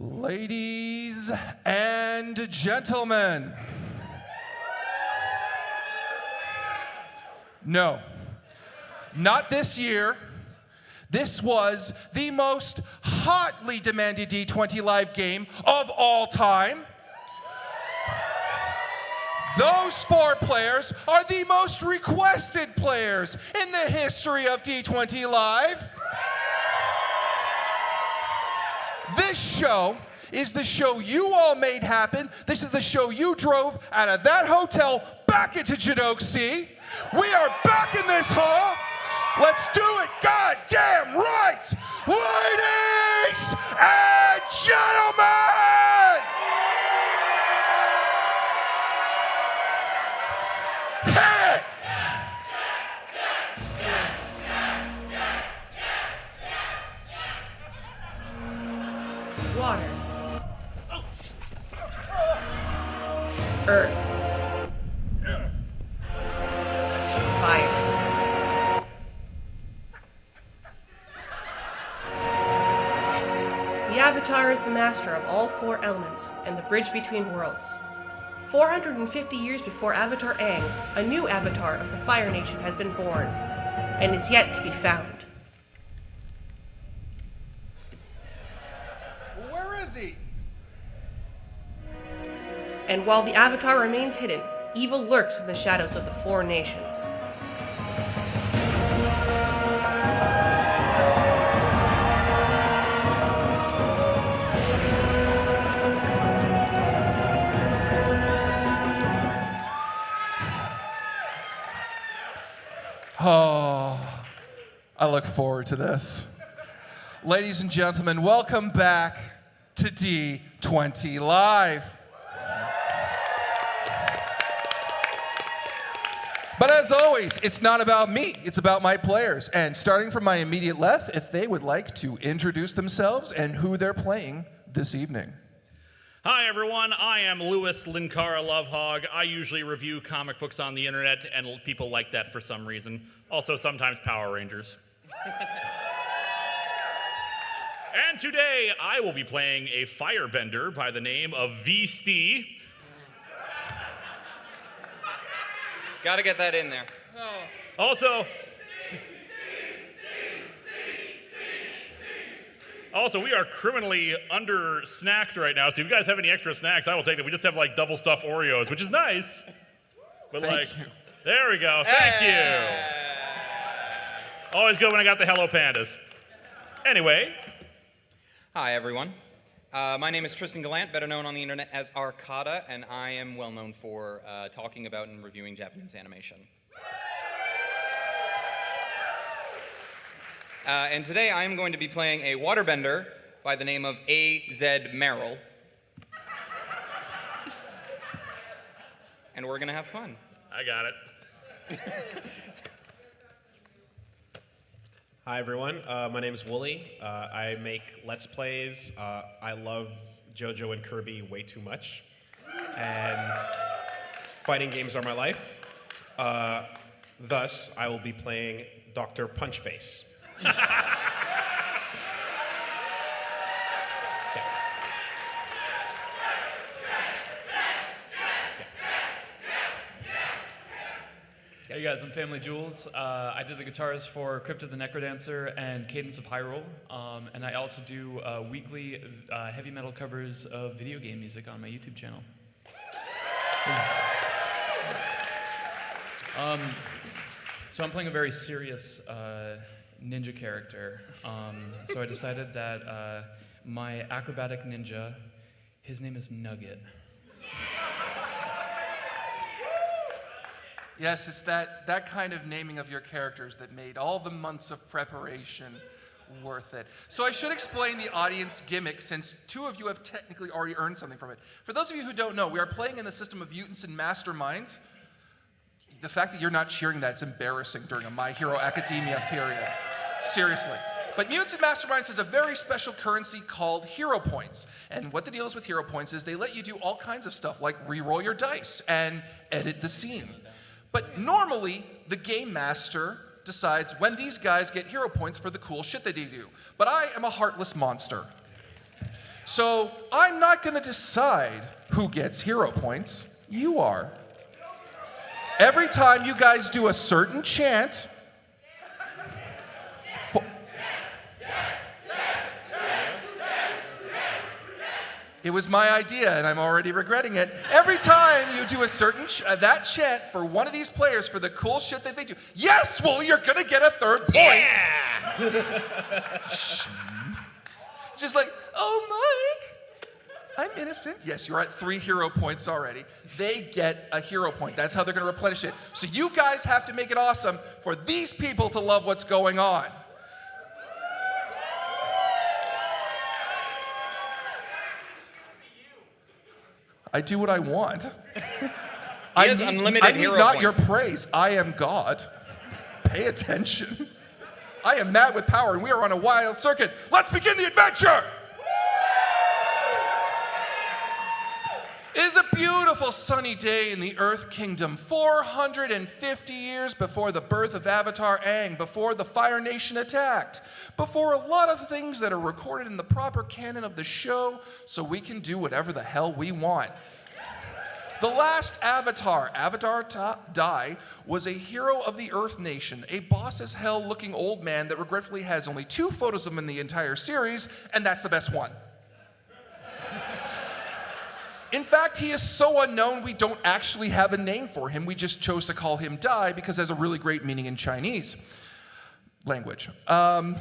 Ladies and gentlemen, no, not this year. This was the most hotly demanded D20 live game of all time. Those 4 players are the most requested players in the history of D20 Live. This show is the show you all made happen. This is the show you drove out of that hotel back into Genoxie. We are back in this hall. Let's do it, goddamn right! Ladies and gentlemen! Hey! Water. Earth. Fire. The Avatar is the master of all 4 elements and the bridge between worlds. 450 years before Avatar Aang, a new avatar of the Fire Nation has been born, and is yet to be found. Where is he? And while the Avatar remains hidden, evil lurks in the shadows of the 4 nations. Oh, I look forward to this. Ladies and gentlemen, welcome back to D20 Live. But as always, it's not about me, it's about my players. And starting from my immediate left, if they would like to introduce themselves and who they're playing this evening. Hi everyone, I am Louis Linkara Lovehog. I usually review comic books on the internet, and people like that for some reason. Also, sometimes Power Rangers. And today, I will be playing a firebender by the name of V-Stee. Gotta get that in there. Also, we are criminally under-snacked right now, so if you guys have any extra snacks, I will take them. We just have, like, double stuffed Oreos, which is nice. But, Thank you. There we go. Thank you. Always good when I got the Hello Pandas. Anyway. Hi, everyone. My name is Tristan Gallant, better known on the internet as Arcada, and I am well known for talking about and reviewing Japanese animation. And today I am going to be playing a waterbender by the name of A.Z. Merrill. And we're going to have fun. I got it. Hi everyone, my name is Wooly. I make Let's Plays. I love JoJo and Kirby way too much. And fighting games are my life. Thus, I will be playing Dr. Punchface. Hey guys, I'm Family Jules. I did the guitars for Crypt of the Necrodancer and Cadence of Hyrule, and I also do weekly heavy metal covers of video game music on my YouTube channel. So I'm playing a very serious ninja character, so I decided that my acrobatic ninja, his name is Nugget. Yes, it's that kind of naming of your characters that made all the months of preparation worth it. So I should explain the audience gimmick, since 2 of you have technically already earned something from it. For those of you who don't know, we are playing in the system of mutants and masterminds. The fact that you're not cheering that is embarrassing during a My Hero Academia period. Seriously. But Mutants and Masterminds has a very special currency called Hero Points. And what the deal is with Hero Points is they let you do all kinds of stuff, like re-roll your dice and edit the scene. But normally, the game master decides when these guys get hero points for the cool shit that they do. But I am a heartless monster. So I'm not going to decide who gets hero points. You are. Every time you guys do a certain chant, it was my idea, and I'm already regretting it. Every time you do a certain that chant for one of these players for the cool shit that they do, yes, well, you're gonna get a third point. Yeah! Just like, oh, Mike, I'm innocent. Yes, you're at 3 hero points already. They get a hero point. That's how they're gonna replenish it. So you guys have to make it awesome for these people to love what's going on. I do what I want. He has unlimited hero not points. your praise. I am God. Pay attention. I am mad with power, and we are on a wild circuit. Let's begin the adventure! It is a beautiful sunny day in the Earth Kingdom, 450 years before the birth of Avatar Aang, before the Fire Nation attacked, before a lot of things that are recorded in the proper canon of the show, so we can do whatever the hell we want. The last Avatar, Dai, was a hero of the Earth Nation, a boss-as-hell looking old man that regretfully has only 2 photos of him in the entire series, and that's the best one. In fact, he is so unknown, we don't actually have a name for him. We just chose to call him Dai because it has a really great meaning in Chinese language. So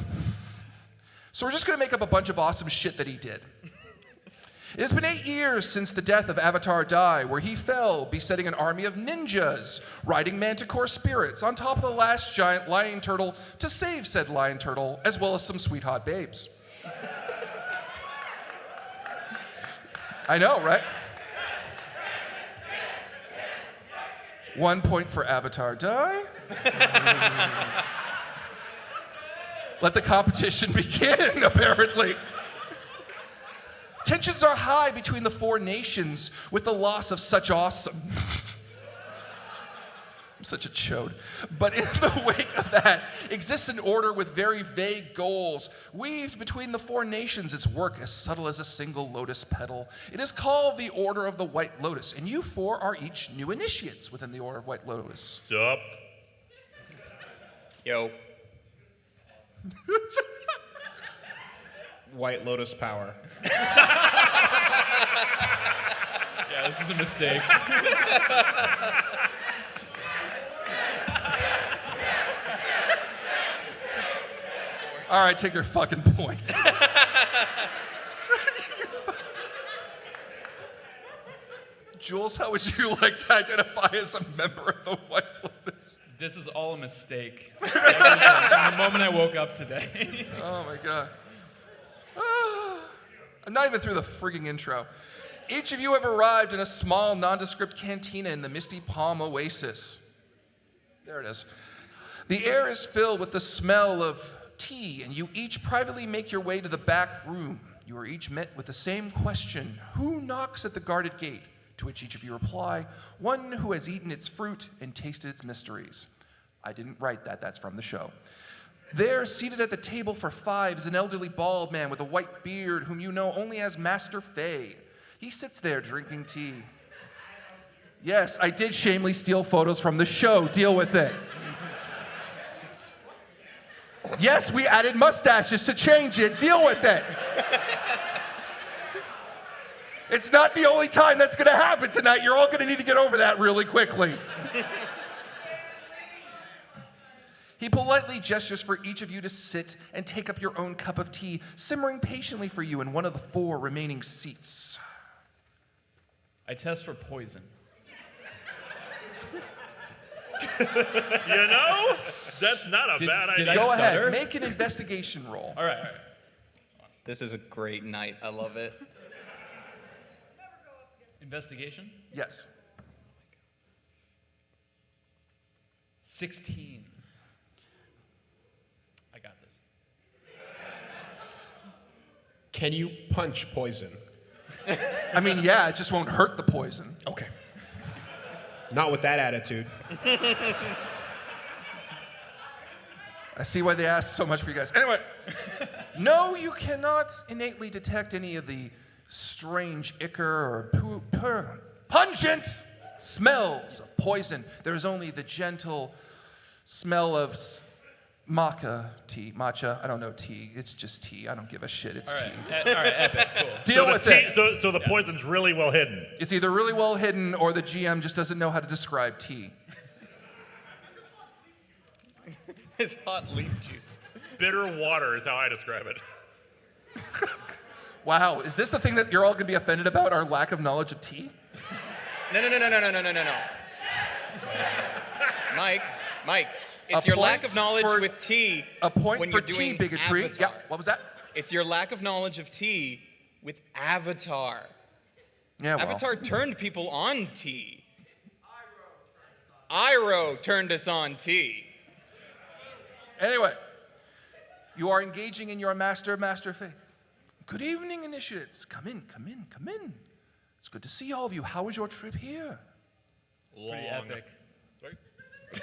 we're just going to make up a bunch of awesome shit that he did. It has been 8 years since the death of Avatar Dai, where he fell, besetting an army of ninjas, riding manticore spirits on top of the last giant lion turtle to save said lion turtle, as well as some sweet hot babes. I know, right? 1 point for Avatar Dai. Let the competition begin, apparently. Tensions are high between the 4 nations with the loss of such awesome. I'm such a chode. But in the wake of that exists an order with very vague goals. Weaved between the 4 nations, its work as subtle as a single lotus petal. It is called the Order of the White Lotus, and you 4 are each new initiates within the Order of White Lotus. Sup? Yo. White Lotus power. Yeah, this is a mistake. All right, take your fucking point. Jules, how would you like to identify as a member of the White Lotus? This is all a mistake. From the moment I woke up today. Oh my god. I'm not even through the frigging intro. Each of you have arrived in a small, nondescript cantina in the Misty Palm Oasis. There it is. The air is filled with the smell of tea, and you each privately make your way to the back room. You are each met with the same question: who knocks at the guarded gate? To which each of you reply, one who has eaten its fruit and tasted its mysteries. I didn't write that, that's from the show. There, seated at the table for 5, is an elderly bald man with a white beard whom you know only as Master Fay. He sits there drinking tea. Yes, I did shamelessly steal photos from the show. Deal with it. Yes, we added mustaches to change it. Deal with it. It's not the only time that's going to happen tonight. You're all going to need to get over that really quickly. He politely gestures for each of you to sit and take up your own cup of tea, simmering patiently for you in one of the 4 remaining seats. I test for poison. You know, that's not a bad did idea. Go ahead, stutter? make an investigation roll. All right. This is a great night. I love it. Investigation? Yes. 16. I got this. Can you punch poison? I mean, yeah, it just won't hurt the poison. Okay. Not with that attitude. I see why they asked so much for you guys. Anyway, no, you cannot innately detect any of the strange ichor or pungent smells of poison. There is only the gentle smell of matcha. I don't know tea. It's just tea. I don't give a shit. It's tea. All right, epic, cool. Deal with it. So the poison's really well hidden. It's either really well hidden or the GM just doesn't know how to describe tea. It's hot leaf juice. Bitter water is how I describe it. Wow, is this the thing that you're all going to be offended about, our lack of knowledge of tea? No. Mike, it's A your lack point of knowledge for- with tea. A point when for you're tea doing bigotry. Avatar. Yeah, what was that? It's your lack of knowledge of tea with Avatar. Yeah, well. Avatar turned people on tea. Iroh turned us on tea. Anyway, you are engaging in your master fate. Good evening, initiates. Come in. It's good to see all of you. How was your trip here? Pretty epic. Sorry?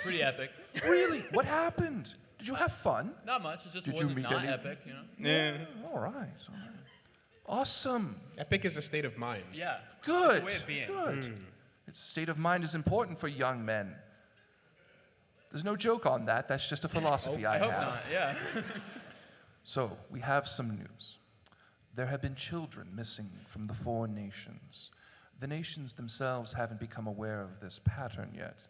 Pretty epic. Really? What happened? Did you have fun? Not much. It just Did you wasn't meet not any- epic, you know? Yeah. All right. Awesome. Epic is a state of mind. Yeah. Good. It's a way of being. Good. Its state of mind is important for young men. There's no joke on that. That's just a philosophy I I hope have. not. Yeah. So, we have some news. There have been children missing from the 4 nations. The nations themselves haven't become aware of this pattern yet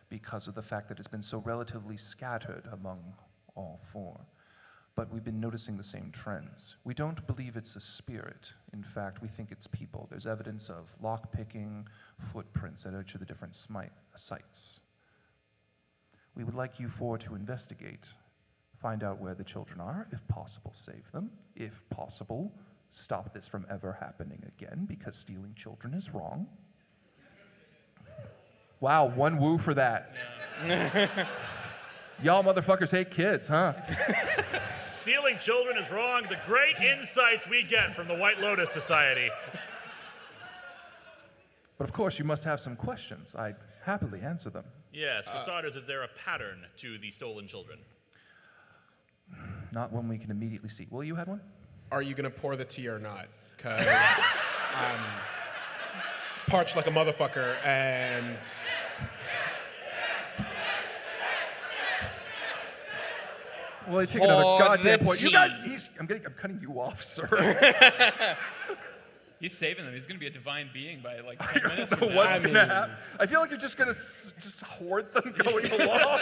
because of the fact that it's been so relatively scattered among all 4. But we've been noticing the same trends. We don't believe it's a spirit. In fact, we think it's people. There's evidence of lockpicking, footprints at each of the different sites. We would like you 4 to investigate, find out where the children are, if possible, save them. If possible, stop this from ever happening again, because stealing children is wrong. Wow, 1 woo for that. Yeah. Y'all motherfuckers hate kids, huh? Stealing children is wrong. The great insights we get from the White Lotus Society. But of course, you must have some questions. I'd happily answer them. Yes, for starters, is there a pattern to the stolen children? Not one we can immediately see. Will, you had one? Are you gonna pour the tea or not? Cause I'm parched like a motherfucker and Well, they take another goddamn the point. You tea. guys, I'm cutting you off, sir. He's saving them. He's going to be a divine being by like 10 I minutes don't know from what's now. gonna happen. I feel like you're just gonna just hoard them going along.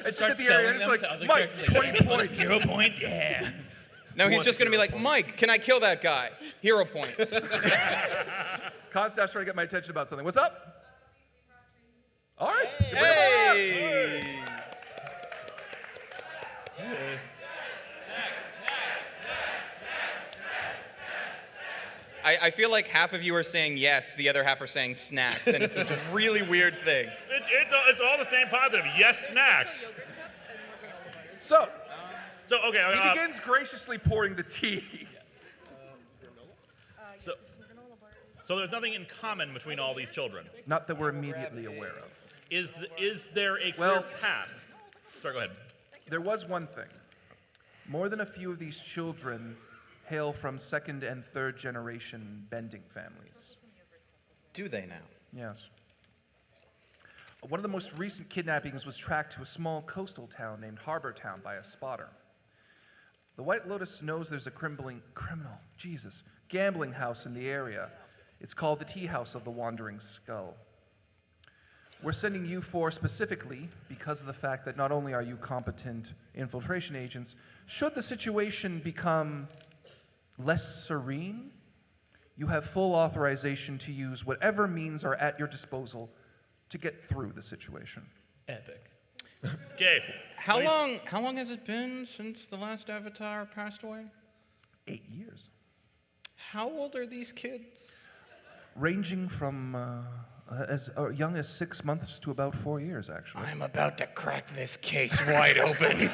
It's just Start at the area, and it's selling like, them to other Mike, characters, like, 20 points. 0 points, yeah. No, he's just going to be like, Mike, can I kill that guy? Hero point. Constaff's trying to get my attention about something. What's up? All right. you bring 'em on up. Hey! I feel like half of you are saying yes, the other half are saying snacks, and it's this really weird thing. It's all the same positive. Yes, snacks. So, So, okay. he begins graciously pouring the tea. So there's nothing in common between all these children. Not that we're immediately aware of. Is there a clear Well- path? Sorry, go ahead. There was one thing. More than a few of these children hail from 2nd and 3rd generation bending families. Do they now? Yes. One of the most recent kidnappings was tracked to a small coastal town named Harbor Town by a spotter. The White Lotus knows there's a gambling house in the area. It's called the Teahouse of the Wandering Skull. We're sending you 4 specifically because of the fact that not only are you competent infiltration agents, should the situation become less serene, you have full authorization to use whatever means are at your disposal to get through the situation. Epic. Okay. How long has it been since the last Avatar passed away? 8 years. How old are these kids? Ranging from as young as 6 months to about 4 years, actually. I'm about to crack this case wide open.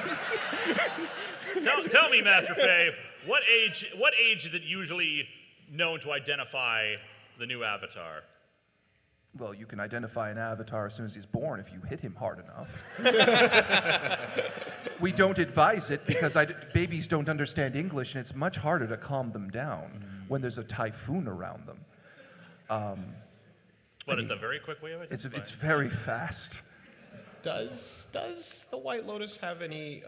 Tell me, Master Faye, what age is it usually known to identify the new Avatar? Well, you can identify an avatar as soon as he's born if you hit him hard enough. We don't advise it because babies don't understand English, and it's much harder to calm them down when there's a typhoon around them. It's a very quick way of identifying. It's very fast. Does the White Lotus have any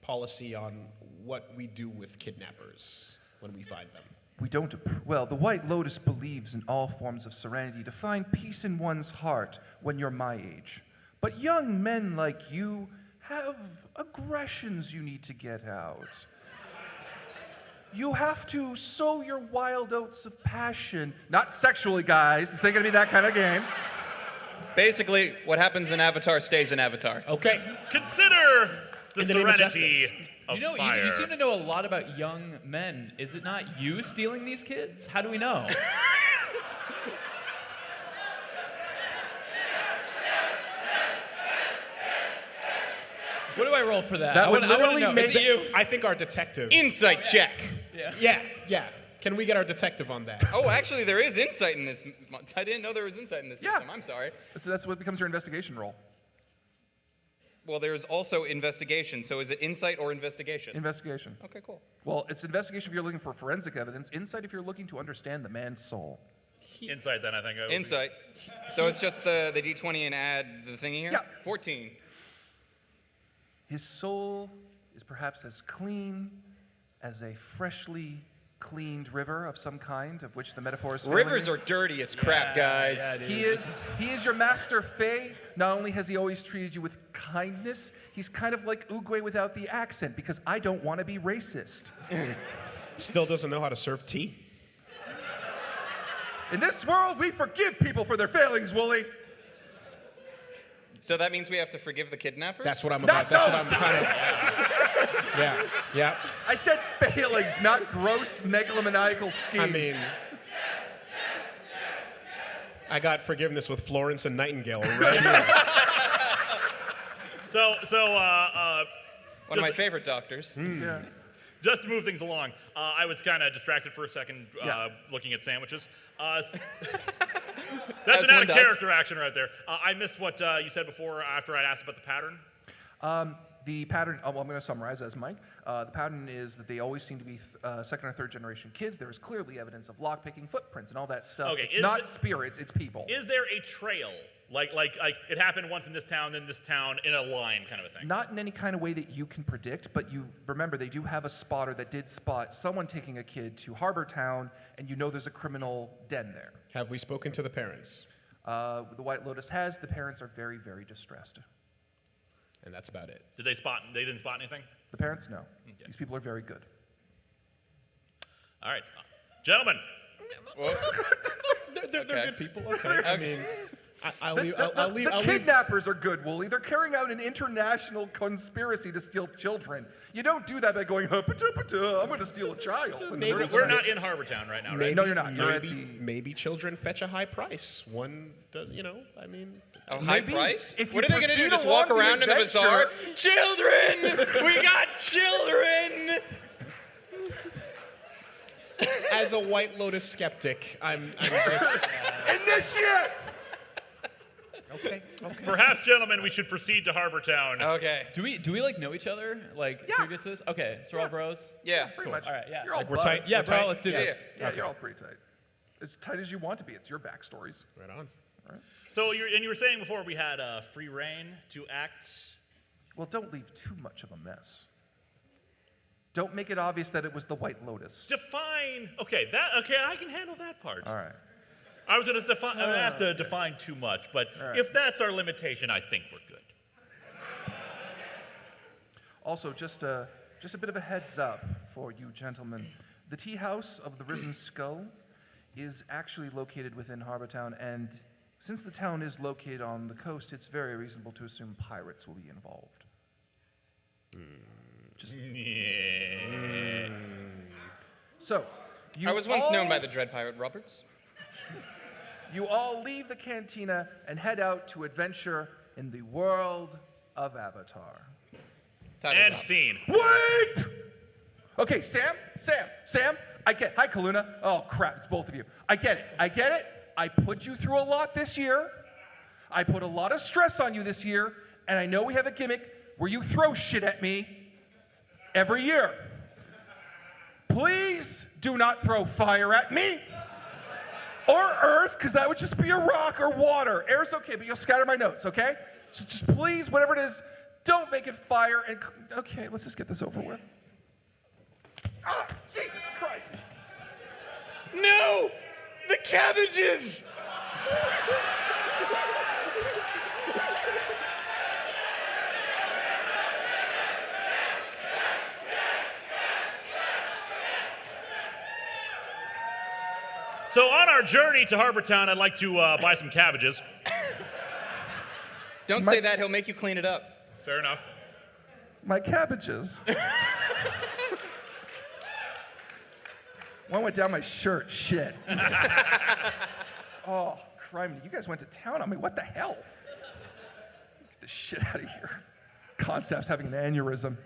policy on what we do with kidnappers when we find them? We don't. Well, the White Lotus believes in all forms of serenity to find peace in one's heart when you're my age. But young men like you have aggressions you need to get out. You have to sow your wild oats of passion. Not sexually, guys. This ain't gonna be that kind of game. Basically, what happens in Avatar stays in Avatar. Okay. Consider the In the name of serenity justice. of You know, fire. you seem to know a lot about young men. Is it not you stealing these kids? How do we know? What do I roll for that? That I would wanna literally know. make Is it you? I think our detective. Insight check. Yeah. Can we get our detective on that? Oh, actually, there is insight in this. I didn't know there was insight in this Yeah. system. I'm sorry. That's what becomes your investigation roll. Well, there's also investigation. So is it insight or investigation? Investigation. Okay, cool. Well, it's investigation if you're looking for forensic evidence. Insight if you're looking to understand the man's soul. Insight, then, I think. Insight. So it's just the D20 and add the thingy here? Yeah. 14. His soul is perhaps as clean as a freshly cleaned river of some kind, of which the metaphor is Rivers familiar. are dirty as crap, guys. Yeah, dude. He is your master Fae. Not only has he always treated you with kindness, he's kind of like Oogway without the accent, because I don't want to be racist. Still doesn't know how to serve tea? In this world, we forgive people for their failings, Wooly. So that means we have to forgive the kidnappers? That's what I'm Not about. That's those. what I'm kind of. Yeah. I said failings, not gross megalomaniacal schemes. I mean, I got forgiveness with Florence and Nightingale right here. So, One of my favorite doctors. Yeah. just to move things along, I was kind of distracted for a second Yeah. looking at sandwiches. As That's an one out of does. character action right there. I missed what you said before after I asked about the pattern. The pattern, well, I'm going to summarize as Mike. The pattern is that they always seem to be second or third generation kids. There's clearly evidence of lockpicking, footprints, and all that stuff. Okay, It's is not it- spirits, it's people. Is there a trail? Like it happened once in this town, then this town, in a line kind of a thing? Not in any kind of way that you can predict, but you remember they do have a spotter that did spot someone taking a kid to Harbor Town, and you know there's a criminal den there. Have we spoken to the parents? The White Lotus has. The parents are very, very distressed. And that's about it. They didn't spot anything? The parents, no. Okay. These people are very good. All right. Gentlemen, Well, They're Okay. good people. Okay. I mean, I'll leave. The kidnappers are good, Wooly. They're carrying out an international conspiracy to steal children. You don't do that by going, I'm going to steal a child. in the Maybe- middle of we're the not night. in Harbor Town right now, right? Maybe, No, you're not. You're at maybe children fetch a high price. One does, I mean. a high Maybe price? if you What are they going to do? proceed Just walk along the around in the bazaar? adventure- Children! We got children! As a White Lotus skeptic, I'm just. Initiates! Okay. Perhaps, gentlemen, we should proceed to Harbor Town. Okay. Do we like know each other like Yeah. previous to this? Okay, so we're all bros. Yeah. Pretty much. All right, yeah. You're all Like we're buds. tight. Yeah, we're bro, tight? let's do this. Yeah, you're all pretty tight. As tight as you want to be. It's your backstories. Right on. So you were saying before we had free reign to act. Well, don't leave too much of a mess. Don't make it obvious that it was the White Lotus. Define. Okay, I can handle that part. All right. I was going to have to define too much, but right. if that's our limitation, I think we're good. Also, just a bit of a heads up for you gentlemen. The tea house of the Risen Skull is actually located within Harbor Town, and since the town is located on the coast, it's very reasonable to assume pirates will be involved. So, you I was once all, known by the Dread Pirate Roberts. You all leave the cantina and head out to adventure in the world of Avatar. Title And drop. scene. Wait! Okay, Sam, hi Kaluna. Oh crap, it's both of you. I get it. I put you through a lot this year. I put a lot of stress on you this year, and I know we have a gimmick, where you throw shit at me every year. Please do not throw fire at me. Or earth, because that would just be a rock, or water. Air's okay, but you'll scatter my notes, okay? So just please, whatever it is, don't make it fire. And okay, let's just get this over with. Ah, Jesus Christ. No! The cabbages! So on our journey to Harbortown, I'd like to buy some cabbages. Don't say that, he'll make you clean it up. Fair enough. My cabbages. One went down my shirt. Shit. Oh, crime. You guys went to town on me. What the hell? Get this shit out of here. Constaff's having an aneurysm.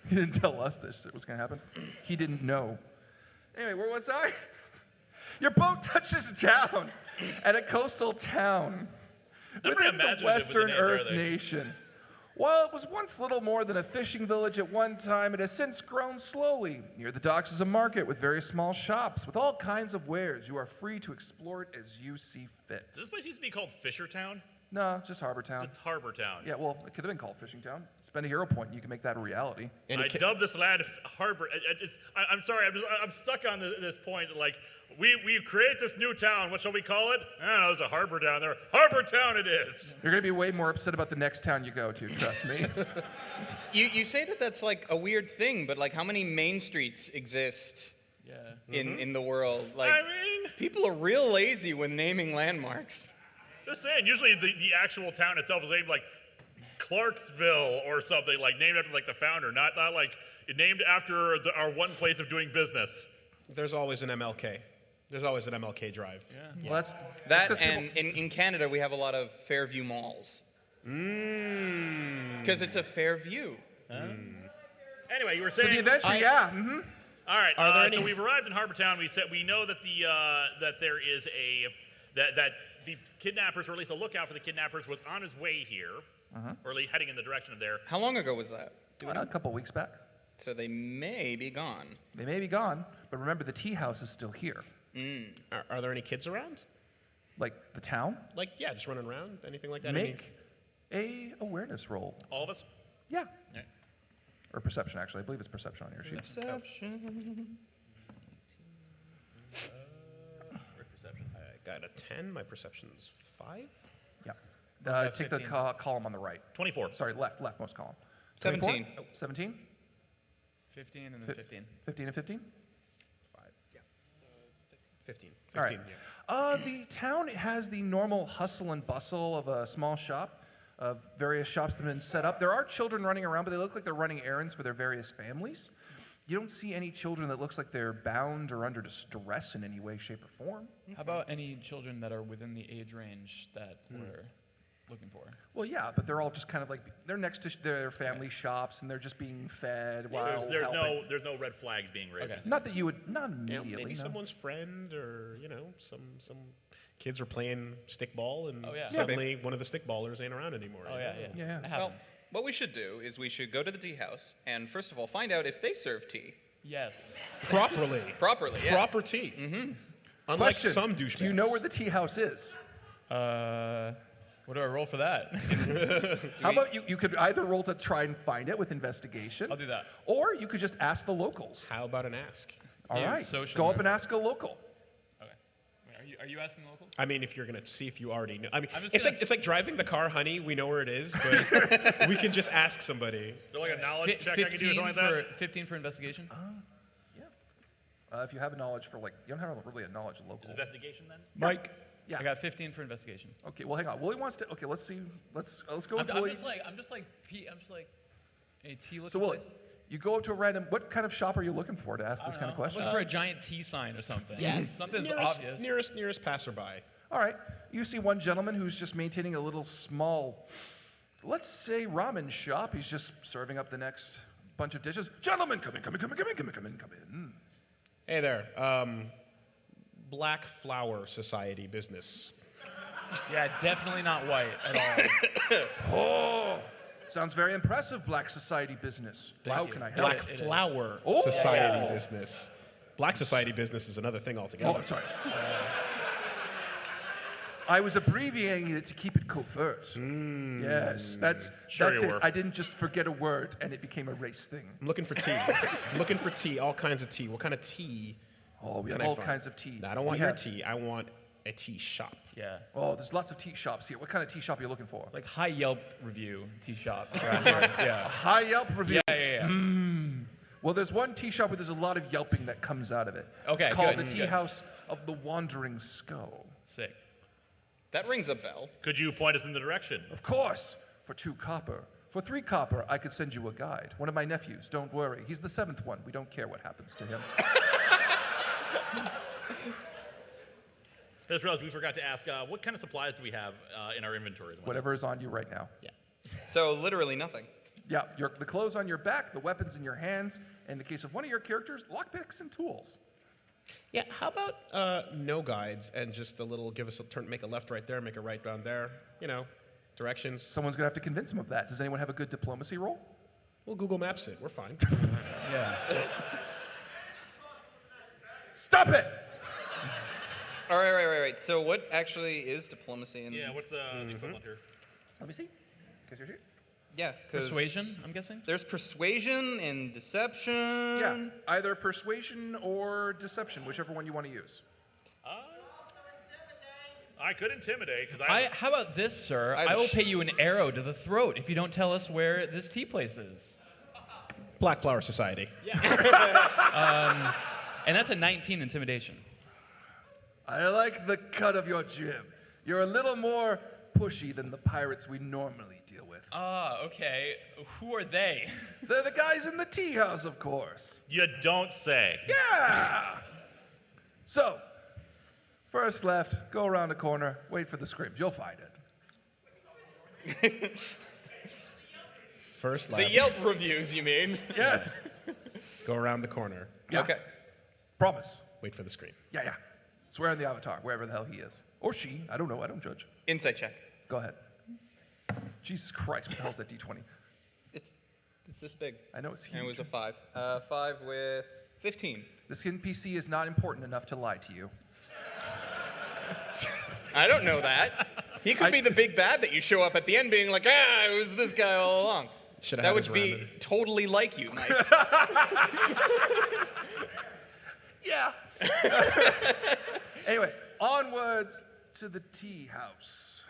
He didn't tell us this shit was going to happen. He didn't know. Anyway, where was I? Your boat touches down at a coastal town within the Western Earth Nation. While it was once little more than a fishing village at one time, it has since grown slowly. Near the docks is a market with various small shops with all kinds of wares. You are free to explore it as you see fit. Does this place used to be called Fishertown? No, just Harbortown. Just Harbortown. Yeah, well, it could have been called Fishing Town. Spend a hero point, and you can make that a reality. I dubbed this land Harbor. I'm sorry, I'm stuck on this point. Like, we create this new town. What shall we call it? I don't know. There's a harbor down there. Harbor Town it is. You're going to be way more upset about the next town you go to, trust me. You say that that's like a weird thing, but like how many main streets exist in the world? Like, I mean, people are real lazy when naming landmarks. Just saying. Usually the actual town itself is named like Clarksville or something, like named after like the founder, not like named after our one place of doing business. There's always an MLK. There's always an MLK drive. Yeah. Well, That and in Canada we have a lot of Fairview malls. Because it's a fair view. Anyway, you were So saying. the adventure, yeah. Mm-hmm. All right. Are there So any- we've arrived in Harbortown. We know that that there is that the kidnappers, or at least a lookout for the kidnappers, was on his way here, or at least heading in the direction of there. How long ago was that? A couple weeks back. So they may be gone. They may be gone, but remember the tea house is still here. Are there any kids around? Like the town. Like, yeah, just running around? Anything like that? Make a awareness roll. All of us. Yeah. Yeah. Or perception, actually. I believe it's perception on your sheet. Perception. I got a 10. My perception's 5. Yeah. Take the column on the right. 24. Sorry, leftmost column. 17. 24? 17? 15 and then 15. 15 and 15? 5. Yeah. 15. 15, All right. yeah. The town has the normal hustle and bustle of a small shop, of various shops that have been set up. There are children running around, but they look like they're running errands for their various families. You don't see any children that looks like they're bound or under distress in any way, shape, or form. How about any children that are within the age range that we're looking for? Well, yeah, but they're all just kind of like, they're next to their family shops, and they're just being fed while helping. There's no red flags being raised. Okay. Not that you would, not immediately, Maybe no. someone's friend, or some kids are playing stickball, and Oh, yeah. suddenly one of the stickballers ain't around anymore. Oh, you yeah, know? yeah. Yeah. That Well, happens. what we should do is we should go to the tea house and first of all find out if they serve tea Yes. Properly. properly. Yes. Proper tea. Unlike Question, some douchebags. do you know where the tea house is? What do I roll for that? How about you could either roll to try and find it with investigation. I'll do that. Or you could just ask the locals. How about an ask? All Yeah, right, social go up nerve. and ask a local. Okay. Wait, are you asking locals? I mean, if you're gonna see if you already know. I mean, I'm just it's gonna- like driving the car, honey. We know where it is, but we can just ask somebody. Is there like a knowledge check I can do or 15 something like that? 15 for investigation? If you have a knowledge for you don't have really a knowledge local. Investigation then? Mike. Yeah. I got 15 for investigation. Okay. Well, hang on. Willie wants to. Okay. Let's see. Let's go with I'm Willie. just like any tea looking So Willie, places? you go up to a random. What kind of shop are you looking for to ask this kind of I'm question? looking for a giant tea sign or something. Something's obvious. Nearest passerby. All right. You see one gentleman who's just maintaining a little small, let's say ramen shop. He's just serving up the next bunch of dishes. Gentlemen, come in. Hey there. Black Flower Society business. Yeah, definitely not white at all. Oh, Sounds very impressive, Black Society business. How can I help? Black Flower Oh. Society business. Black Society business is another thing altogether. Oh, I'm sorry. I was abbreviating it to keep it covert. Yes, that's Sure it. you were. I didn't just forget a word and it became a race thing. I'm looking for tea. I'm looking for tea, all kinds of tea. What kind of tea? Oh, we have can I all find? kinds of tea. No, I don't want your tea. I want a tea shop. Yeah. Oh, there's lots of tea shops here. What kind of tea shop are you looking for? Like high Yelp review tea shop. Around here. Yeah. High Yelp review. Yeah. Well, there's one tea shop where there's a lot of yelping that comes out of it. Okay, It's called good, the good. Tea House of the Wandering Skull. Sick. That rings a bell. Could you point us in the direction? Of course, for 2 copper. For 3 copper, I could send you a guide. One of my nephews, don't worry. He's the 7th one. We don't care what happens to him. I just realized we forgot to ask, what kind of supplies do we have in our inventory? at the moment? Whatever is on you right now. Yeah. So literally nothing. Yeah, the clothes on your back, the weapons in your hands, and in the case of one of your characters, lockpicks and tools. Yeah, how about no guides and just a little, give us a turn, make a left right there, make a right down there, you know, directions. Someone's gonna have to convince him of that. Does anyone have a good diplomacy roll? We'll Google Maps it, we're fine. Yeah. Stop it! All right. So what actually is diplomacy? Yeah, what's the equivalent here? Let me see. Because you're here. Yeah, 'cause Persuasion, I'm guessing? There's persuasion and deception. Yeah, either persuasion or deception, whichever one you want to use. I could intimidate, because How about this, sir? I've I will pay you an arrow to the throat if you don't tell us where this tea place is. Black Flower Society. And that's a 19 intimidation. I like the cut of your jib. You're a little more pushy than the pirates we normally deal with. Ah, okay. Who are they? They're the guys in the tea house, of course. You don't say. Yeah! So, first left, go around the corner, wait for the script. You'll find it. First The left, Yelp reviews, you mean? Yes. go around the corner, Yeah. Okay. Promise. wait for the screen. Yeah. Swear on the avatar, wherever the hell he is. Or she. I don't know. I don't judge. Insight check. Go ahead. Jesus Christ, what the hell's that D20? It's this big. I know it's huge. And it was a 5. 5 with 15. This NPC is not important enough to lie to you. I don't know that. He could be the big bad that you show up at the end being like, it was this guy all along. Should've That had would his be rounded. totally like you, Mike. Yeah. Anyway, onwards to the tea house.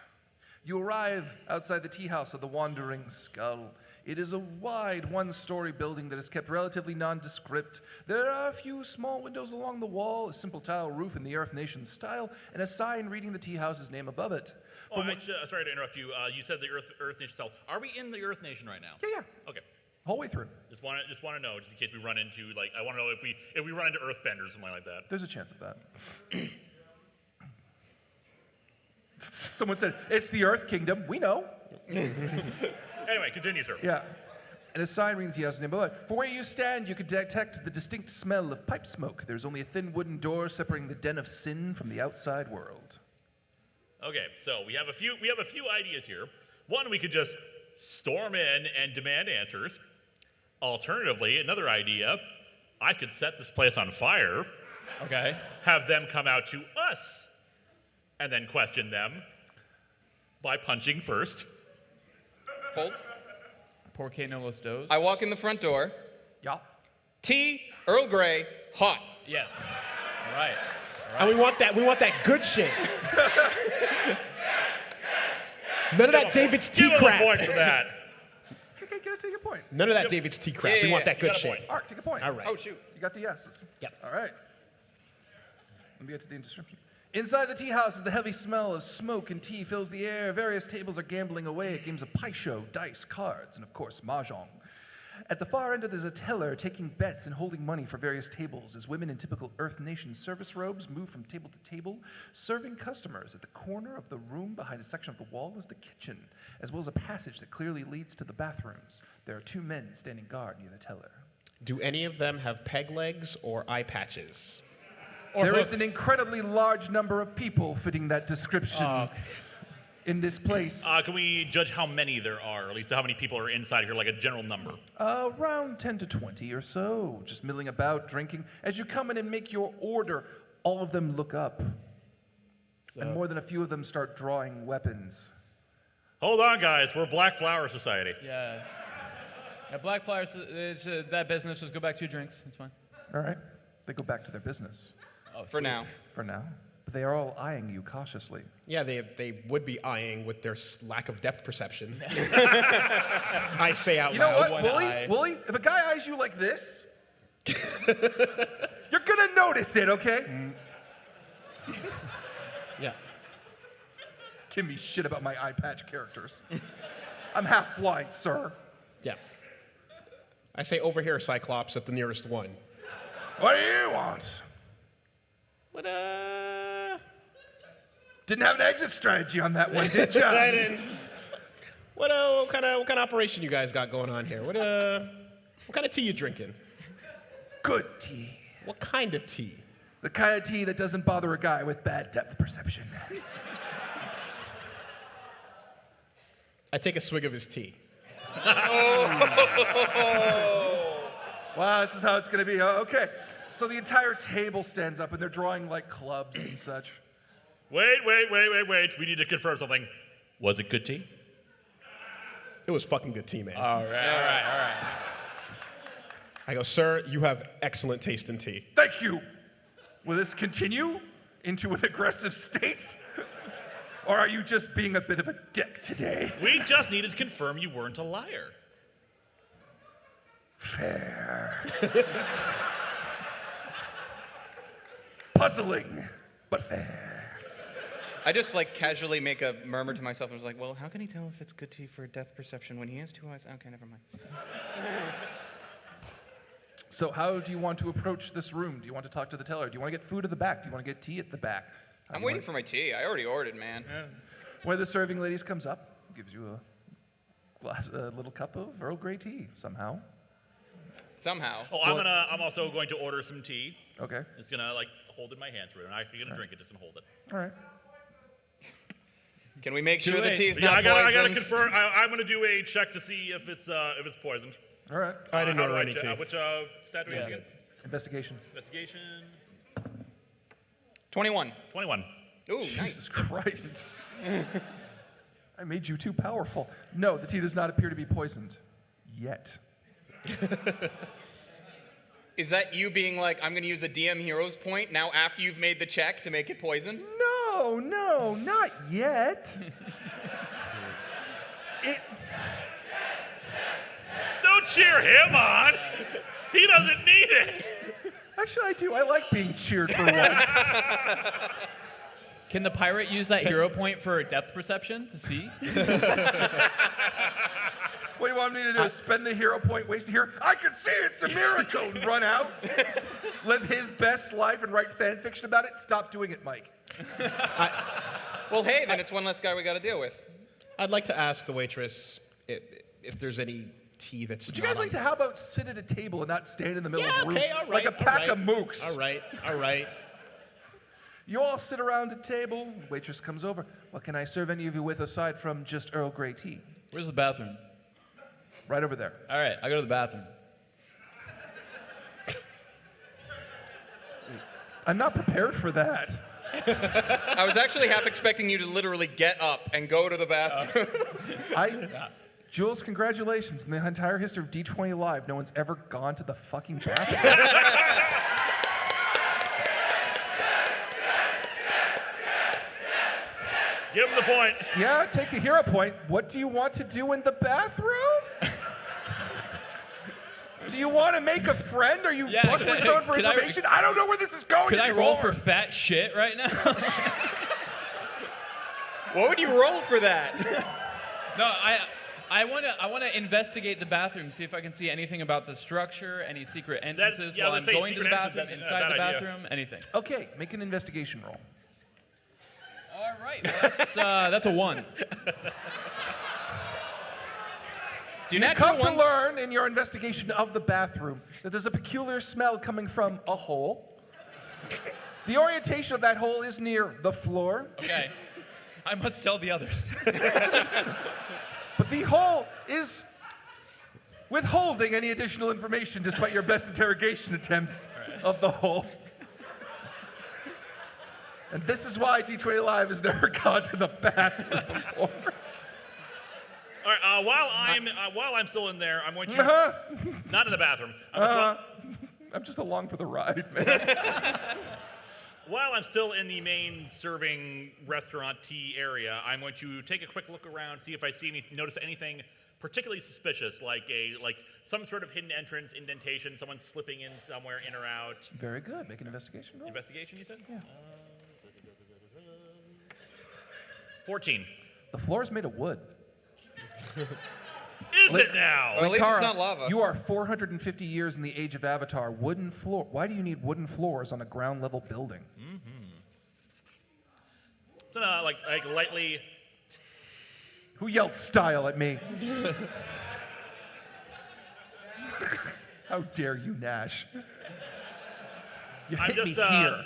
You arrive outside the tea house of the Wandering Skull. It is a wide one-story building that is kept relatively nondescript. There are a few small windows along the wall, a simple tile roof in the Earth Nation style, and a sign reading the tea house's name above it. Oh, sorry to interrupt you. You said the Earth Nation style. Are we in the Earth Nation right now? Yeah. Okay. Whole way through. Just want to know, just in case we run into, like, I want to know if we run into Earthbenders or something like that. There's a chance of that. Someone said, it's the Earth Kingdom. We know. Anyway, continue, sir. Yeah. And a sign reading the tea house name below it. For where you stand, you could detect the distinct smell of pipe smoke. There's only a thin wooden door separating the den of sin from the outside world. Okay, so we have a few ideas here. One, we could just storm in and demand answers. Alternatively, another idea, I could set this place on fire, Okay. have them come out to us, and then question them by punching first. Hold. Por que no los dos? I walk in the front door. Yeah. Tea, Earl Grey, hot. Yes. All right. And we want that good shit. None of that David's tea Give him a crap. point for that. Okay, take a point. None of that David's tea crap. Yeah, We want yeah, that you good got a shit. point. Art, take a point. All right. Oh, shoot. You got the S's. Yep. All right. Let me get to the description. Inside the tea house is the heavy smell of smoke and tea fills the air. Various tables are gambling away at games of pie show, dice, cards, and of course, mahjong. At the far end, there's a teller taking bets and holding money for various tables as women in typical Earth Nation service robes move from table to table, serving customers. At the corner of the room behind a section of the wall is the kitchen, as well as a passage that clearly leads to the bathrooms. There are 2 men standing guard near the teller. Do any of them have peg legs or eye patches? Or There hooks. is an incredibly large number of people fitting that description. in this place. Can we judge how many there are, or at least how many people are inside here, like a general number? Around 10 to 20 or so, just milling about, drinking. As you come in and make your order, all of them look up. And more than a few of them start drawing weapons. Hold on, guys. We're Black Flower Society. Yeah. Yeah, Black Flowers, that business, just go back to your drinks. It's fine. All right. They go back to their business. Oh, For now. For now. But they are all eyeing you cautiously. Yeah, they would be eyeing with their lack of depth perception. I say out You know loud. what, one Wooly? eye. Wooly, if a guy eyes you like this, you're gonna notice it, okay? Yeah. Give me shit about my eye patch characters. I'm half blind, sir. Yeah. I say over here, Cyclops, at the nearest one. What do you want? What, Didn't have an exit strategy on that one, did ya? I didn't. What kind of operation you guys got going on here? What kind of tea you drinking? Good tea. What kind of tea? The kind of tea that doesn't bother a guy with bad depth perception. I take a swig of his tea. Wow, this is how it's gonna be. Oh, okay. So the entire table stands up and they're drawing like clubs and such. Wait. We need to confirm something. Was it good tea? It was fucking good tea, man. All right. I go, sir, you have excellent taste in tea. Thank you. Will this continue into an aggressive state? Or are you just being a bit of a dick today? We just needed to confirm you weren't a liar. Fair. Puzzling, but fair. I just like casually make a murmur to myself and was like, well, how can he tell if it's good tea for depth perception when he has two eyes? Okay, never mind. So how do you want to approach this room? Do you want to talk to the teller? Do you want to get food at the back? Do you want to get tea at the back? I'm waiting for my tea. I already ordered, man. One of the serving ladies comes up, gives you a little cup of Earl Grey tea somehow. Somehow. Oh, I'm also going to order some tea. Okay. It's gonna like hold in my hand through it. I'm actually gonna drink it, just gonna hold it. All right. Can we make sure the late. tea's Yeah, not I gotta poisoned? confirm. I'm gonna do a check to see if it's poisoned. All right. I didn't How order do any check- tea. Which stat do we have again? Investigation. Investigation. 21. 21. Ooh, nice. Jesus Christ. I made you too powerful. No, the tea does not appear to be poisoned. Yet. Is that you being like, I'm going to use a DM Heroes point now after you've made the check to make it poisoned? No, not yet. Don't cheer him on. He doesn't need it. Actually, I do. I like being cheered for once. Can the pirate use that hero point for depth perception to see? What do you want me to do? Spend the hero point, waste it here? I can see it's a miracle. And run out, live his best life, and write fan fiction about it. Stop doing it, Mike. Well, hey, then it's one less guy we got to deal with. I'd like to ask the waitress if there's any tea that's Would you guys like to? How about sit at a table and not stand in the middle Yeah, of the room okay, all right. like a pack of mooks? All right. You all sit around a table. Waitress comes over. What can I serve any of you with aside from just Earl Grey tea? Where's the bathroom? Right over there. All right, I go to the bathroom. I'm not prepared for that. I was actually half expecting you to literally get up and go to the bathroom. Jules, congratulations. In the entire history of D20 Live, no one's ever gone to the fucking bathroom. Give him the point. Yeah, take the hero point. What do you want to do in the bathroom? Do you want to make a friend? Are you bustling someone for information? I don't know where this is going. Could I roll for fat shit right now? What would you roll for that? No, I want to investigate the bathroom, see if I can see anything about the structure, any secret entrances while I'm going to the bathroom, inside the bathroom, anything. Okay, make an investigation roll. All right, well, that's a 1. You come to learn in your investigation of the bathroom that there's a peculiar smell coming from a hole. The orientation of that hole is near the floor. Okay. I must tell the others. But the hole is withholding any additional information despite your best interrogation attempts of the hole. And this is why D20 Live has never gone to the bathroom before. All right. While I'm still in there, I'm going to not in the bathroom. I'm just along for the ride, man. While I'm still in the main serving restaurant tea area, I'm going to take a quick look around, see if I notice anything particularly suspicious, like some sort of hidden entrance, indentation, someone slipping in somewhere, in or out. Very good. Make an investigation roll. Investigation, you said? Yeah. 14. The floor is made of wood. Is it now? Well, at least Kara, it's not lava. You are 450 years in the age of Avatar. Wooden floor. Why do you need wooden floors on a ground level building? So, like lightly. Who yelled style at me? How dare you, Nash? You hit me here.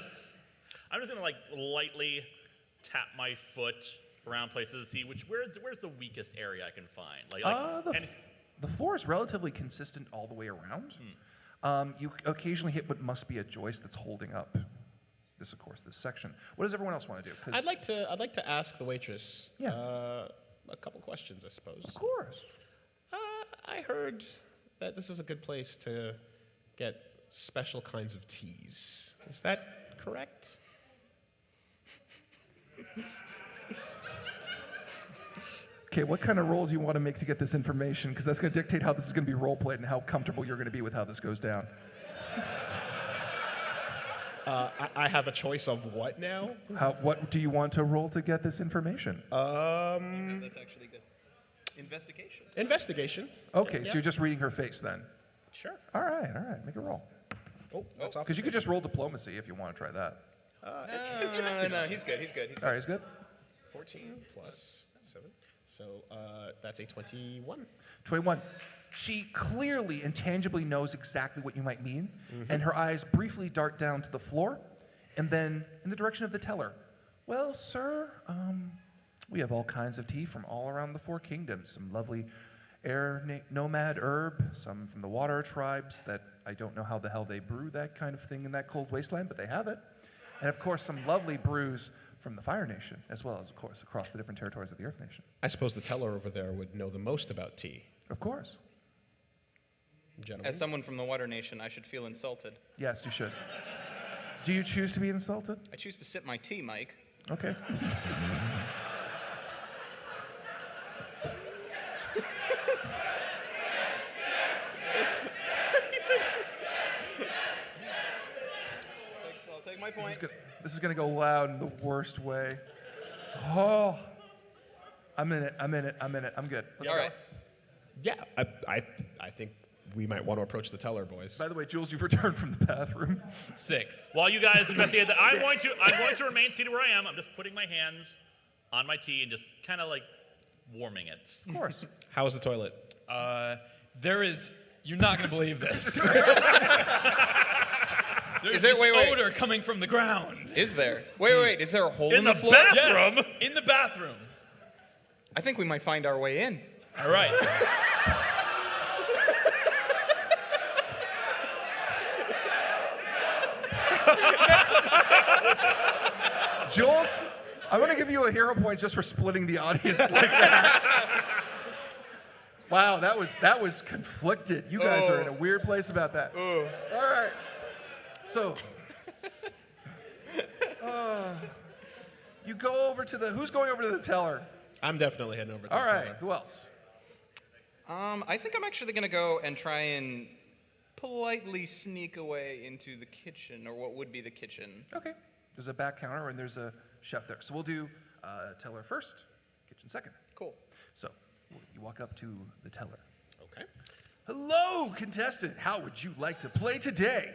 I'm just gonna like lightly tap my foot around places to see where's the weakest area I can find. The floor is relatively consistent all the way around. You occasionally hit what must be a joist that's holding up this section. What does everyone else want to do? I'd like to ask the waitress a couple questions, I suppose. Of course. I heard that this is a good place to get special kinds of teas. Is that correct? Okay, what kind of roll do you want to make to get this information? Because that's going to dictate how this is going to be role played and how comfortable you're going to be with how this goes down. I have a choice of what now? What do you want to roll to get this information? That's actually good. Investigation. Investigation. Okay, so you're just reading her face then. Sure. All right, make a roll. Oh, that's off. Because you could just roll diplomacy if you want to try that. No, he's good. All right, he's good. 14 plus 7. So that's a 21. 21. She clearly and tangibly knows exactly what you might mean, and her eyes briefly dart down to the floor, and then in the direction of the teller. Well, sir, we have all kinds of tea from all around the Four Kingdoms. Some lovely nomad herb, some from the water tribes that I don't know how the hell they brew that kind of thing in that cold wasteland, but they have it. And of course, some lovely brews from the Fire Nation, as well as, of course, across the different territories of the Earth Nation. I suppose the teller over there would know the most about tea. Of course. Gentlemen. As someone from the Water Nation, I should feel insulted. Yes, you should. Do you choose to be insulted? I choose to sip my tea, Mike. Okay. I'll take my point. This is gonna go loud in the worst way. Oh, I'm in it. I'm good. Let's All go. right. Yeah, I think we might want to approach the teller, boys. By the way, Jules, you've returned from the bathroom. Sick. While you guys investigate that, I'm going to remain seated where I am. I'm just putting my hands on my tea and just kind of like warming it. Of course. How is the toilet? You're not going to believe this. There's Is there- this wait. odor coming from the ground. Is there? Wait. Is there a hole in the floor? bathroom? Yes, in the bathroom. I think we might find our way in. All right. Jules, I'm gonna give you a hero point just for splitting the audience like that. Wow, that was conflicted. You guys are in a weird place about that. All right. So, you go over to who's going over to the teller? I'm definitely heading over to All the right, teller. who else? I think I'm actually going to go and try and politely sneak away into the kitchen, or what would be the kitchen. Okay. There's a back counter and there's a chef there. So we'll do teller first, kitchen second. Cool. So you walk up to the teller. Okay. Hello, contestant. How would you like to play today?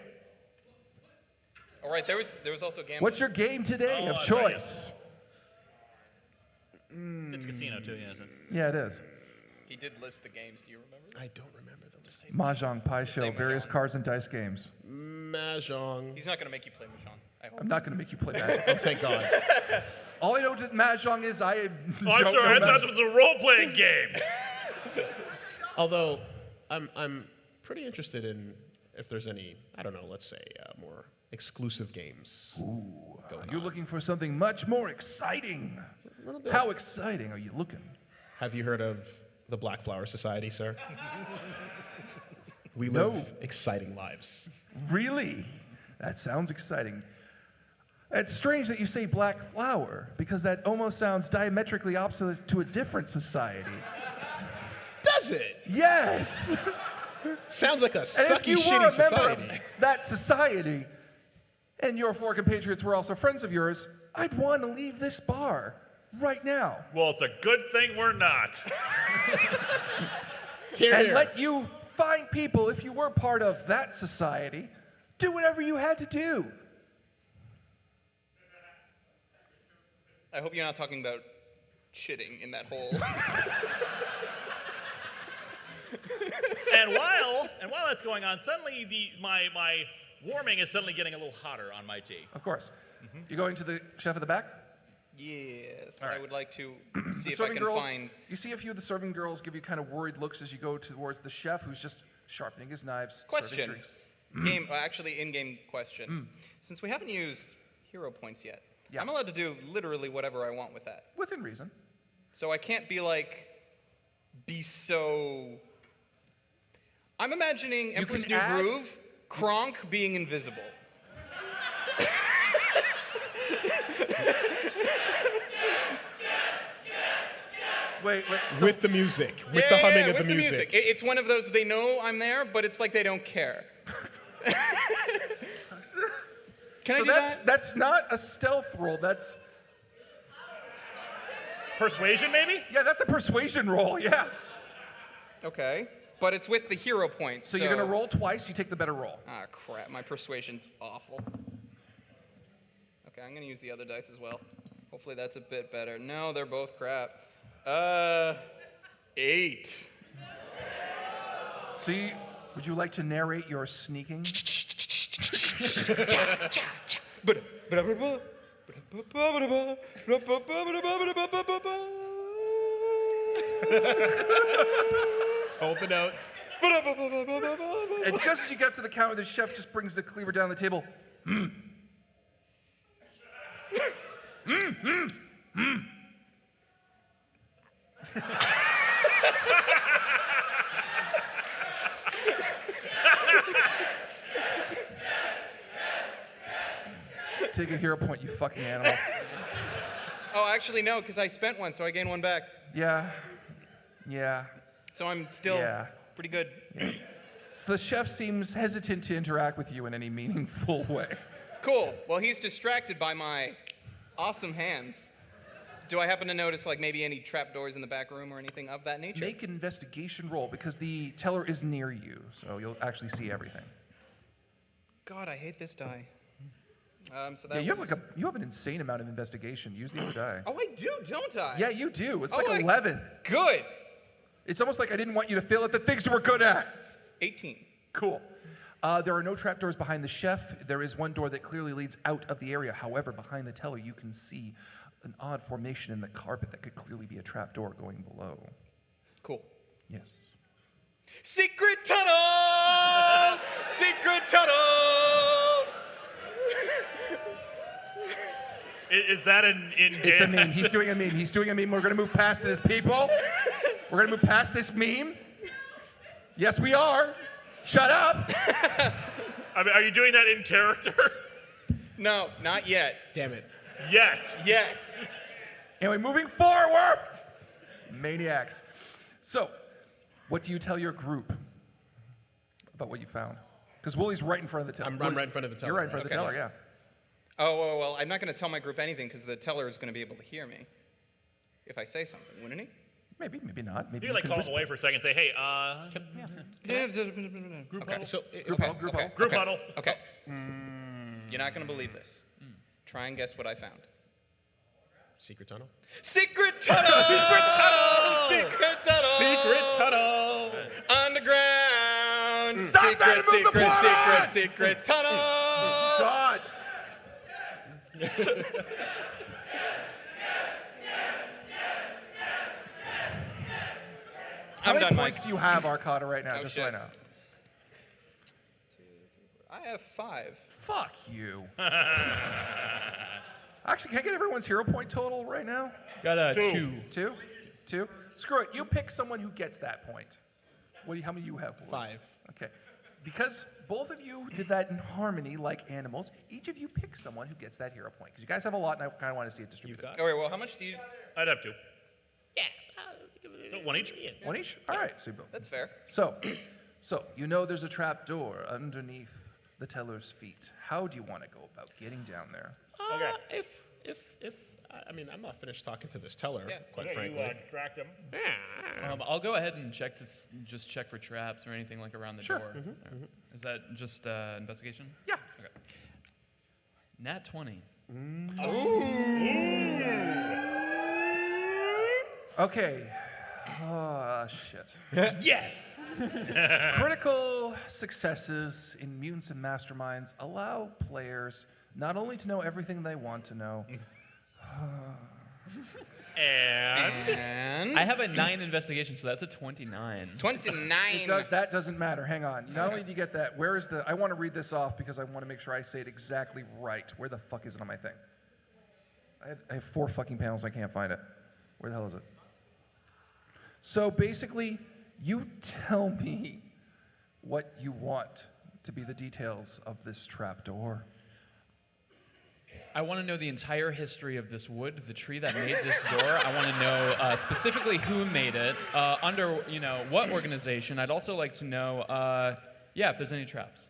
All right, there was also gambling. What's your game today of right, choice? It's a casino too, yeah. Isn't it? Yeah, it is. He did list the games. Do you remember? I don't remember them. Just say Mahjong, Pai Show, Say various Mahjong. cards and dice games. Mahjong. He's not going to make you play Mahjong, I hope. I'm not going to make you play Magic. Oh, thank God. All I know to Mahjong is I Oh, don't I'm sorry. I know thought this was a role-playing game. Although, I'm pretty interested in if there's any, I don't know, let's say more exclusive games. Going You're on. looking for something much more exciting. A little bit. How exciting are you looking? Have you heard of the Black Flower Society, sir? We No. live exciting lives. Really? That sounds exciting. It's strange that you say black flower, because that almost sounds diametrically opposite to a different society. Does it? Yes! Sounds like a And sucky, if you were shitty a member society. of that society, and your 4 compatriots were also friends of yours, I'd want to leave this bar right now. Well, it's a good thing we're not. Here, And here. let you find people, if you were part of that society, do whatever you had to do. I hope you're not talking about shitting in that hole. and while that's going on, suddenly my warming is suddenly getting a little hotter on my tea. Of course. You going to the chef at the back? Yes, All right. I would like to see The if I serving can girls, find. you see a few of the serving girls give you kind of worried looks as you go towards the chef, who's just sharpening his knives, serving Question. drinks. Actually, in-game question. Since we haven't used hero points yet, Yeah. I'm allowed to do literally whatever I want with that. Within reason. So I can't be so. I'm imagining Emperor's can New add- Groove, Kronk being invisible. Wait. With the music, with the humming of with the music. It's one of those, they know I'm there, but it's like they don't care. Can I do that? That's not a stealth roll. That's Persuasion, maybe? that's a persuasion roll. Yeah. Okay, but it's with the hero points. So you're gonna roll twice. You take the better roll. Ah, crap, my persuasion's awful. Okay, I'm gonna use the other dice as well. Hopefully that's a bit better. No, they're both crap. 8. So would you like to narrate your sneaking? Hold the note. And just as you get up to the counter, the chef just brings the cleaver down the table. Take a hero point, you fucking animal. Oh, actually, no, because I spent one, so I gain one back. Yeah. So I'm still Yeah. pretty good. So the chef seems hesitant to interact with you in any meaningful way. Cool. Well, he's distracted by my awesome hands. Do I happen to notice, maybe any trapdoors in the back room or anything of that nature? Make an investigation roll because the teller is near you, so you'll actually see everything. God, I hate this die. So that Yeah, you was... have you have an insane amount of investigation. Use the other die. Oh, I do, don't I? Yeah, you do. It's Oh, like 11. Good. It's almost like I didn't want you to fail at the things you were good at. 18. Cool. There are no trapdoors behind the chef. There is one door that clearly leads out of the area. However, behind the teller, you can see an odd formation in the carpet that could clearly be a trapdoor going below. Cool. Yes. Secret tunnel! Secret tunnel! Is that an in-game? It's a meme. He's doing a meme. He's doing a meme. We're going to move past it as people. We're going to move past this meme. Yes, we are. Shut up. I mean, are you doing that in character? No, not yet. Damn it. Yet. Yet. Anyway, moving forward. Maniacs. So, what do you tell your group about what you found? Because Woolie's right in front of the teller. I'm right in front of the teller. You're right in front of the Okay. teller, yeah. Oh, well, I'm not going to tell my group anything because the teller is going to be able to hear me if I say something, wouldn't he? Maybe, maybe not. Maybe You can call him whisper. away for a second and say, hey, Group Okay, so Group huddle, group huddle. group huddle. Okay. You're not going to believe this. Try and guess what I found. secret tunnel. Secret tunnel! Secret tunnel! Secret tunnel! Secret tunnel. Underground! Stop secret, that and move the secret, plot secret, secret tunnel! God. How many done, points Mike. do you have, Arcata, right now? Oh, just so I shit. know. I have 5. Fuck you. Actually, can I get everyone's hero point total right now? Got a 2. 2? 2? Screw it. You pick someone who gets that point. How many do you have? 5. Okay. Because both of you did that in harmony like animals, each of you pick someone who gets that hero point. Because you guys have a lot, and I kind of want to see it distributed. All right, well, how much do you... I'd have 2. Yeah. So 1 each? One each? All right, so you both. That's fair. So you know there's a trap door underneath the teller's feet. How do you want to go about getting down there? Okay. I mean, I'm not finished talking to this teller, Yeah. quite Okay, frankly. you distract him. I'll go ahead and check just check for traps or anything like around the Sure. door. Is that just investigation? Yeah. Okay. Nat 20. Okay. Oh, shit. Yes! Critical successes in mutants and masterminds allow players not only to know everything they want to know, And And... I have a 9 investigation, so that's a 29. 29. that doesn't matter. Hang on. Not only do you get that, where is the... I want to read this off because I want to make sure I say it exactly right. Where the fuck is it on my thing? I have 4 fucking panels. I can't find it. Where the hell is it? So basically, you tell me what you want to be the details of this trapdoor. I want to know the entire history of this wood, the tree that made this door. I want to know specifically who made it, under what organization. I'd also like to know, if there's any traps.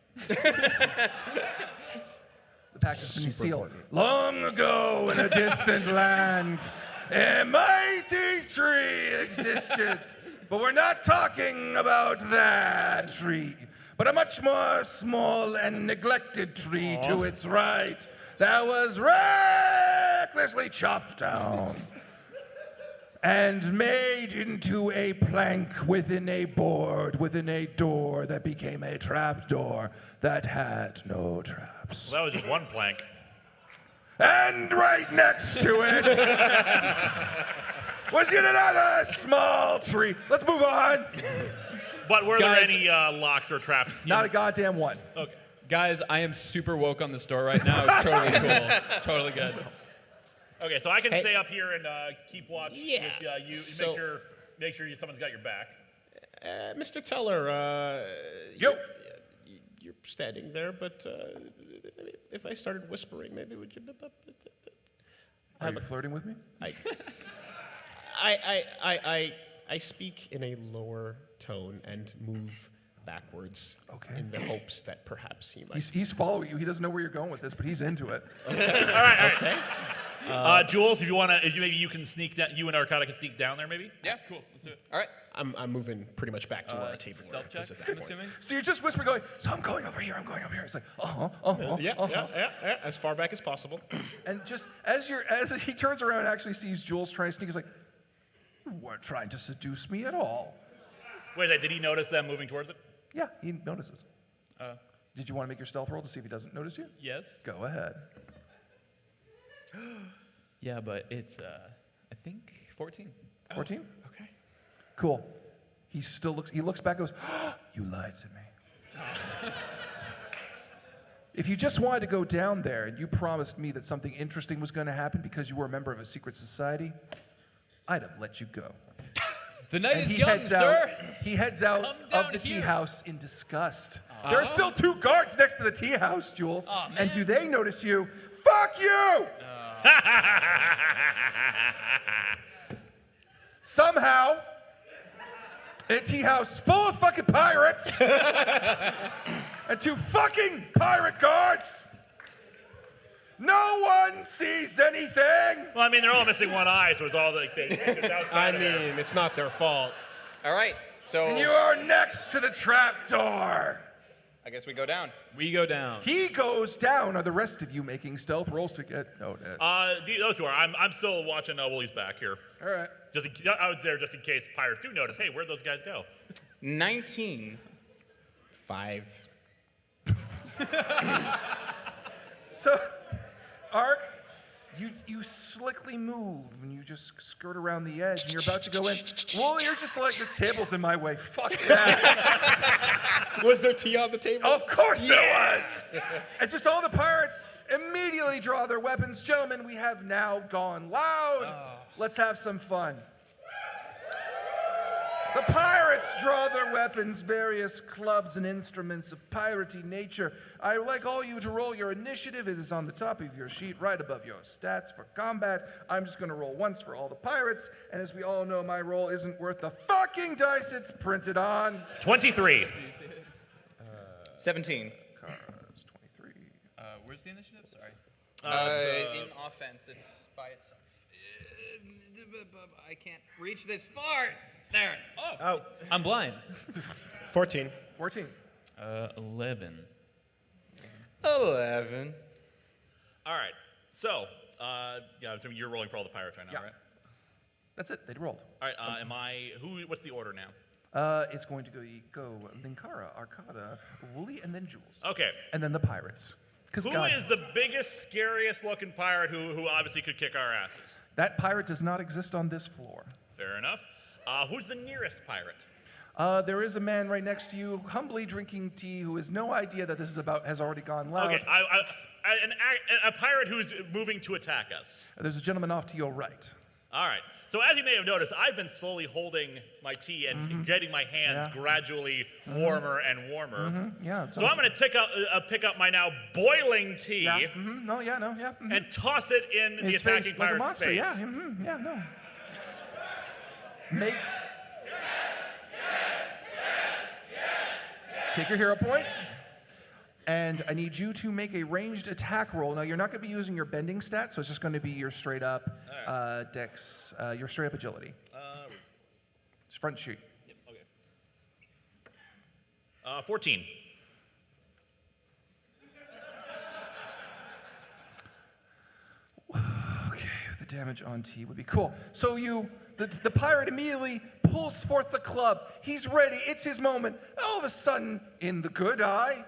The pact has been sealed. Long ago in a distant land, a mighty tree existed. But we're not talking about that tree, but a much more small and neglected tree to its right that was recklessly chopped down and made into a plank within a board, within a door that became a trap door that had no traps. well, that was just one plank. And right next to it was yet another small tree. Let's move on. But were there Guys- any locks or traps? Not a goddamn one. Okay. Guys, I am super woke on this door right now. It's totally cool. It's totally good. Okay, so I can stay up here and keep watch with you. So- Make sure someone's got your back. Mr. Teller, Yo. you're standing there, but if I started whispering, maybe would you... Are you flirting with me? I speak in a lower tone and move backwards in the hopes that perhaps he might... He's following you. He doesn't know where you're going with this, but he's into it. All right. Jules, if you want to, maybe you can sneak down. You and Arcata can sneak down there, maybe. Yeah. Cool. Let's do it. All right. I'm moving pretty much back to where our table Stealth check, is at that I'm point. assuming. So you're just whispering, going, so I'm going over here, I'm going over here. It's like, Yeah, as far back as possible. And just as he turns around and actually sees Jules trying to sneak, he's like, you weren't trying to seduce me at all. Wait, did he notice them moving towards it? Yeah, he notices. Did you want to make your stealth roll to see if he doesn't notice you? Yes. Go ahead. Yeah, but it's I think 14. 14? Okay. Cool. He looks back and goes, you lied to me. If you just wanted to go down there and you promised me that something interesting was going to happen because you were a member of a secret society, I'd have let you go. The night And is young, sir. He heads out Come of down the tea here. house in disgust. There are still 2 guards next to the tea house, Jules. Aw, And man. do they notice you? Fuck you! Somehow, in a tea house full of fucking pirates and 2 fucking pirate guards, no one sees anything. Well, I mean, they're all missing one eye, so it's all like it's I outside of there. mean, it's not their fault. All right. So And you are next to the trap door. I guess we go down. We go down. He goes down. Are the rest of you making stealth rolls to get noticed? Those 2 are. I'm still watching Willie's back here. All right. I was there just in case pirates do notice. Hey, where'd those guys go? 19. 5. So, Ark, You slickly move and you just skirt around the edge and you're about to go in. Well, you're just like, this table's in my way. Fuck that. Was there tea on the table? Of course there was. And just all the pirates immediately draw their weapons. Gentlemen, we have now gone loud. Let's have some fun. The pirates draw their weapons, various clubs and instruments of piratey nature. I would like all you to roll your initiative. It is on the top of your sheet, right above your stats for combat. I'm just going to roll once for all the pirates, and as we all know, my roll isn't worth the fucking dice it's printed on. 23. 17. Cars, 23. Where's the initiative? Sorry. In offense, it's by itself. I can't reach this far. There. Oh, I'm blind. 14. 14. 11. 11. All right. So, so you're rolling for all the pirates right now, Yeah. right? That's it. They rolled. All right. What's the order now? It's going to go Linkara, Arcada, Wooly, and then Jules. Okay. And then the pirates. Who is the biggest, scariest looking pirate who obviously could kick our asses? That pirate does not exist on this floor. Fair enough. Who's the nearest pirate? There is a man right next to you, humbly drinking tea, who has no idea that this is has already gone loud. Okay, a pirate who's moving to attack us. There's a gentleman off to your right. All right. So as you may have noticed, I've been slowly holding my tea and getting my hands gradually warmer and warmer. Yeah. So I'm going to pick up my now boiling tea Yeah. No. Yeah. No. Yeah. and toss it in the His attacking face, like a pirate's monster. face. Yeah. Yeah. No. Make. Take your hero point. And I need you to make a ranged attack roll. Now, you're not going to be using your bending stats, so it's just going to be your straight up dex, your straight up agility. It's front sheet. Yep, okay. 14. Okay, the damage on T would be cool. So the pirate immediately pulls forth the club. He's ready. It's his moment. All of a sudden, in the good eye,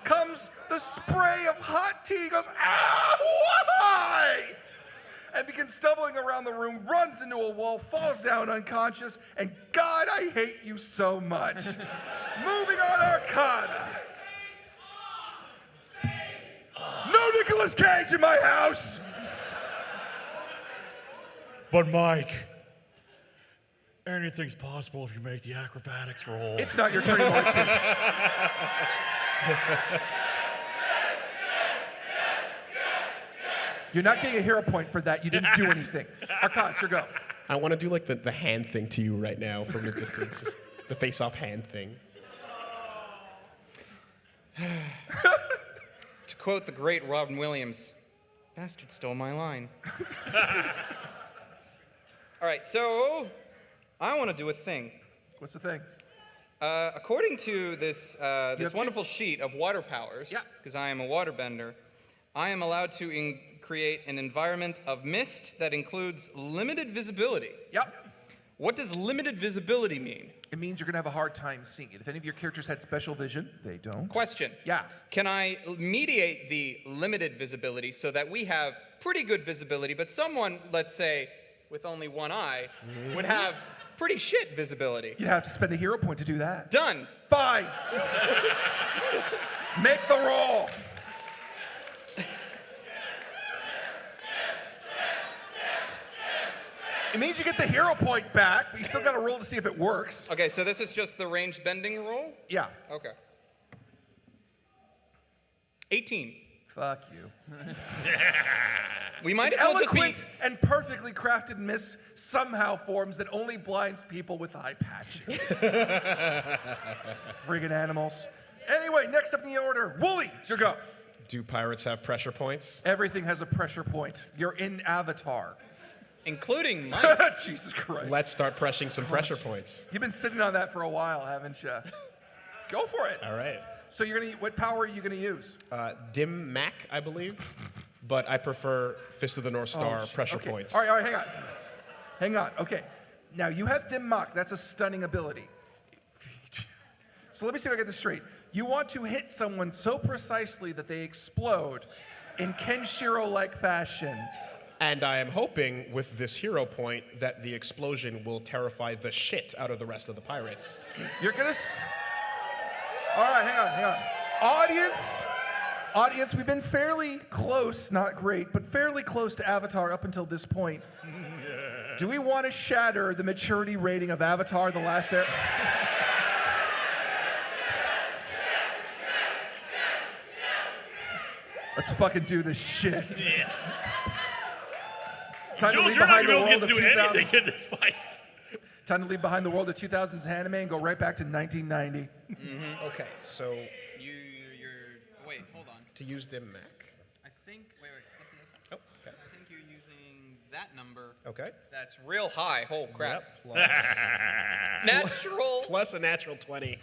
comes the spray of hot tea. He goes, ah, why? And begins stumbling around the room, runs into a wall, falls down unconscious, and God, I hate you so much. Moving on, Arcada. No Nicolas Cage in my house! But Mike, anything's possible if you make the acrobatics roll. It's not your turn anymore, it's his. You're not getting a hero point for that. You didn't do anything. Arcana, sure go. I want to do like the hand thing to you right now from the distance. Just the face-off hand thing. To quote the great Robin Williams, bastard stole my line. All right, so I want to do a thing. What's the thing? According to this have wonderful sheet of water powers, because I am a waterbender, I am allowed to create an environment of mist that includes limited visibility. Yep. What does limited visibility mean? It means you're going to have a hard time seeing it. If any of your characters had special vision, they don't. Question. Yeah. Can I mediate the limited visibility so that we have pretty good visibility, but someone, let's say, with only one eye, would have pretty shit visibility? You'd have to spend a hero point to do that. Done. Fine. Make the roll. It means you get the hero point back, but you still got to roll to see if it works. Okay, so this is just the ranged bending roll? Yeah. Okay. 18. Fuck you. We might as well just be... Eloquent and perfectly crafted mist somehow forms that only blinds people with eye patches. Friggin' animals. Anyway, next up in the order, Wooly, it's your go. Do pirates have pressure points? Everything has a pressure point. You're in Avatar. Including Mike. Jesus Christ. Let's start pressing some pressure points. You've been sitting on that for a while, haven't you? Go for it. All right. So what power are you gonna use? Dim Mac, I believe, but I prefer Fist of the North Star pressure okay. points. All right, hang on. Hang on, okay. Now, you have Dim Mak. That's a stunning ability. So let me see if I get this straight. You want to hit someone so precisely that they explode in Kenshiro-like fashion. And I am hoping with this hero point that the explosion will terrify the shit out of the rest of the pirates. You're gonna. All right, hang on. Audience, we've been fairly close, not great, but fairly close to Avatar up until this point. Do we want to shatter the maturity rating of Avatar: The Last Air? Let's fucking do this shit. Yeah. Time to Jules, leave you're not behind the going to world get of to do 2000s. anything in this fight. Time to leave behind the world of 2000s anime and go right back to 1990. Okay, so Wait, hold on. to use dim Mac. I think, wait, flip this up. Oh, okay. I think you're using that number. Okay. That's real high. Holy crap. Yep, plus, Natural. plus a natural 20.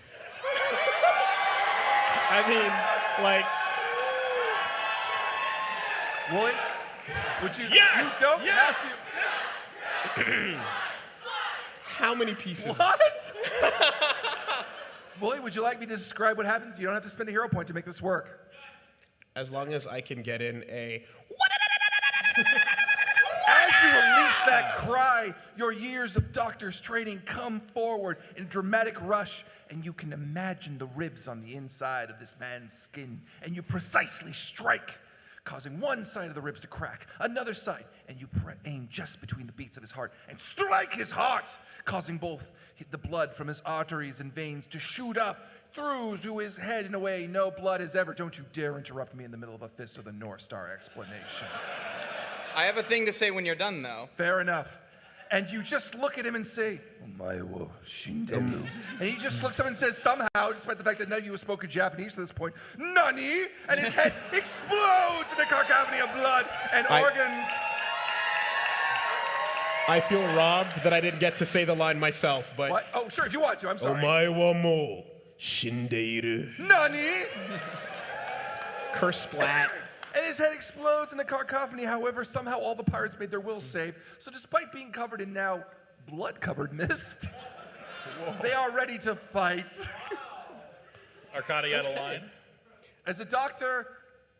I mean, like, Wooly, would you? Yes! You don't Yes! have to. how many pieces? What? Wooly, would you like me to describe what happens? You don't have to spend a hero point to make this work. As long as I can get in a... As you release that cry, your years of doctor's training come forward in a dramatic rush, and you can imagine the ribs on the inside of this man's skin, and you precisely strike, causing one side of the ribs to crack, another side, and you aim just between the beats of his heart and strike his heart, causing both the blood from his arteries and veins to shoot up through to his head in a way no blood has ever. Don't you dare interrupt me in the middle of a Fist of the North Star explanation. I have a thing to say when you're done, though. Fair enough. And you just look at him and say, "Omae wo shinderu." And he just looks up and says, somehow, despite the fact that none of you have spoken Japanese to this point, "Nani?" And his head explodes in a cacophony of blood and organs. I feel robbed that I didn't get to say the line myself, but... What? Oh, sure, if you want to, I'm sorry. Omae wa mo shindeiru. Nani? Curse splat. And his head explodes in a cacophony. However, somehow all the pirates made their will save. So despite being covered in now blood-covered mist, they are ready to fight. Arcadi got a line. As a doctor,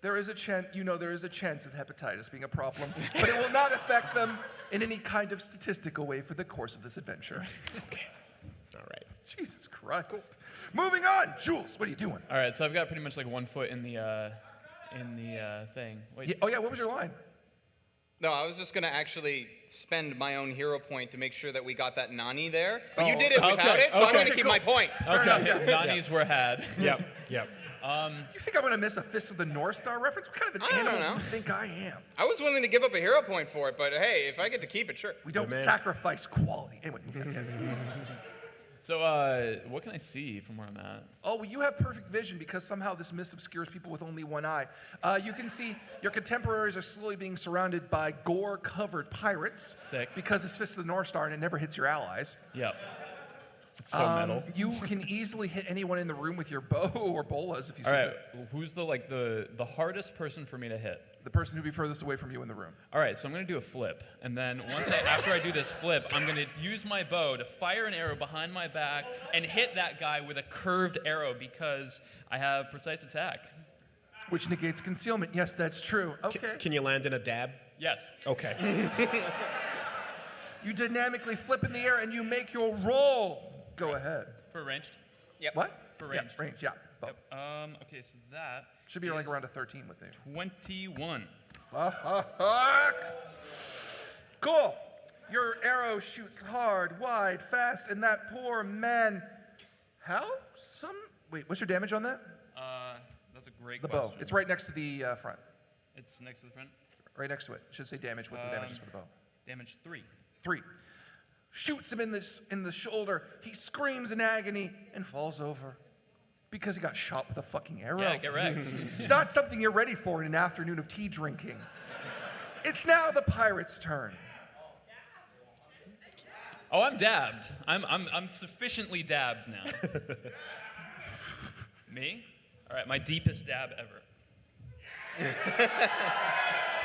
there is a chance, there is a chance of hepatitis being a problem, but it will not affect them in any kind of statistical way for the course of this adventure. Okay. All right. Jesus Christ. Cool. Moving on. Jules, what are you doing? All right, so I've got pretty much like 1 foot in the thing. Wait. Yeah, oh yeah, what was your line? No, I was just going to actually spend my own hero point to make sure that we got that Nani there. But you did it without it, so I'm going to keep my point. Okay, Nani's were had. Yep. You think I'm going to miss a Fist of the North Star reference? What kind of an I don't animal know. do you think I am? I was willing to give up a hero point for it, but hey, if I get to keep it, sure. We don't man. sacrifice quality. Anyway, yes. So, what can I see from where I'm at? Oh, well, you have perfect vision because somehow this mist obscures people with only one eye. You can see your contemporaries are slowly being surrounded by gore-covered pirates. Sick. Because it's Fist of the North Star and it never hits your allies. Yep. It's so metal. You can easily hit anyone in the room with your bow or bolas if you see All right, fit. who's the hardest person for me to hit? The person who'd be furthest away from you in the room. All right, so I'm gonna do a flip, and then after I do this flip, I'm gonna use my bow to fire an arrow behind my back and hit that guy with a curved arrow because I have precise attack. Which negates concealment. Yes, that's true. Okay. Can you land in a dab? Yes. Okay. You dynamically flip in the air and you make your roll. Go ahead. For ranged. What? For Yeah, ranged. range, yeah. Bow. Okay, so that Should be like is around a 13 with me. 21. Fuck. Cool. Your arrow shoots hard, wide, fast, and that poor man. Wait, what's your damage on that? That's a great The question. bow. It's right next to the front. It's next to the front. Right next to it. It should say damage with the damages for the bow. Damage 3. 3. Shoots him in the shoulder. He screams in agony and falls over because he got shot with a fucking arrow. Yeah, get wrecked. It's not something you're ready for in an afternoon of tea drinking. It's now the pirate's turn. Oh, I'm dabbed. I'm sufficiently dabbed now. Me? All right, my deepest dab ever.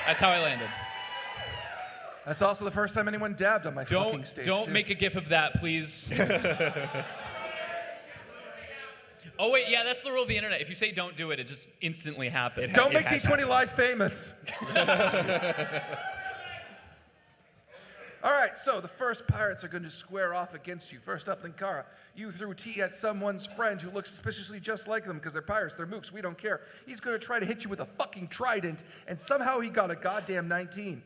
That's how I landed. That's also the first time anyone dabbed on my fucking stage. Don't too. make a gif of that, please. Oh wait, yeah, that's the rule of the internet. If you say don't do it, it just instantly happens. Don't make D20 Live famous. All right, so the first pirates are going to square off against you. First up, Linkara. You threw tea at someone's friend who looks suspiciously just like them because they're pirates, they're mooks, we don't care. He's going to try to hit you with a fucking trident, and somehow he got a goddamn 19.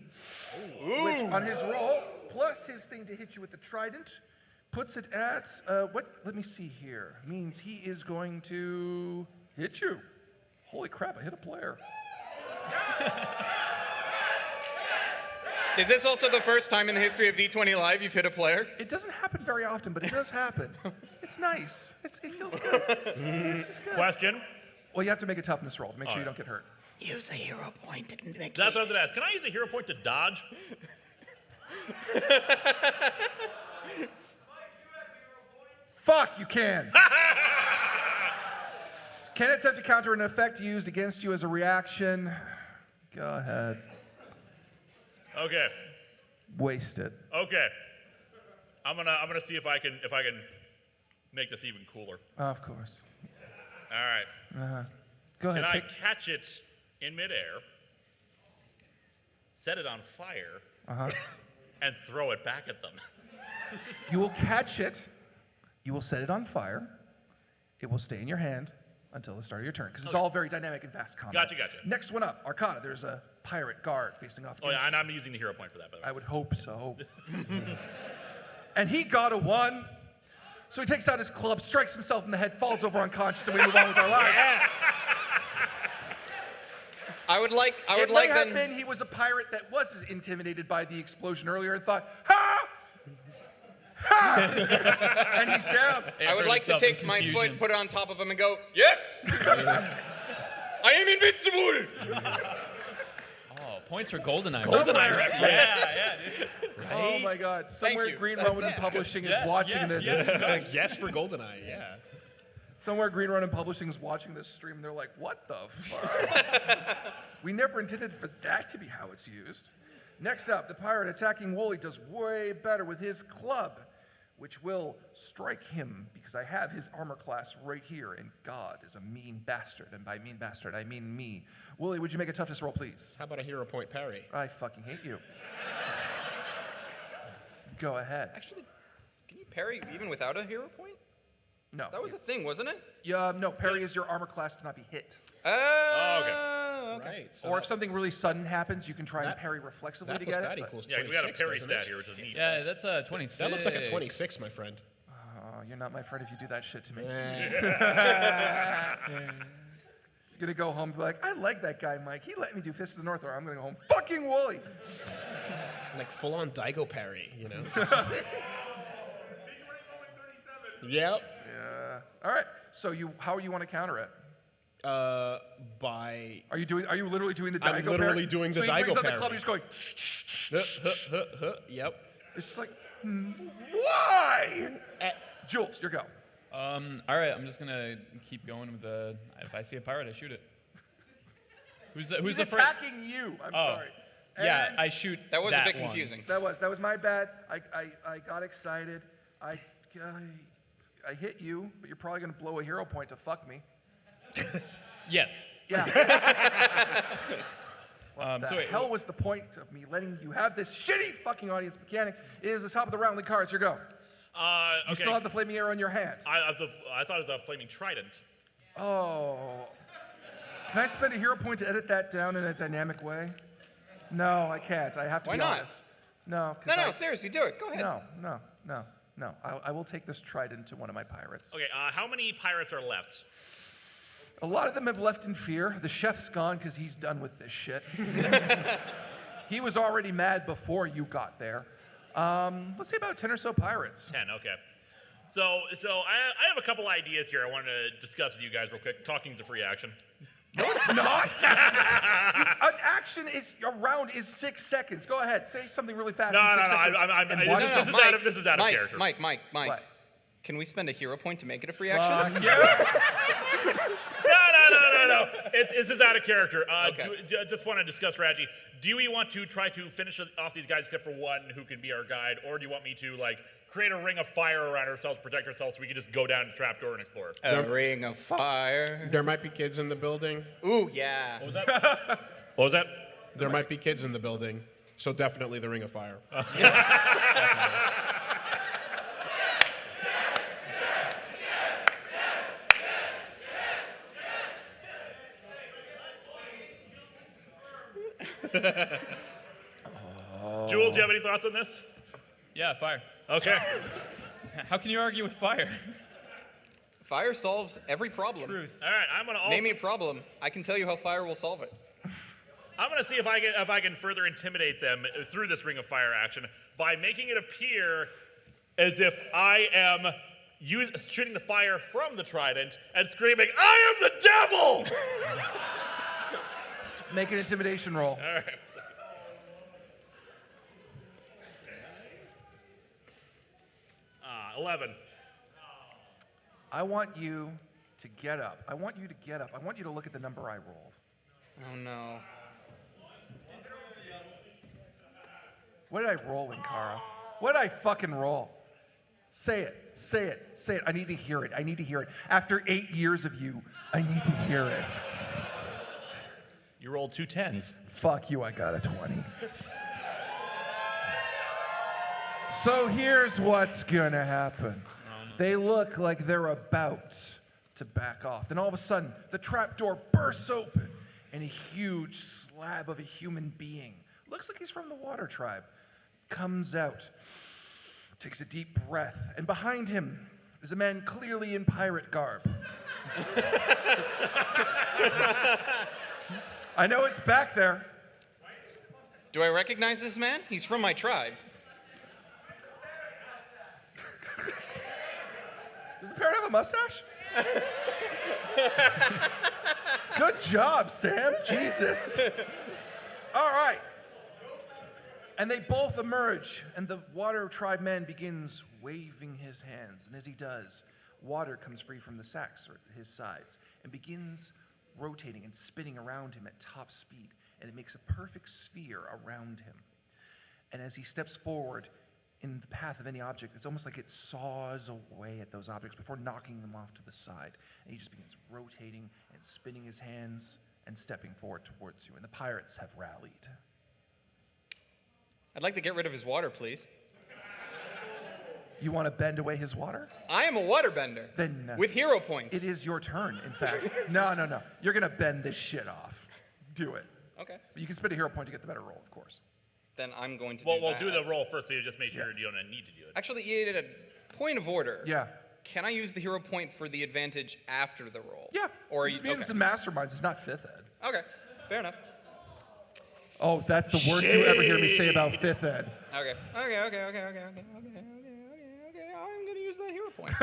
Which, on his roll, plus his thing to hit you with the trident, puts it at, let me see here. Means he is going to hit you. Holy crap, I hit a player. Is this also the first time in the history of D20 Live you've hit a player? It doesn't happen very often, but it does happen. It's nice. It feels good. It's good. Question. Well, you have to make a toughness roll to make sure you don't get hurt. Use a hero point to make That's what I was going to ask. Can I use a hero point to dodge? Fuck, you can. Can attempt to counter an effect used against you as a reaction. Go ahead. Okay. Waste it. Okay. I'm gonna see if I can make this even cooler. Of course. All right. Go ahead. Can I catch it in midair, set it on fire, and throw it back at them? You will catch it. You will set it on fire. It will stay in your hand until the start of your turn, because it's all very dynamic and fast combat. Gotcha. Next one up, Arcana. There's a pirate guard facing off Oh against yeah, you. and I'm using the hero point for that, by the way. I would hope so. And he got a 1. So he takes out his club, strikes himself in the head, falls over unconscious, and we move on with our lives. I would like It might have then. been he was a pirate that was intimidated by the explosion earlier and thought, ha! Ha! And he's down. I would like to take my foot, put it on top of him, and go, yes! I am invincible! Oh, points for GoldenEye. GoldenEye reference. Yeah, dude. Oh my God! Somewhere you. Green Rowan Publishing is watching this. Yes for GoldenEye, yeah. Somewhere Green Rowan Publishing is watching this stream. They're like, "What the fuck? We never intended for that to be how it's used." Next up, the pirate attacking Wooly does way better with his club, which will strike him because I have his armor class right here, and God is a mean bastard, and by mean bastard I mean me. Wooly, would you make a toughness roll, please? How about a hero point parry? I fucking hate you. Go ahead. Actually, can you parry even without a hero point? No. That was a thing, wasn't it? Yeah, no, parry is your armor class to not be hit. Oh, okay. Right. So Or if something really sudden happens, you can try and parry reflexively that to plus get that it. but- equals Yeah, 26, we got a parry doesn't stat it? here, which is neat. Yeah, that's a 26. That looks like a 26, my friend. Oh, you're not my friend if you do that shit to me. Eh. You're gonna go home and be like, I like that guy, Mike. He let me do Fist of the North, or I'm gonna go home, fucking Wooly. Like full-on Daigo parry, you know? Yep. Yeah. All right. So how you want to counter it? By Are you literally doing the Daigo I'm literally parry? doing the so he Daigo brings out parry. the club, and he's going. Yep. It's just like, why? Jules, your go. All right, I'm just gonna keep going with the. If I see a pirate, I shoot it. Who's the He's first? attacking you. I'm sorry. Yeah, And I shoot. That was a bit one. confusing. That was my bad. I got excited. I hit you, but you're probably gonna blow a hero point to fuck me. Yes. Yeah. What the so wait, hell was the point of me letting you have this shitty fucking audience mechanic? It is the top of the round. Cards, your go. Okay. You still have the flaming arrow in your hand. I thought it was a flaming trident. Oh. Can I spend a hero point to edit that down in a dynamic way? No, I can't. I have to Why be not? honest. No. 'Cause No, seriously, do it. Go ahead. No. I will take this trident to one of my pirates. Okay, how many pirates are left? A lot of them have left in fear. The chef's gone because he's done with this shit. He was already mad before you got there. Let's say about 10 or so pirates. 10, okay. So I have a couple ideas here I wanted to discuss with you guys real quick. Talking's a free action. No, it's not. An action a round is 6 seconds. Go ahead, say something really fast. No, in 6 no, seconds. I'm And why this not? is out of character. Mike. What? Can we spend a hero point to make it a free action? No. This is out of character. Okay. Just want to discuss, Raji. Do we want to try to finish off these guys except for one who can be our guide, or do you want me to create a ring of fire around ourselves, protect ourselves, so we can just go down the trapdoor and explore. A ring of fire. There might be kids in the building. Ooh, yeah. What was that? What was that? There might be kids in the building. So definitely the Ring of Fire. Jules, you have any thoughts on this? Yeah, fire. Okay. How can you argue with fire? Fire solves every problem. Truth. All right, I'm gonna also. Name me a problem. I can tell you how fire will solve it. I'm gonna see if I can further intimidate them through this ring of fire action by making it appear as if I am shooting the fire from the trident and screaming, "I am the devil!" Make an intimidation roll. All right. 11. I want you to get up. I want you to get up. I want you to look at the number I rolled. Oh, no. What did I roll in, Kara? What did I fucking roll? Say it. Say it. Say it. I need to hear it. I need to hear it. After 8 years of you, I need to hear it. You rolled 2 10s. Fuck you, I got a 20. So here's what's gonna happen. They look like they're about to back off. Then all of a sudden, the trapdoor bursts open, and a huge slab of a human being, looks like he's from the Water Tribe, comes out, takes a deep breath, and behind him is a man clearly in pirate garb. I know it's back there. Do I recognize this man? He's from my tribe. Does the parrot have a mustache? Good job, Sam. Jesus. All right. And they both emerge, and the Water Tribe man begins waving his hands. And as he does, water comes free from the sacks or his sides and begins rotating and spinning around him at top speed. And it makes a perfect sphere around him. And as he steps forward in the path of any object, it's almost like it saws away at those objects before knocking them off to the side. And he just begins rotating and spinning his hands and stepping forward towards you. And the pirates have rallied. I'd like to get rid of his water, please. You want to bend away his water? I am a waterbender. Then with hero points. It is your turn, in fact. No. You're going to bend this shit off. Do it. Okay. But you can spend a hero point to get the better roll, of course. Then I'm going to Well, do we'll that. do the roll first, so you just make sure you don't need to do it. Actually, you did a point of order. Yeah. Can I use the hero point for the advantage after the roll? Yeah. Or this means in masterminds, it's not fifth ed. Okay. Fair enough. Oh, that's the worst you ever hear me say about fifth ed. Okay. I'm gonna use that hero point.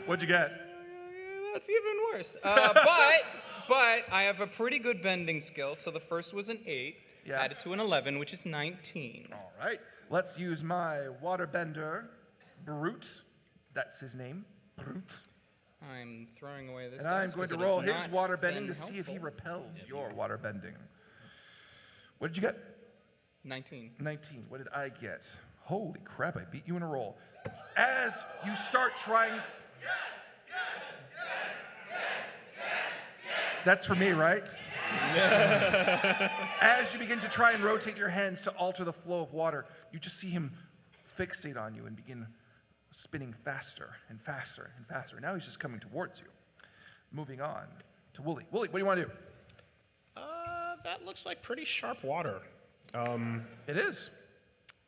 What'd you get? That's even worse. But I have a pretty good bending skill. So the first was an 8, added to an 11, which is 19. All right. Let's use my waterbender, Brute. That's his name, Brute. I'm throwing away this. And I'm dice going to 'cause it roll has his not waterbending been to see if he helpful. repels your waterbending. What did you get? 19. 19. What did I get? Holy crap, I beat you in a roll. As you start trying to... That's for me, right? As you begin to try and rotate your hands to alter the flow of water, you just see him fixate on you and begin spinning faster and faster and faster. Now he's just coming towards you. Moving on to Wooly. Wooly, what do you want to do? That looks like pretty sharp water. It is.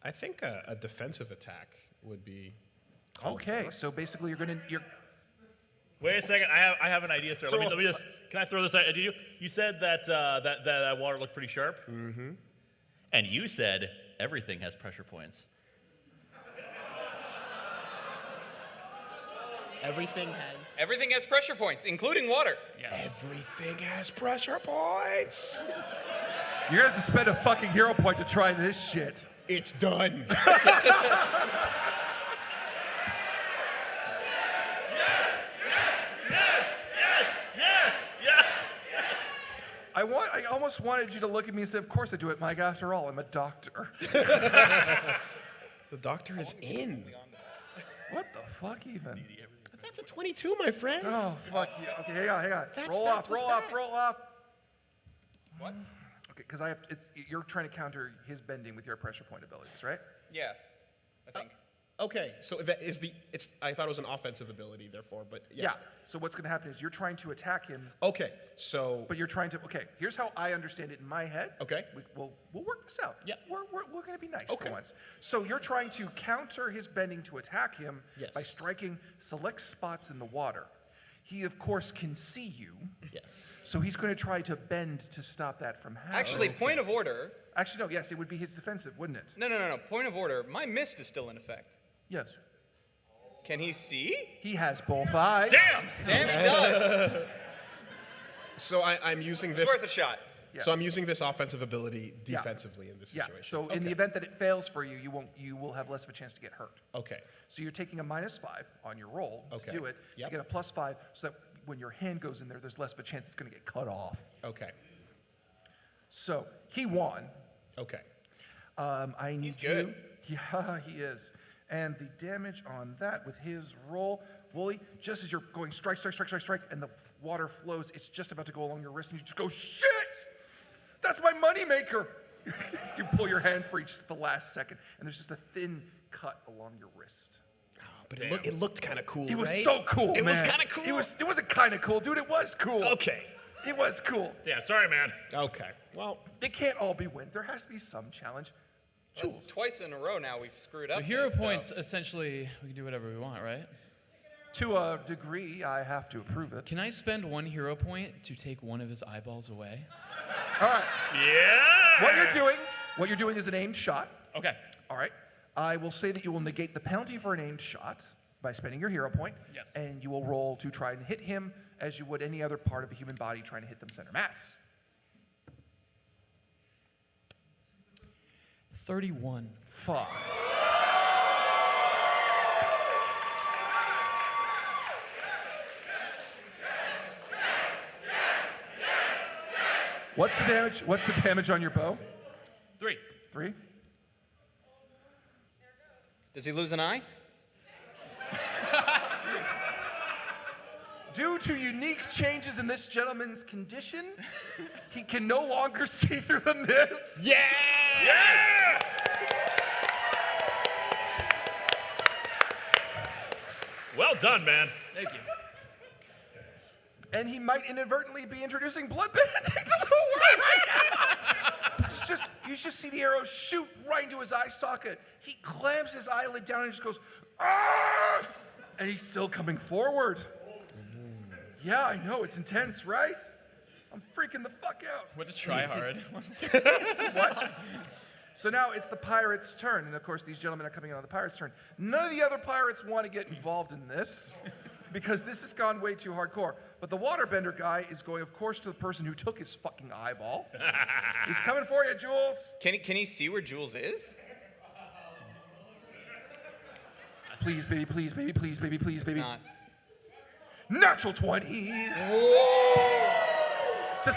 I think a defensive attack would be Okay, so basically you're Wait a second, I have an idea, sir. Let me just. Can I throw this idea to you? You said that that water looked pretty sharp. Mm-hmm. And you said everything has pressure points. Everything has pressure points, including water. Yes. Everything has pressure points. You're gonna have to spend a fucking hero point to try this shit. It's done. Yes. I almost wanted you to look at me and say, of course I do it, Mike. After all, I'm a doctor. The doctor is in. What the fuck, even? That's a 22, my friend. Oh, fuck you. Okay, hang on. That's Roll that off, plus roll that. off, roll off. What? Okay, because you're trying to counter his bending with your pressure point abilities, right? Yeah, I think. Okay, so that is I thought it was an offensive ability, therefore, but yes. Yeah. So what's going to happen is you're trying to attack him, Okay, so. but you're trying to. Okay, here's how I understand it in my head. Okay. We'll work this out. Yeah. We're going to be nice Okay. for once. So you're trying to counter his bending to attack him Yes. by striking select spots in the water. He, of course, can see you. Yes. So he's going to try to bend to stop that from happening. Actually, point of order. Actually, no. Yes, it would be his defensive, wouldn't it? No. Point of order. My mist is still in effect. Yes. Can he see? He has both eyes. Damn, he does. So I'm using It's this. worth a shot. Yeah. So I'm using this offensive ability Yeah. defensively in this Yeah. situation. So in the event that it fails for you, you will have less of a chance to get hurt. Okay. So you're taking a -5 on your roll Okay. to do it Yep. to get a +5, so that when your hand goes in there, there's less of a chance it's going to get cut off. Okay. So he won. Okay. I need He's good. Yeah, he is. And the damage on that with his roll, Wooly, just as you're going strike, and the water flows, it's just about to go along your wrist, and you just go, shit! That's my moneymaker! You pull your hand free just at the last second, and there's just a thin cut along your wrist. But it looked kind of cool, It was right? so cool, It was man. kind of cool. It wasn't kind of cool, dude. It was cool. Okay. It was cool. Yeah, sorry, man. Okay. Well, It can't all be wins. There has to be some challenge. That's Jules. twice in a row now we've screwed up. So hero this, points, essentially, we can do whatever we want, right? To a degree, I have to approve it. Can I spend 1 hero point to take one of his eyeballs away? All right. Yeah! What you're doing is an aimed shot. Okay. All right. I will say that you will negate the penalty for an aimed shot by spending your hero point. Yes. And you will roll to try and hit him as you would any other part of a human body trying to hit them center mass. 31. Fuck. What's the damage? What's the damage on your bow? 3. 3? Does he lose an eye? Due to unique changes in this gentleman's condition, he can no longer see through the mist. yeah! Yeah! Well done, man. Thank you. And he might inadvertently be introducing blood bending to the world. It's just, you just see the arrow shoot right into his eye socket. He clamps his eyelid down and just goes, "Ah!" And he's still coming forward. Yeah, I know, it's intense, right? I'm freaking the fuck out. What to try hard. What? So now it's the pirate's turn, and of course these gentlemen are coming in on the pirate's turn. None of the other pirates want to get involved in this, because this has gone way too hardcore. But the waterbender guy is going, of course, to the person who took his fucking eyeball. He's coming for you, Jules. Can he see where Jules is? Please, baby, please, baby, please, baby, please, baby. Not. Natural 20. To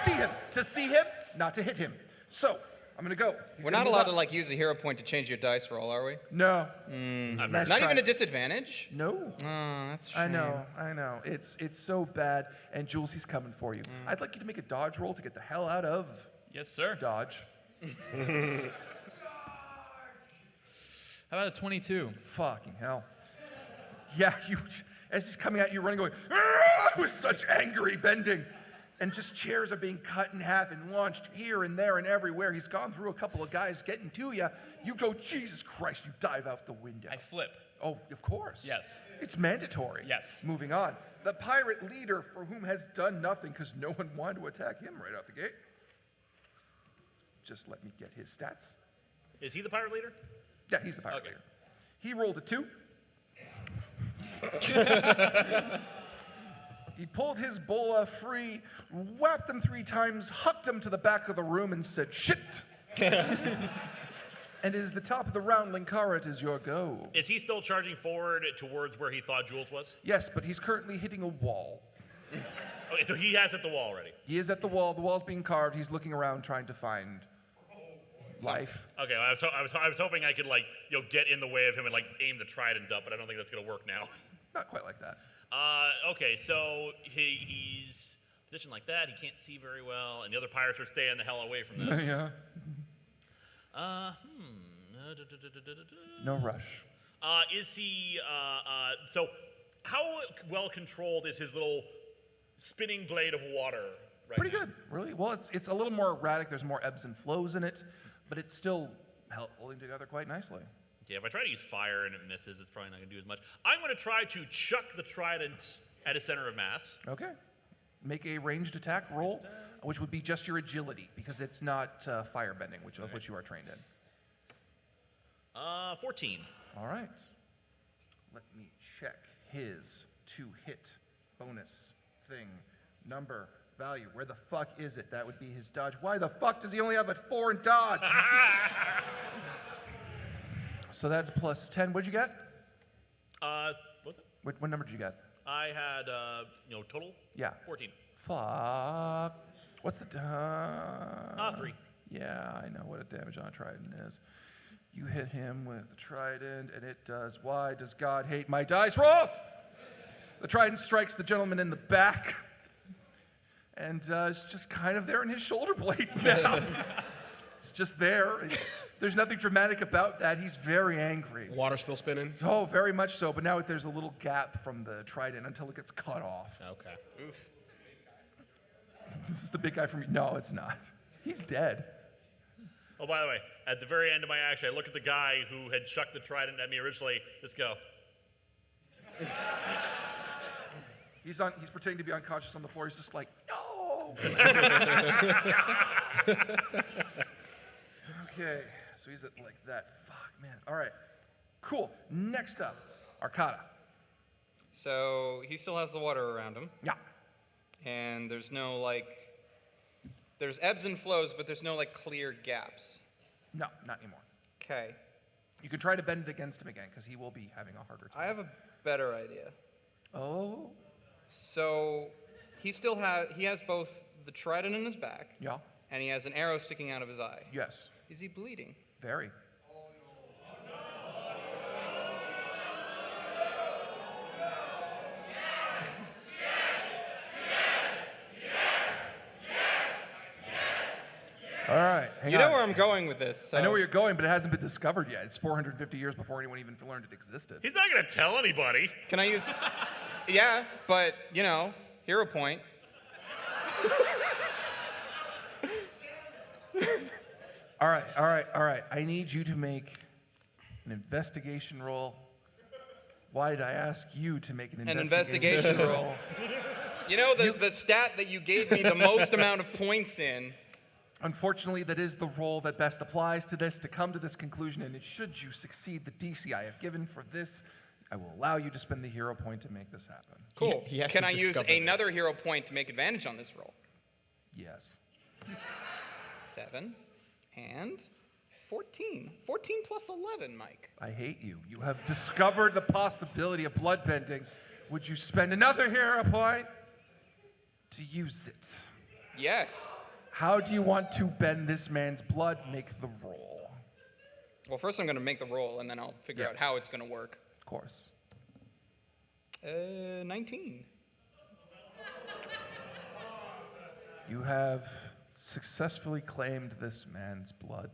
see him, not to hit him. So, I'm gonna go. He's We're gonna not move allowed up. to like use a hero point to change your dice roll, are we? No. I've Nice heard. Not try. even a disadvantage? No. Oh, that's a shame. I know. It's so bad. And Jules, he's coming for you. I'd like you to make a dodge roll to get the hell out of Yes, sir. dodge. How about a 22? Fucking hell. Yeah, as he's coming at you, running, going, "Ah!" with such angry bending. And just chairs are being cut in half and launched here and there and everywhere. He's gone through a couple of guys getting to you. You go, Jesus Christ, you dive out the window. I flip. Oh, of course. Yes. It's mandatory. Yes. Moving on. The pirate leader for whom has done nothing because no one wanted to attack him right out the gate. Just let me get his stats. Is he the pirate leader? Yeah, he's the pirate Okay. leader. He rolled a 2. He pulled his bola free, whapped them 3 times, hucked him to the back of the room, and said, "Shit!" And it is the top of the round, Linkara, it is your go. Is he still charging forward towards where he thought Jules was? Yes, but he's currently hitting a wall. Okay, so he has hit the wall already. He is at the wall. The wall's being carved. He's looking around trying to find life. Okay, well, I was hoping I could like get in the way of him and like aim the trident up, but I don't think that's gonna work now. Not quite like that. Okay, so he's positioned like that. He can't see very well, and the other pirates are staying the hell away from this. Yeah. No rush. Is he? So, how well controlled is his little spinning blade of water? Right Pretty now? good, really. Well, it's a little more erratic. There's more ebbs and flows in it, but it's still holding together quite nicely. Yeah, if I try to use fire and it misses, it's probably not going to do as much. I'm going to try to chuck the trident at a center of mass. Okay. Make a ranged attack roll, which would be just your agility, because it's not firebending, of which you are trained in. 14. All right. Let me check his to-hit bonus thing. Number, value. Where the fuck is it? That would be his dodge. Why the fuck does he only have a 4 in dodge? So that's plus 10. What'd you get? What's it? What number did you get? I had, total? Yeah. 14. Fuck. What's the... 3. Yeah, I know what a damage on a trident is. You hit him with the trident, and it does... Why does God hate my dice rolls? The trident strikes the gentleman in the back, and it's just kind of there in his shoulder blade now. It's just there. There's nothing dramatic about that. He's very angry. Water still spinning? Oh, very much so, but now there's a little gap from the trident until it gets cut off. Okay. Oof. This is the big guy from... No, it's not. He's dead. Oh, by the way, at the very end of my action, I look at the guy who had chucked the trident at me originally. Just go. He's pretending to be unconscious on the floor. He's just like, no! Okay, so he's at like that. Fuck, man. All right. Cool. Next up, Arcata. So he still has the water around him, Yeah. and there's no there's ebbs and flows, but there's no clear gaps. No, not anymore. Okay. You can try to bend it against him again, because he will be having a harder time. I have a better idea. Oh? So he has both the trident in his back, Yeah. and he has an arrow sticking out of his eye. Yes. Is he bleeding? Very. All right, hang You on. know where I'm going with this. So. I know where you're going, but it hasn't been discovered yet. It's 450 years before anyone even learned it existed. He's not going to tell anybody. Can I use... Yeah, but, hero point. All right. I need you to make an investigation roll. Why did I ask you to make an investigation roll? You know, the stat that you gave me the most amount of points in. Unfortunately, that is the role that best applies to this, to come to this conclusion, and should you succeed the DC I have given for this, I will allow you to spend the hero point to make this happen. Cool. He has Can to I use discover this. another hero point to make advantage on this roll? Yes. 7 and 14. 14 plus 11, Mike. I hate you. You have discovered the possibility of bloodbending. Would you spend another hero point to use it? Yes. How do you want to bend this man's blood? Make the roll. Well, first I'm going to make the roll, and then I'll figure out how it's going to work. Of course. 19. You have successfully claimed this man's blood.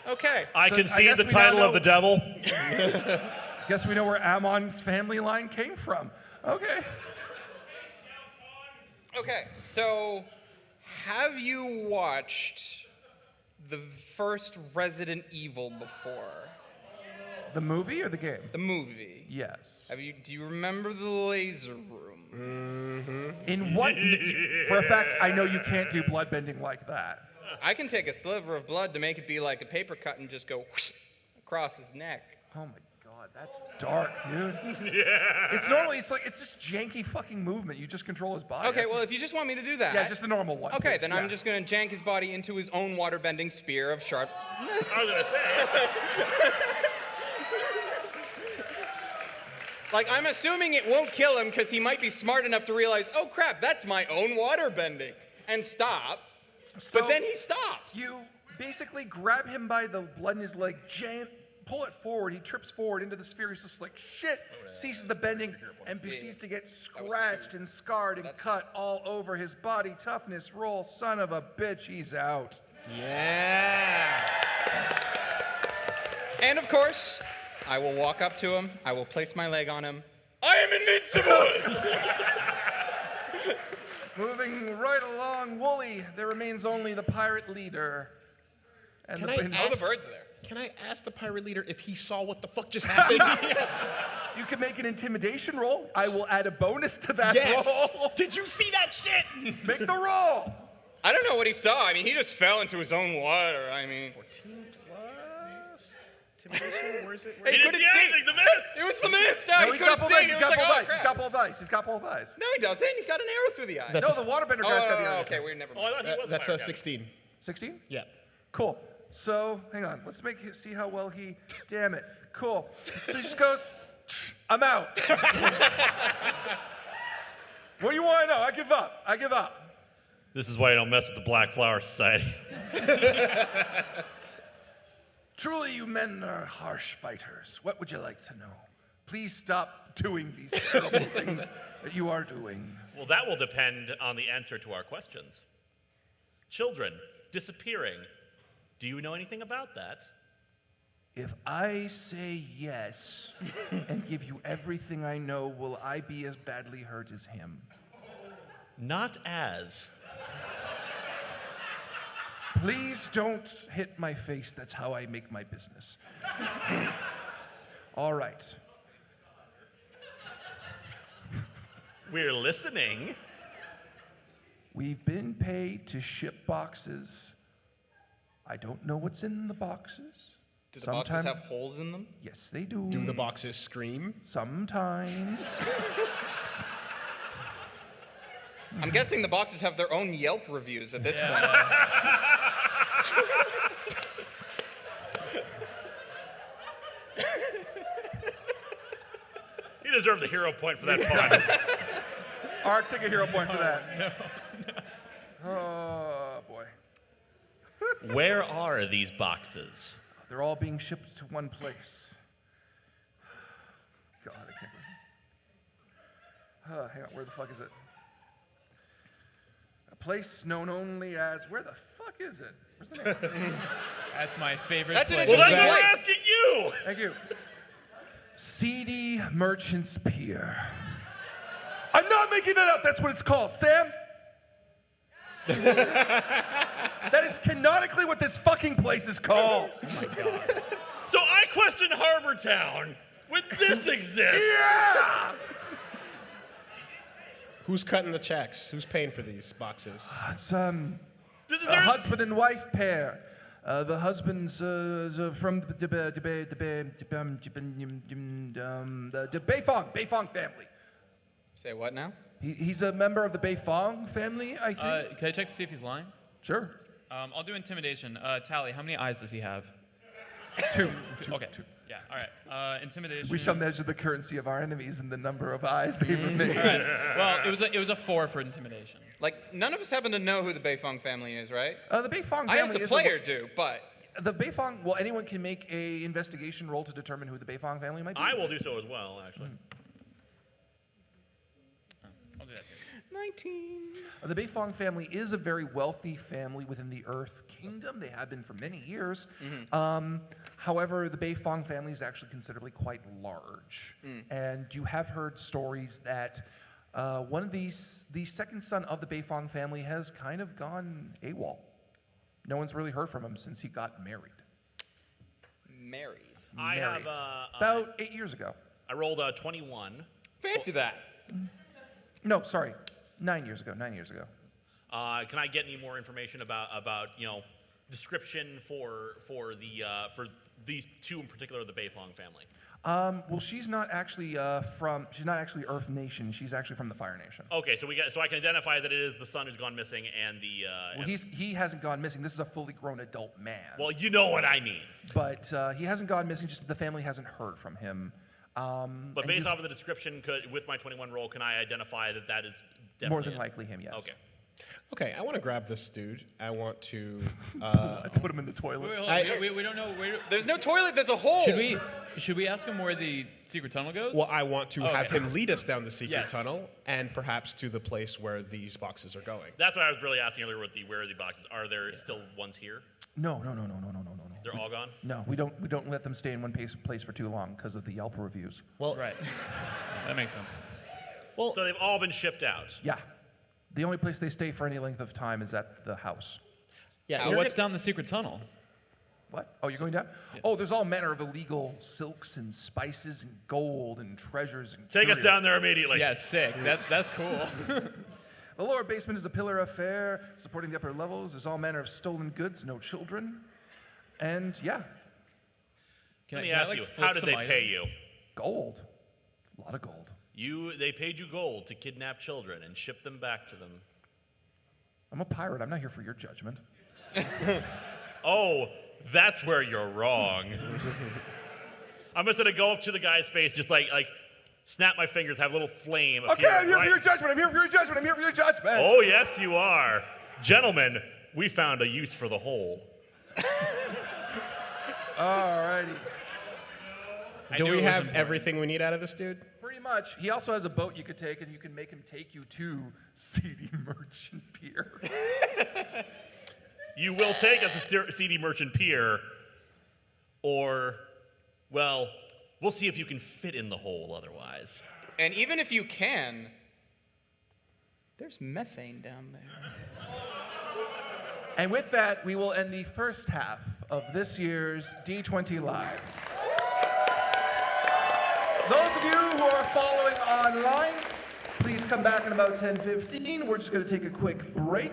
Okay. I So can I see guess the we now title know- of the devil. Guess we know where Ammon's family line came from. Okay. Okay, so have you watched the first Resident Evil before? The movie or the game? The movie. Yes. Do you remember the laser room? In what? For a fact, I know you can't do bloodbending like that. I can take a sliver of blood to make it be like a paper cut and just go whoosh across his neck. Oh my god, that's dark, dude. Yeah. It's just janky fucking movement. You just control his body. Okay, That's- well, if you just want me to do that. yeah, just the normal one. Okay, please. then Yeah. I'm just going to jank his body into his own waterbending spear of sharp. I was going to say. Like, I'm assuming it won't kill him because he might be smart enough to realize, oh crap, that's my own water bending, and stop. So But then he stops. you basically grab him by the blood in his leg, pull it forward. He trips forward into the sphere. He's just like, shit, ceases the bending, and proceeds to get scratched and scarred and cut all over his body. Toughness roll, son of a bitch, he's out. Yeah. And of course, I will walk up to him. I will place my leg on him. I am invincible! Moving right along, Wooly, there remains only the pirate leader. And Can I Oh, the bird's there. Can I ask the pirate leader if he saw what the fuck just happened? You can make an intimidation roll. I will add a bonus to that Yes. roll. Did you see that shit? Make the roll. I don't know what he saw. I mean, he just fell into his own water. I mean, 14 plus intimidation. Where is it? Hey, He he didn't couldn't see see. anything, the mist! It was the mist. No, He he's got couldn't both see. eyes. He He's was got like, both oh eyes. He's crap. got both eyes. He's got both eyes. No, he doesn't. He got an arrow through the eye. That's No, the waterbender guy's got the Oh, eyes. okay, we're never Oh, I mind. thought he was the That's pirate captain. 16. 16? Yeah. Cool. So, hang on. Let's see how well he. Damn it. Cool. So he just goes, I'm out. What do you want to know? I give up. I give up. This is why you don't mess with the Black Flower Society. Truly, you men are harsh fighters. What would you like to know? Please stop doing these terrible things that you are doing. Well, that will depend on the answer to our questions. Children disappearing. Do you know anything about that? If I say yes and give you everything I know, will I be as badly hurt as him? Not as. Please don't hit my face. That's how I make my business. All right. We're listening. We've been paid to ship boxes. I don't know what's in the boxes. Do the boxes Sometime- have holes in them? Yes, they do. Do the boxes scream? Sometimes. I'm guessing the boxes have their own Yelp reviews at this point. He deserves a hero point for that pun. Ark, take a hero point for that. Oh, boy. Where are these boxes? They're all being shipped to one place. God, I can't believe it. Hang on, where the fuck is it? A place known only as, where the fuck is it? Where's the name? That's my favorite That's an place. Well, that's interesting what we're place. asking you! Thank you. Seedy Merchant's Pier. I'm not making that up. That's what it's called. Sam? That is canonically what this fucking place is called. So I question Harbor Town when this exists. Yeah! Who's cutting the checks? Who's paying for these boxes? It's This is a husband and wife pair. The husband's from the Beifong family. Say what now? He's a member of the Beifong family, I think. Can I check to see if he's lying? Sure. I'll do intimidation. Tally, how many eyes does he have? Two. Okay. Yeah, all right. Intimidation. We shall measure the currency of our enemies in the number of eyes they remain. All right. Well, it was a 4 for intimidation. Like, none of us happen to know who the Beifong family is, right? The Beifong family I, as a is player, do, but the Beifong. Well, anyone can make a investigation roll to determine who the Beifong family might be. I will do so as well, actually. I'll do that too. 19. The Beifong family is a very wealthy family within the Earth Kingdom. They have been for many years. However, the Beifong family is actually considerably quite large. And you have heard stories that one of the second son of the Beifong family has kind of gone AWOL. No one's really heard from him since he got married. Married. I have About 8 years ago. I rolled a 21. Fancy that. No, sorry. 9 years ago. 9 years ago. Can I get any more information about description for these two in particular, the Beifong family? Well, she's not actually Earth Nation. She's actually from the Fire Nation. Okay, so I can identify that it is the son who's gone missing and the. Well, he hasn't gone missing. This is a fully grown adult man. Well, you know what I mean. But he hasn't gone missing. Just the family hasn't heard from him. But based off of the description, with my 21 roll, can I identify that that is definitely More than it? likely him, yes. Okay. Okay, I want to grab this dude. I want to. I put him in the toilet. Wait, hold on. We don't know. There's no toilet. There's a hole. Should we ask him where the secret tunnel goes? Well, I want to have Okay. him lead us down the secret Yes. tunnel and perhaps to the place where these boxes are going. That's what I was really asking earlier with the where are the boxes. Are there still ones here? No. They're all gone? No, we don't let them stay in one place for too long because of the Yelp reviews. Well, Right. That makes sense. well, So they've all been shipped out. Yeah. The only place they stay for any length of time is at the house. yeah. So you're what's gonna- down the secret tunnel? What? Oh, you're going down? Oh, there's all manner of illegal silks and spices and gold and treasures and Take us curios. down there immediately. Yeah, sick. That's cool. The lower basement is a pillar of fare supporting the upper levels. There's all manner of stolen goods, no children. And yeah, Let me ask you, how did they pay you? gold. A lot of gold. They paid you gold to kidnap children and ship them back to them. I'm a pirate. I'm not here for your judgment. Oh, that's where you're wrong. I'm just gonna go up to the guy's face, just like snap my fingers, have a little flame. Okay, appear I'm here right- for your judgment. I'm here for your judgment. I'm here for your judgment. Oh, yes, you are. Gentlemen, we found a use for the hole. Alrighty. Do knew we it was have important. everything we need out of this dude? Pretty much. He also has a boat you could take, and you can make him take you to CD Merchant Pier. You will take us to CD Merchant Pier, or, well, we'll see if you can fit in the hole otherwise. And even if you can, there's methane down there. And with that, we will end the first half of this year's D20 Live. Those of you who are following online, please come back in about 10:15. We're just going to take a quick break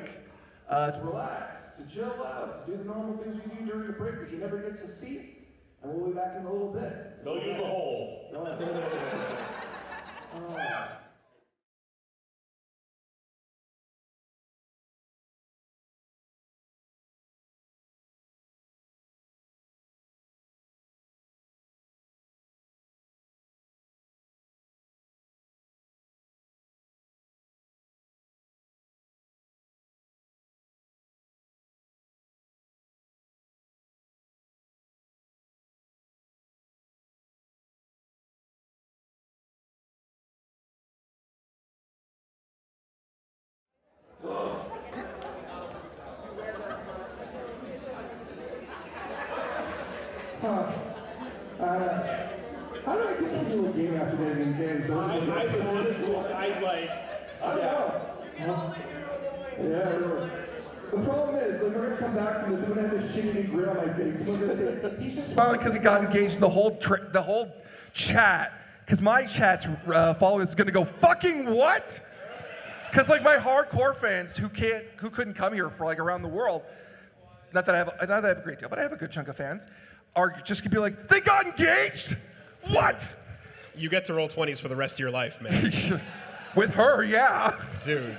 to relax, to chill out, to do the normal things we do during a break that you never get to see. And we'll be back in a little bit. Go use the hole. How do I continue a game after getting engaged? I honestly, I like. Yeah, really. The problem is, like, we're gonna come back from this, I'm gonna have this shitty grin on my face. Someone's gonna say, he's just Smiling because he got engaged. The whole chat, because my chat's following is going to go fucking what? Because like my hardcore fans who couldn't come here for like around the world, not that I have a great deal, but I have a good chunk of fans, are just gonna be like, they got engaged? What? You get to roll 20s for the rest of your life, man. With her, yeah. Dude.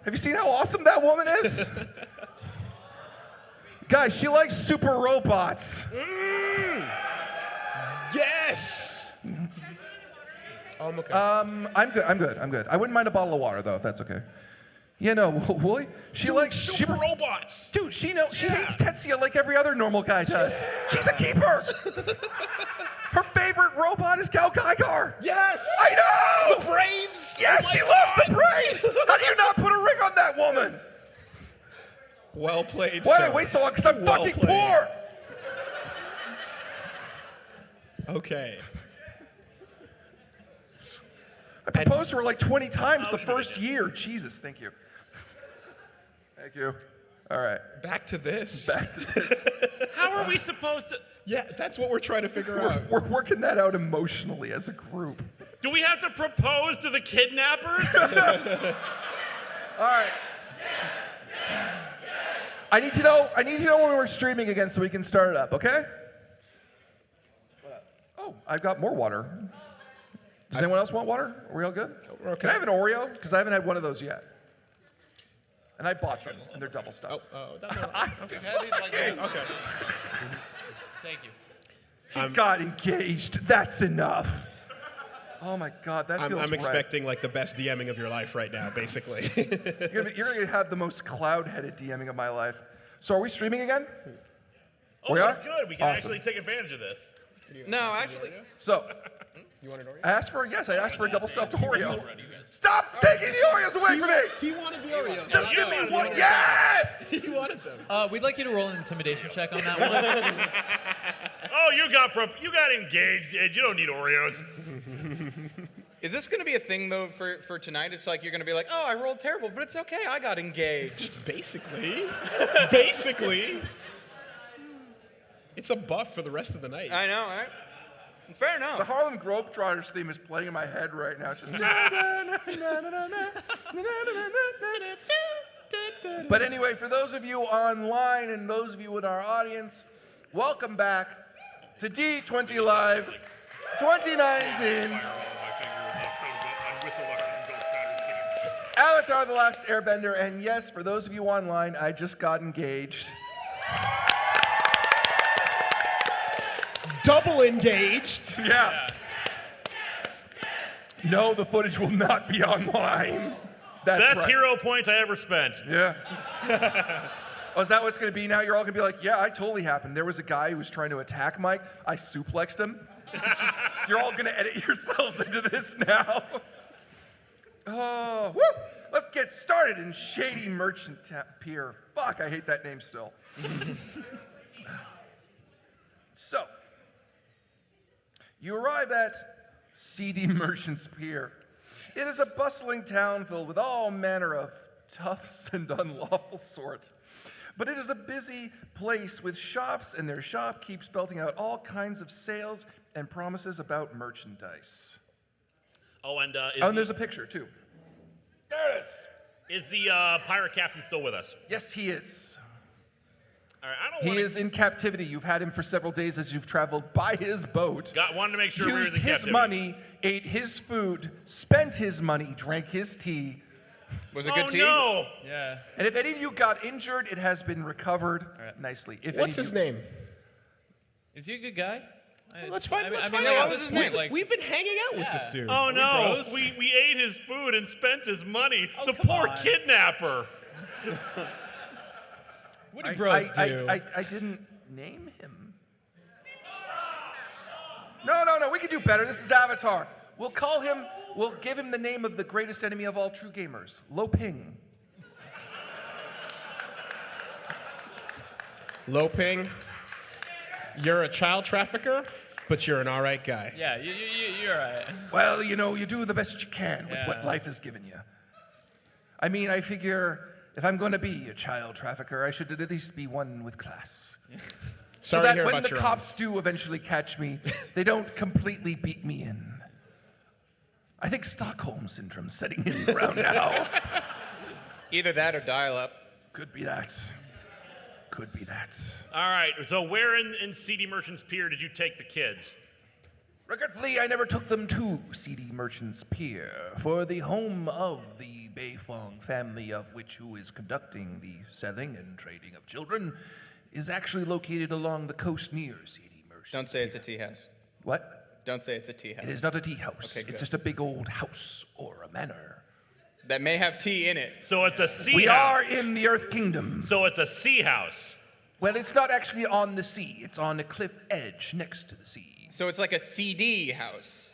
Have you seen how awesome that woman is? Guys, she likes super robots. Yes! Oh, I'm okay. I'm good. I wouldn't mind a bottle of water though, if that's okay. Yeah, no, Wooly. She likes super robots! Dude, she hates Tetsuya like every other normal guy does. She's a keeper. Her favorite robot is Gal Geiger. Yes! I know! The Braves! Yes, Oh my she loves the God! Braves. How do you not put a ring on that woman? Well played, Why sir. did I wait so long? Because I'm Well fucking played. poor. Okay. I proposed to her like 20 times the should have first been year. Jesus, thank you. Thank you. All right. Back to this. Back to this. How are we supposed to? Yeah, that's what we're trying to figure out. We're working that out emotionally as a group. Do we have to propose to the kidnappers? All right. I need to know when we're streaming again so we can start it up, okay? Oh, I've got more water. Does anyone else want water? Are we all good? We're okay. Can I have an Oreo? Because I haven't had one of those yet. And I bought them, and they're double stuffed. That's all right. We've had these like Okay. Thank you. He got engaged. That's enough. Oh my God, that feels right. I'm expecting like the best DMing of your life right now, basically. You're gonna have the most cloud-headed DMing of my life. So are we streaming again? Oh, We that's are? good. We can Awesome. actually take advantage of this. No, actually. So, You want an Oreo? I asked for a double stuffed Oreo. Stop taking the Oreos away from me! He wanted the Oreo. Just give me one. Yes! He wanted them. We'd like you to roll an intimidation check on that one. Oh, you got engaged. Ed. You don't need Oreos. Is this going to be a thing, though, for tonight? It's like you're going to be like, oh, I rolled terrible, but it's okay. I got engaged. Basically. Basically. It's a buff for the rest of the night. I know, right? Fair enough. The Harlem Globetrotters theme is playing in my head right now. It's just. But anyway, for those of you online and those of you in our audience, welcome back to D20 Live 2019. Avatar: The Last Airbender, and yes, for those of you online, I just got engaged. Double engaged. Yeah. No, the footage will not be online. That's Best right. hero point I ever spent. Yeah. Oh, is that what it's going to be now? You're all going to be like, yeah, I totally happened. There was a guy who was trying to attack Mike. I suplexed him. You're all going to edit yourselves into this now. Oh, woo! Let's get started in Shady Merchant Pier. Fuck, I hate that name still. So, you arrive at Seedy Merchant's Pier. It is a bustling town filled with all manner of toughs and unlawful sort. But it is a busy place with shops, and their shopkeepers belting out all kinds of sales and promises about merchandise. Oh, and And there's a picture, too. There it is. Is the pirate captain still with us? Yes, he is. All right, I don't He want is in captivity. You've had him for several days as you've traveled by his boat. Wanted to make sure we were in Used the his captivity. money, ate his food, spent his money, drank his tea. Was it good tea? No! Yeah. And if any of you got injured, it has been recovered nicely. If What's his name? Is he a good guy? Let's find I out. mean, what at was this his point, name? like, We've been hanging out with this dude. Oh no! bros? We ate his food and spent his money. Oh, the come poor on. kidnapper. what do bros do? I didn't name him. No. We can do better. This is Avatar. We'll give him the name of the greatest enemy of all true gamers, Lo Ping. Lo Ping, you're a child trafficker, but you're an all right guy. Yeah, you're all right. Well, you do the best you can with what Yeah. life has given you. I mean, I figure if I'm going to be a child trafficker, I should at least be one with class. So Sorry to that hear when about the your cops do eventually catch me, they don't completely beat me in. I think Stockholm Syndrome's setting in around now. Either that or dial-up. Could be that. Could be that. All right, so where in Seedy Merchant's Pier did you take the kids? Regretfully, I never took them to Seedy Merchant's Pier, for the home of the Beifong family of which who is conducting the selling and trading of children is actually located along the coast near Seedy Merchant. Don't say it's a tea house. What? Don't say it's a tea house. It is not a tea house. Okay, good. It's just a big old house or a manor. That may have tea in it. So it's a sea We house. are in the Earth Kingdom. So it's a sea house. Well, it's not actually on the sea. It's on a cliff edge next to the sea. So it's like a CD house.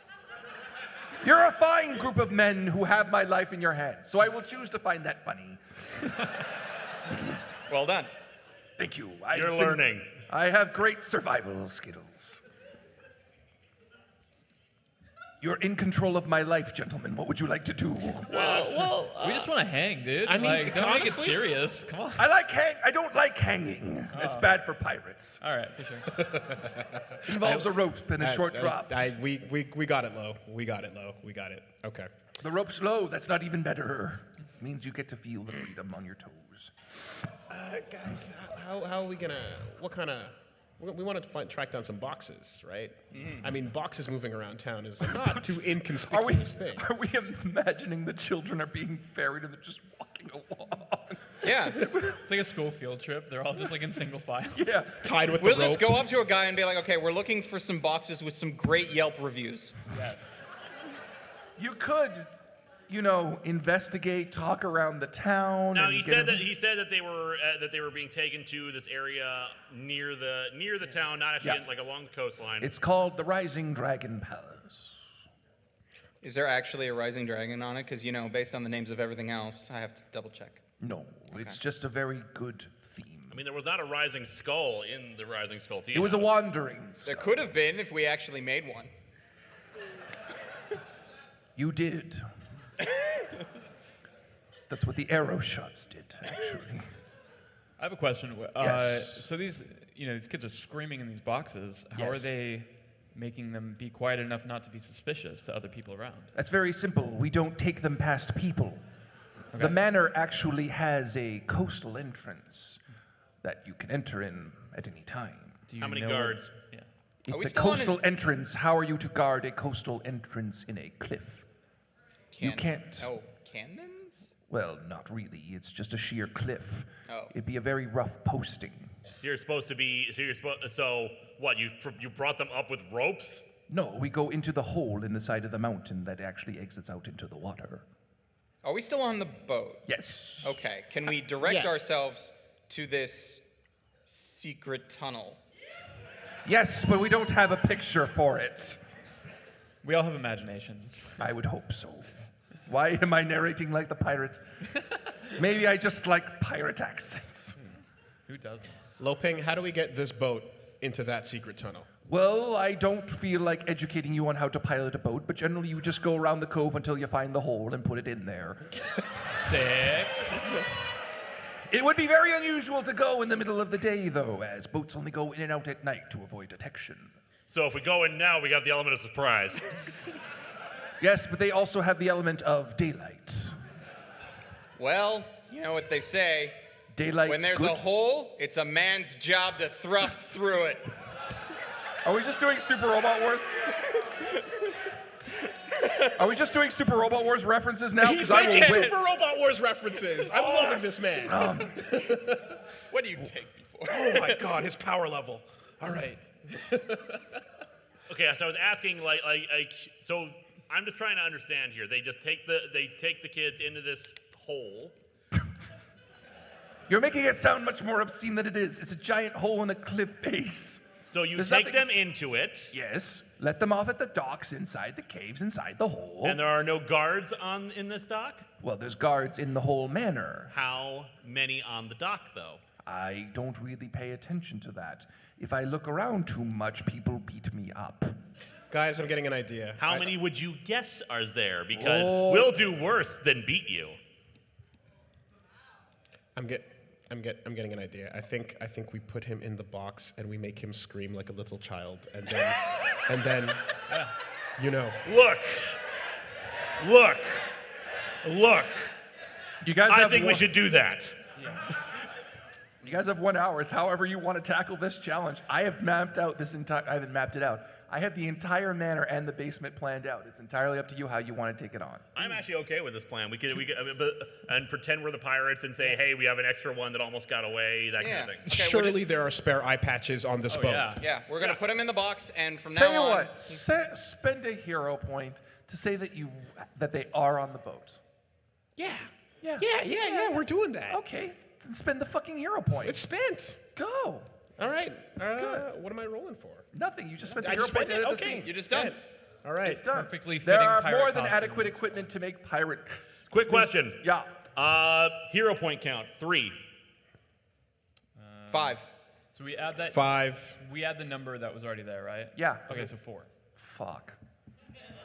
You're a fine group of men who have my life in your hands, so I will choose to find that funny. Well done. Thank you. You're learning. I have great survival skills. You're in control of my life, gentlemen. What would you like to do? We just want to hang, dude. I mean, like, don't make it honestly- serious. Come on. I don't like hanging. It's bad for pirates. All right, for sure. Involves a rope and a short drop. We got it, Lo. We got it, Lo. We got it. Okay. The rope's low. That's not even better. Means you get to feel the freedom on your toes. Guys, how are we gonna? What kind of? We want to track down some boxes, right? I mean, boxes moving around town is a not too inconspicuous thing. Are we imagining the children are being ferried and they're just walking along? Yeah. It's like a school field trip. They're all just like in single file. Yeah. Tied with We'll the rope. just go up to a guy and be like, okay, we're looking for some boxes with some great Yelp reviews. Yes. You could, investigate, talk around the town. Now and he get said that they were being taken to this area near the town, not actually Yeah. like along the coastline. It's called the Rising Dragon Palace. Is there actually a rising dragon on it? Because, based on the names of everything else, I have to double check. No, it's just a very good theme. I mean, there was not a rising skull in the Rising Skull Tea It was a House. wandering. There could have been if we actually made one. You did. That's what the arrow shots did, actually. I have a question. Yes. So these kids are screaming in these boxes. How are Yes. they making them be quiet enough not to be suspicious to other people around? That's very simple. We don't take them past people. The manor actually has a coastal entrance that you can enter in at any time. Do you How many know- guards? Yeah. we It's a still on coastal entrance. How are you to guard a coastal entrance in a cliff? You can't. Oh, cannons? Well, not really. It's just a sheer cliff. Oh. It'd be a very rough posting. So you're supposed to be. So what? You brought them up with ropes? No, we go into the hole in the side of the mountain that actually exits out into the water. Are we still on the boat? Yes. Okay. Can we direct Yeah. ourselves to this secret tunnel? Yes, but we don't have a picture for it. We all have imaginations. It's fine. I would hope so. Why am I narrating like the pirate? Maybe I just like pirate accents. Who doesn't? Loping, how do we get this boat into that secret tunnel? Well, I don't feel like educating you on how to pilot a boat, but generally you just go around the cove until you find the hole and put it in there. Sick. It would be very unusual to go in the middle of the day, though, as boats only go in and out at night to avoid detection. So if we go in now, we got the element of surprise. Yes, but they also have the element of daylight. Well, you know what they say. Daylight's When there's good. a hole, it's a man's job to thrust through it. Are we just doing Super Robot Wars? Are we just doing Super Robot Wars references now? He's Because I will making win. Super Robot Wars references. I'm loving this man. What do you take me for? Oh my God, his power level. All right. Okay, so I was asking, so I'm just trying to understand here. They just take the kids into this hole. You're making it sound much more obscene than it is. It's a giant hole in a cliff face. So you There's take nothing them into it, Yes. Let them off at the docks, inside the caves, inside the hole. and there are no guards in this dock. Well, there's guards in the whole manor. How many on the dock, though? I don't really pay attention to that. If I look around too much, people beat me up. Guys, I'm getting an idea. How many would you guess are there? Because Oh. we'll do worse than beat you. I'm getting an idea. I think we put him in the box and we make him scream like a little child, and then, you know. Look. You guys I have think we should do that. You guys have 1 hour. It's however you want to tackle this challenge. I have mapped out I haven't mapped it out. I have the entire manor and the basement planned out. It's entirely up to you how you want to take it on. I'm actually okay with this plan. We could and pretend we're the pirates and say, hey, we have an extra one that almost got away, that kind of thing. Okay, Surely there are spare eye patches on this boat. Yeah. Yeah, we're gonna put him in the box, and from Tell now you on, what, spend a hero point to say that they are on the boat. Yeah. Yeah. We're doing that. Okay, then spend the fucking hero point. It's spent. Go. All right. Good. What am I rolling for? Nothing. You just spent the I hero just point spent to it? edit the Okay. scene. you're just done. All right. It's done. Perfectly There fitting are pirate more than costumes. adequate equipment to make pirate. Quick question. Yeah. Hero point count, 3. 5. So we add that. 5. We add the number that was already there, right? Yeah. Okay, so 4. Fuck.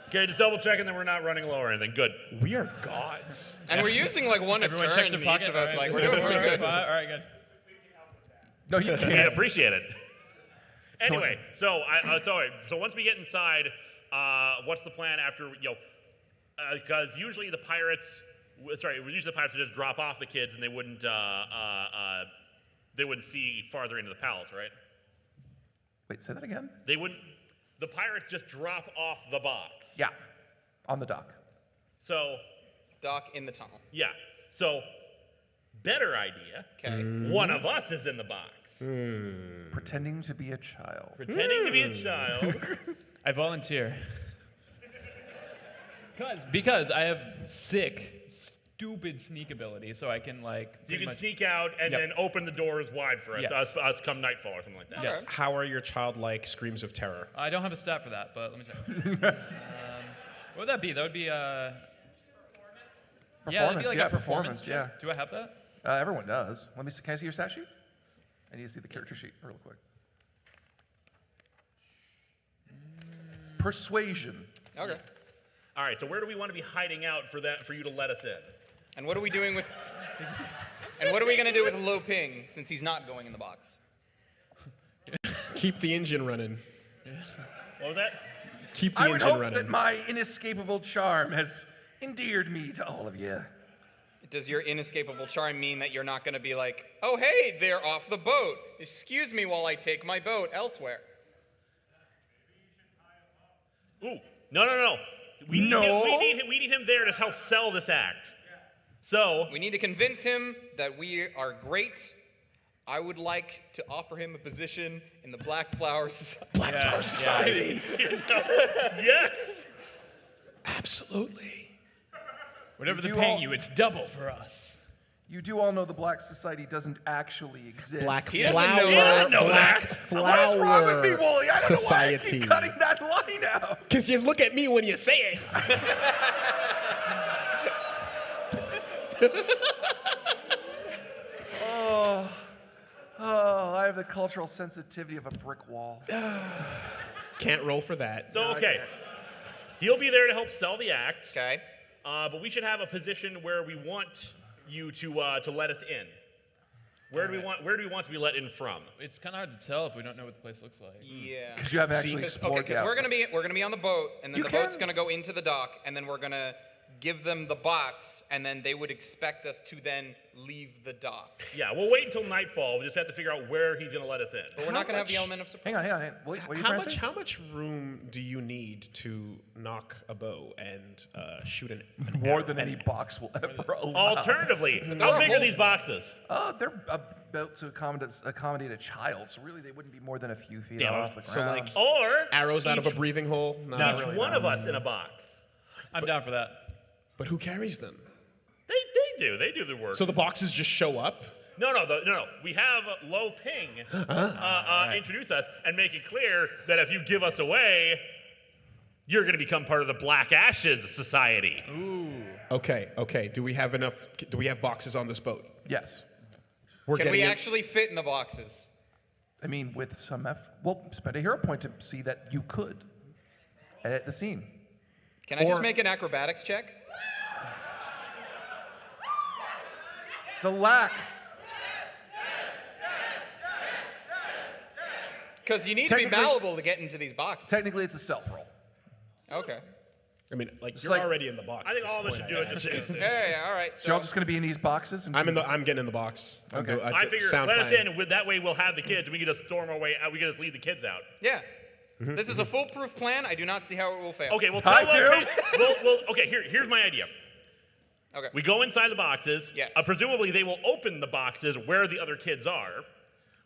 Okay, just double checking that we're not running low or anything. Good. We are gods. And we're using like one a Everyone turn checks their in pocket. each of us. All Like right. we're doing pretty good. All right, good. No, you We can't. appreciate it. Anyway, so once we get inside, what's the plan after, because usually the pirates would just drop off the kids and they wouldn't see farther into the palace, right? Wait, say that again? The pirates just drop off the box. Yeah. On the dock. So, Dock in the tunnel. yeah. So, Better idea. Okay. One of us is in the box. Pretending to be a child. Pretending to be a child. I volunteer. Because I have sick, stupid sneak ability, so I can like. So you pretty can much- sneak out and Yep. then open the doors wide for us. Yes. Us come nightfall or something like that. Yes. How are your childlike screams of terror? I don't have a stat for that, but let me check. What would that be? That would be yeah, that'd be like a performance. yeah. check. Do I have that? Everyone does. Let me see. Can I see your stat sheet? I need to see the character sheet real quick. Persuasion. Okay. All right. So where do we want to be hiding out for you to let us in? And what are we doing with? And what are we gonna do with Lo Ping since he's not going in the box? Keep the engine running. What was that? Keep the I would engine hope running. that my inescapable charm has endeared me to all of you. Does your inescapable charm mean that you're not gonna be like, oh hey, they're off the boat. Excuse me while I take my boat elsewhere? Ooh, no. We need him there to help sell this act. So We need to convince him that we are great. I would like to offer him a position in the Black Flower Society. Black Flower Society. yes. Absolutely. Whatever You they're do paying all- you, it's double for us. You do all know the Black Society doesn't actually exist. Black He doesn't Flower. know that. know Black that. Flower What is wrong with me, Wooly? I don't Society. know why I keep cutting that line out. Because just look at me when you say it. Oh, I have the cultural sensitivity of a brick wall. Can't roll for that. So okay, he'll be there to help sell the act. Okay. But we should have a position where we want you to let us in. Where do we want to be let in from? It's kind of hard to tell if we don't know what the place looks like. Yeah. Because you haven't actually Because explored the we're outside. gonna be on the boat, and then You the boat's can- gonna go into the dock, and then we're gonna give them the box, and then they would expect us to then leave the dock. Yeah, we'll wait until nightfall. We just have to figure out where he's going to let us in. But we're not gonna have the element of surprise. Hang on. Wait, what are you How trying to say? much room do you need to knock a bow and shoot an More arrow? than any box will ever allow. Alternatively, how big are these boxes? They're built to accommodate a child, so really they wouldn't be more than a few feet Damn. off the So, ground. like, Or arrows out of a each- breathing hole? No, each one of us in a box. I'm down for that. But who carries them? They do the work. So the boxes just show up? No. We have Lo Ping introduce us and make it clear that if you give us away, you're going to become part of the Black Ashes Society. Okay. Do we have boxes on this boat? Yes. We're Can we getting in- actually fit in the boxes? I mean, with some effort. Well, spend a hero point to see that you could edit the scene. Can I just Or- make an acrobatics check? The lack. Because you need to be Technically- malleable to get into these boxes. Technically, it's a stealth roll. Okay. I mean, like, It's you're like- already in the box. I think at all of this us should point, do it. guess. Yeah, all right. So y'all just going to be in these boxes? And I'm getting in the box. Okay. I figure let us in, and that way we'll have the kids, and we can just storm our way out. We can just lead the kids out. Yeah. This is a foolproof plan. I do not see how it will fail. Okay, well, I tell do. okay, here's my idea. Okay. We go inside the boxes. Yes. Presumably, they will open the boxes where the other kids are.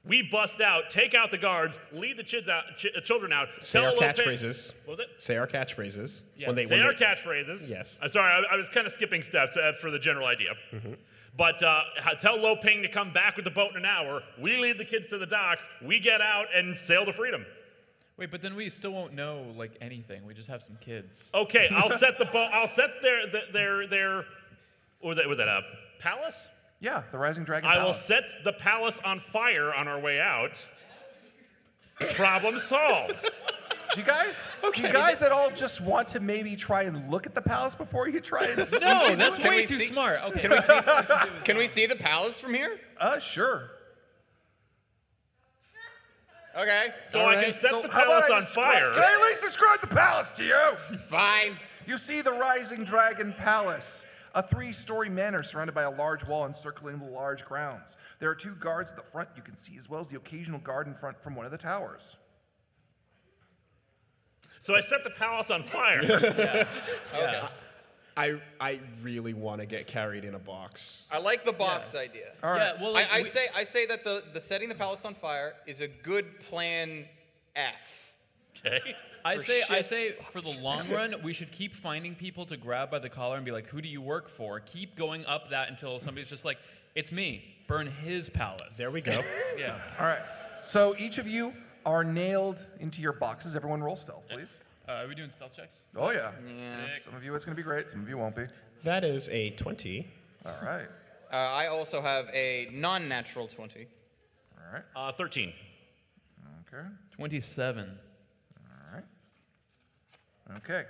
We bust out, take out the guards, lead the children out. Say tell our Lo Ping- catchphrases. What was it? Say our catchphrases. Yeah. Say our catchphrases. Yes. I'm sorry, I was kind of skipping steps for the general idea. But tell Lo Ping to come back with the boat in an hour. We lead the kids to the docks. We get out and sail to freedom. Wait, but then we still won't know like anything. We just have some kids. Okay, I'll set the boat. I'll set their. What was that? Was that a palace? Yeah, the Rising Dragon I will Palace. set the palace on fire on our way out. Problem solved. Do you guys at all just want to maybe try and look at the palace before you try and sneak No, into that's it? Can way we too see- smart. Okay. Can we see? Can we see the palace from here? Sure. Okay. So I can set the how about palace I on describe- fire. Can I at least describe the palace to you? Fine. You see the Rising Dragon Palace, a 3-story manor surrounded by a large wall encircling the large grounds. There are 2 guards at the front you can see, as well as the occasional guard in front from one of the towers. So I set the palace on fire. Okay. I really want to get carried in a box. I like the box idea. All right. Yeah, well, I say that the setting the palace on fire is a good plan F. Okay. I for say for the long run, we should keep finding people to grab by the collar and be like, who do you work for? Keep going up that until somebody's just like, it's me. Burn his palace. There we go. Yeah. All right. So each of you are nailed into your boxes. Everyone roll stealth, please. Are we doing stealth checks? Oh, yeah. Sick. Some of you it's going to be great. Some of you won't be. That is a 20. All right. I also have a non-natural 20. All right. 13. Okay. 27. All right. Okay.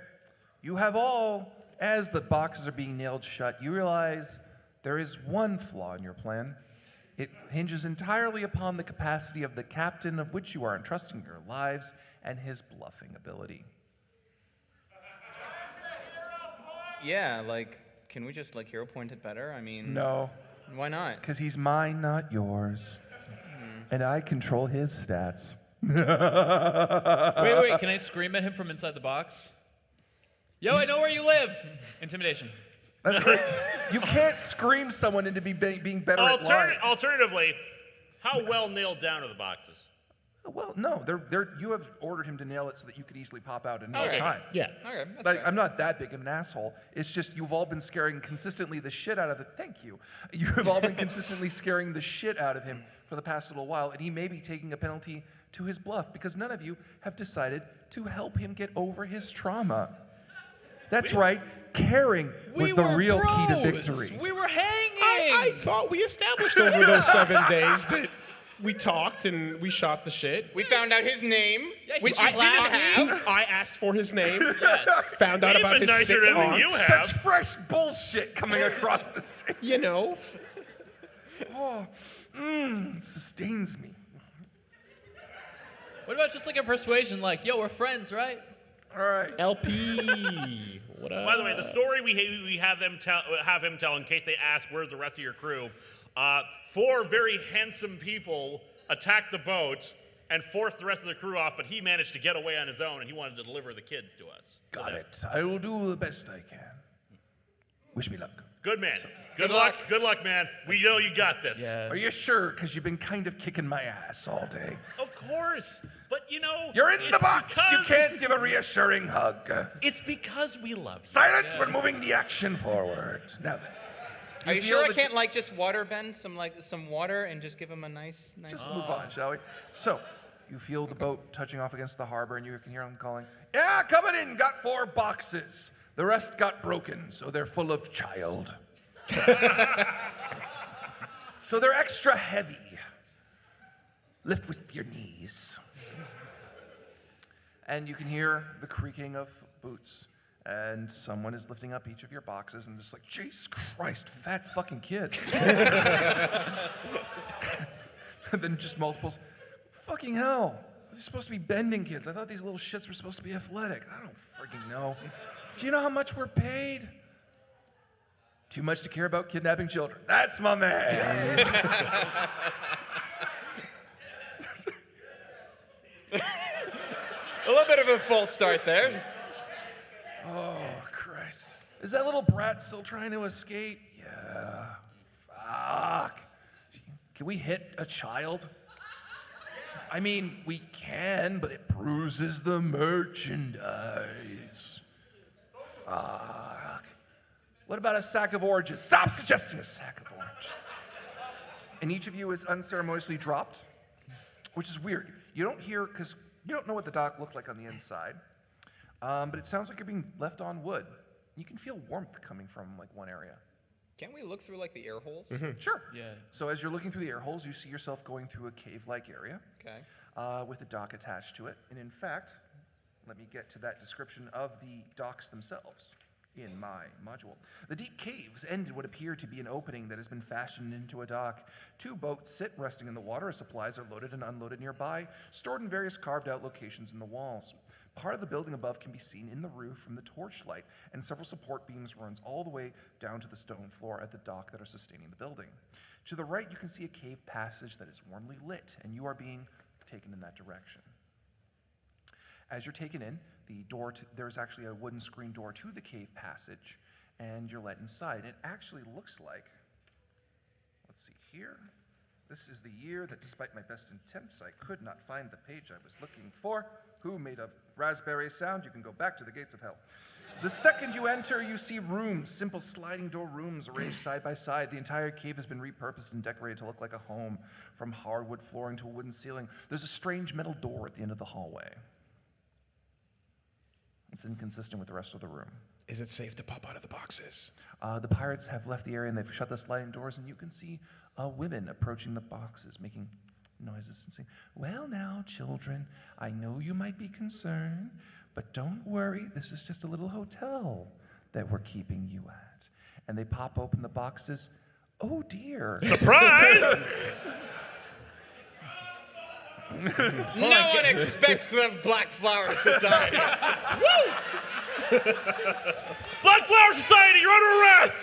You have all, as the boxes are being nailed shut, you realize there is one flaw in your plan. It hinges entirely upon the capacity of the captain of which you are entrusting your lives and his bluffing ability. Yeah, like, can we just like hero point it better? I mean, No, why not? because he's mine, not yours. And I control his stats. Wait, can I scream at him from inside the box? Yo, I know where you live! Intimidation. That's great. You can't scream someone into being better at lying. Alternatively, how well nailed down are the boxes? Well, no, you have ordered him to nail it so that you could easily pop out in no Okay. time. Yeah. Okay, that's Like, fair. I'm not that big of an asshole. It's just you've all been scaring consistently the shit out of it. Thank you. You have all been consistently scaring the shit out of him for the past little while, and he may be taking a penalty to his bluff because none of you have decided to help him get over his trauma. That's right. Caring was the real key to victory. We were hanging! I thought we established over those 7 days that we talked and we shot the shit. We found out his name, Yeah, which I I didn't have. I asked for his name. Found out We've about been his sick nicer than aunt. you have. Such fresh bullshit coming across the stage. You know. Oh, sustains me. What about just like a persuasion, like, yo, we're friends, right? All right. LP. What up? By the way, the story we have him tell in case they ask where's the rest of your crew. 4 very handsome people attacked the boat and forced the rest of the crew off, but he managed to get away on his own, and he wanted to deliver the kids to us. Got it. I will do the best I can. Wish me luck. Good man. Good luck. Good luck, man. We know you got this. Yeah. Are you sure? Because you've been kind of kicking my ass all day. Of course. But you know, You're in it's the box. You because- can't give a reassuring hug. It's because we love you. Silence. We're moving the action forward. Now, Are you feel sure I the- can't like just water bend some water and just give him a nice? just move on, shall we? So, you feel the boat touching off against the harbor, and you can hear them calling, "Yeah, coming in. Got 4 boxes. The rest got broken, so they're full of child." So they're extra heavy. Lift with your knees. And you can hear the creaking of boots. And someone is lifting up each of your boxes and just like, Jesus Christ, fat fucking kids. And then just multiples. Fucking hell. They're supposed to be bending kids. I thought these little shits were supposed to be athletic. I don't freaking know. Do you know how much we're paid? Too much to care about kidnapping children. That's my man. A little bit of a false start there. Oh, Christ. Is that little brat still trying to escape? Yeah. Fuck. Can we hit a child? I mean, we can, but it bruises the merchandise. Fuck. What about a sack of oranges? Stop suggesting a sack of oranges. And each of you is unceremoniously dropped, which is weird. You don't hear, because you don't know what the dock looked like on the inside, but it sounds like you're being left on wood. You can feel warmth coming from like one area. Can't we look through like the air holes? Sure. Yeah. So as you're looking through the air holes, you see yourself going through a cave-like area Okay. with a dock attached to it. And in fact, let me get to that description of the docks themselves in my module. The deep caves end in what appear to be an opening that has been fashioned into a dock. 2 boats sit resting in the water as supplies are loaded and unloaded nearby, stored in various carved-out locations in the walls. Part of the building above can be seen in the roof from the torchlight, and several support beams runs all the way down to the stone floor at the dock that are sustaining the building. To the right, you can see a cave passage that is warmly lit, and you are being taken in that direction. As you're taken in, there's actually a wooden screen door to the cave passage, and you're let inside. It actually looks like, let's see here. This is the year that, despite my best attempts, I could not find the page I was looking for. Who made a raspberry sound? You can go back to the gates of hell. The second you enter, you see rooms, simple sliding door rooms arranged side by side. The entire cave has been repurposed and decorated to look like a home, from hardwood flooring to a wooden ceiling. There's a strange metal door at the end of the hallway. It's inconsistent with the rest of the room. Is it safe to pop out of the boxes? The pirates have left the area and they've shut the sliding doors, and you can see women approaching the boxes, making noises and saying, "Well now, children, I know you might be concerned, but don't worry, this is just a little hotel that we're keeping you at." And they pop open the boxes. Oh dear. Surprise! No one expects the Black Flower Society. Woo! Black Flower Society, you're under arrest!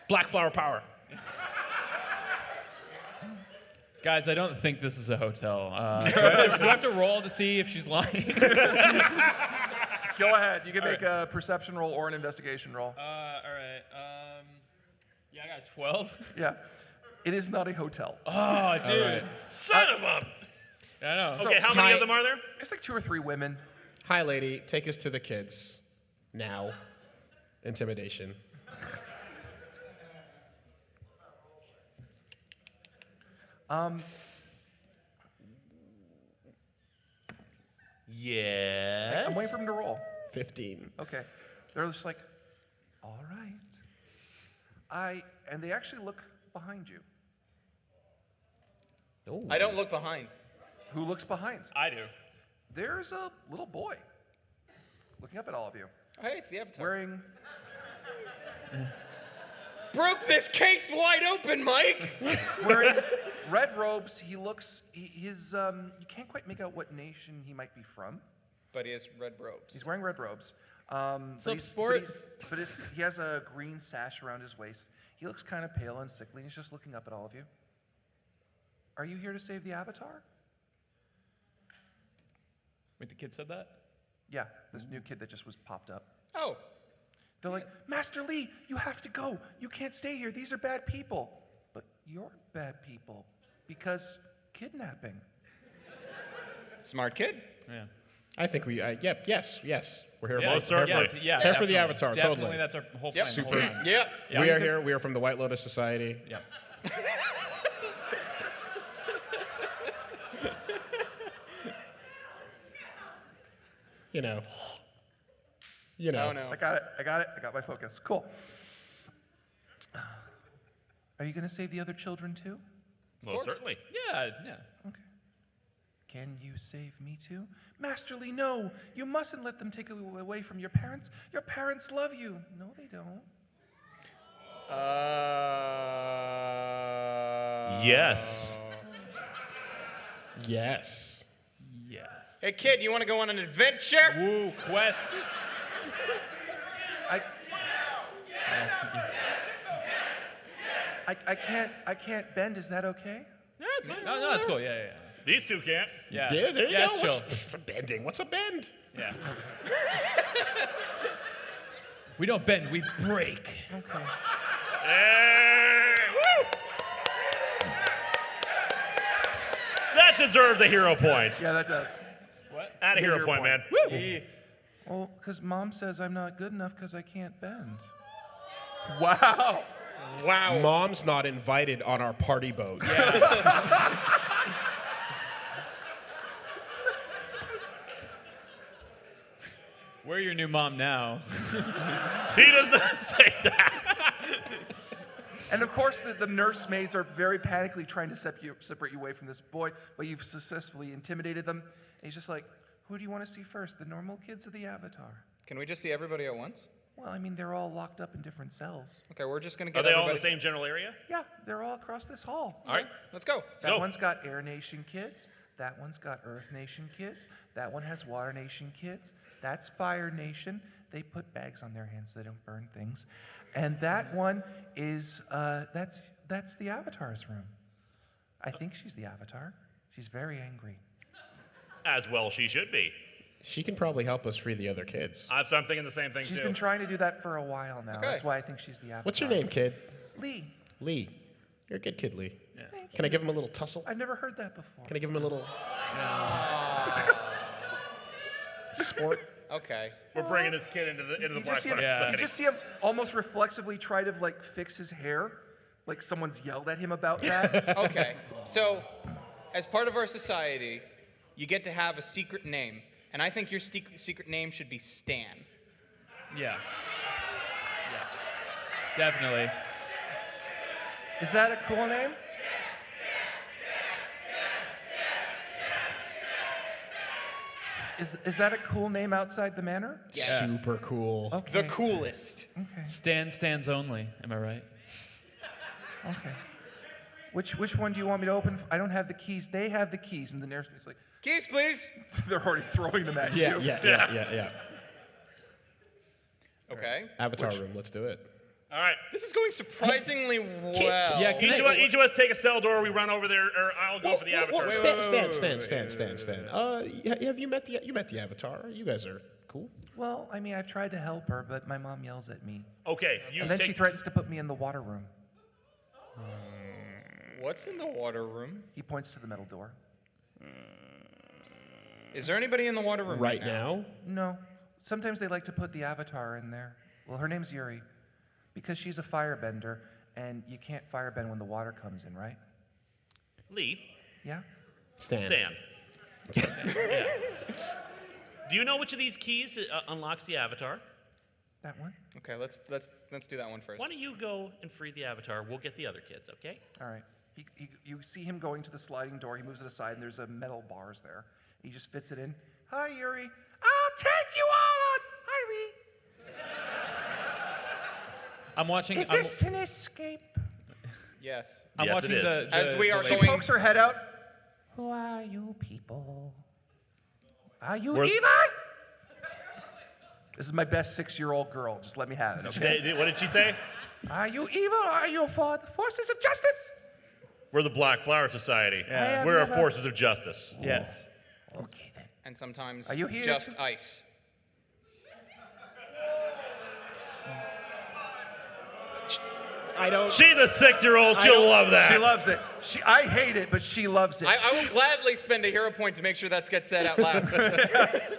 Black flower power. Guys, I don't think this is a hotel. Do I have to roll to see if she's lying? Go ahead. You can make a perception roll or an investigation roll. All right. Yeah, I got 12. Yeah. It is not a hotel. Oh, dude. right. Son of a... I know. Okay, how many of them are there? It's like 2 or 3 women. Hi, lady. Take us to the kids. Now. Intimidation. Yes. I'm waiting for him to roll. 15. Okay. They're just like, all right. And they actually look behind you. Ooh. I don't look behind. Who looks behind? I do. There's a little boy looking up at all of you, Oh, hey, it's the Avatar. wearing Broke this case wide open, Mike. wearing red robes. He looks, you can't quite make out what nation he might be from. But he has red robes. He's wearing red robes. He has a green sash around his waist. He looks kind of pale and sickly, and he's just looking up at all of you. Are you here to save the Avatar? Wait, the kid said that? Yeah, this new kid that just was popped up. Oh, They're like, Master Lee, you have to go. You can't stay here. These are bad people. But you're bad people because kidnapping. smart kid. Yeah. I think yes. We're here Most for certainly. Here for the Avatar, Definitely, totally. that's our whole plan. Super. the whole time. Yep. Yeah. We are here. We are from the White Lotus Society. Yep. You know. Oh, no. I got it. I got my focus. Cool. Are you going to save the other children too? Most certainly. Yeah. Okay. Can you save me too? Master Lee, no. You mustn't let them take you away from your parents. Your parents love you. No, they don't. Yes. Yes. Yes. Hey, kid, you want to go on an adventure? Woo, quest. I can't bend. Is that okay? Yeah, it's fine. No, that's cool. Yeah. These two can't. Yeah. There you Yeah, go. it's chill. What's bending? What's a bend? Yeah. We don't bend, we break. Okay. Hey, woo! That deserves a hero point. Yeah, that does. What? Add a hero Hero point, point. man. Well, because Mom says I'm not good enough because I can't bend. Wow. Wow. Mom's not invited on our party boat. We're your new mom now. He does not say that. And of course, the nursemaids are very panically trying to separate you away from this boy, but you've successfully intimidated them. And he's just like, who do you want to see first, the normal kids or the Avatar? Can we just see everybody at once? Well, I mean, they're all locked up in different cells. Okay, we're just going to Are get they all in everybody. the same general area? Yeah, they're all across this hall. All right. Let's go. That go. one's got Air Nation kids. That one's got Earth Nation kids. That one has Water Nation kids. That's Fire Nation. They put bags on their hands so they don't burn things. And that one is, that's the Avatar's room. I think she's the Avatar. She's very angry. As well she should be. She can probably help us free the other kids. I'm thinking the same thing, She's too. been trying to do that for a while now. Okay. That's why I think she's the avatar. What's your name, kid? Lee. Lee. You're a good kid, Lee. Can I give him a little tussle? I've never heard that before. Can I give him a little sport? Okay. We're bringing this kid into the You Black just, see him, Fire you Society. just see him almost reflexively try to like fix his hair, like someone's yelled at him about that. Okay. So, as part of our society, you get to have a secret name. And I think your secret name should be Stan. Yeah. Definitely. Is that a cool name? Is that a cool name outside the manor? Yes. Super cool. Okay. The coolest. Okay. Stands only. Am I right? Okay. Which one do you want me to open? I don't have the keys. They have the keys, and the nurse's like, Keys, please. they're already throwing them at Yeah, you. yeah. Okay. Avatar room, let's do it. All right. This is going surprisingly well. Yeah, can Each of us take a cell door. We run over there, or I'll go for the avatar. Stan. Have you met the Avatar? You guys are cool. Well, I mean, I've tried to help her, but my mom yells at me. Okay, you And then take. she threatens to put me in the water room. What's in the water room? He points to the metal door. Is there anybody in the water room Right now? No. Sometimes they like to put the avatar in there. Well, her name's Yuri. Because she's a firebender, and you can't firebend when the water comes in, right? Lee. Yeah? Stan. Yeah. Do you know which of these keys unlocks the avatar? That one? Okay, let's do that one first. Why don't you go and free the avatar? We'll get the other kids, okay? All right. You see him going to the sliding door. He moves it aside, and there's a metal bars there. He just fits it in. Hi, Yuri. I'll take you all on. Hi, Lee. I'm watching. Is this an escape? Yes. I'm Yes, watching it the, is. As we are She going. pokes her head out. Who are you people? Are you We're- evil? This is my best 6-year-old girl. Just let me have it, okay? What did she say? Are you evil or are you for the forces of justice? We're the Black Flower Society. Yeah. We're never- forces of justice. Yes. Okay, then. And sometimes Are you here just to- ice. I don't. She's a 6-year-old. She'll love that. She loves it. I hate it, but she loves it. I will gladly spend a hero point to make sure that gets said out loud.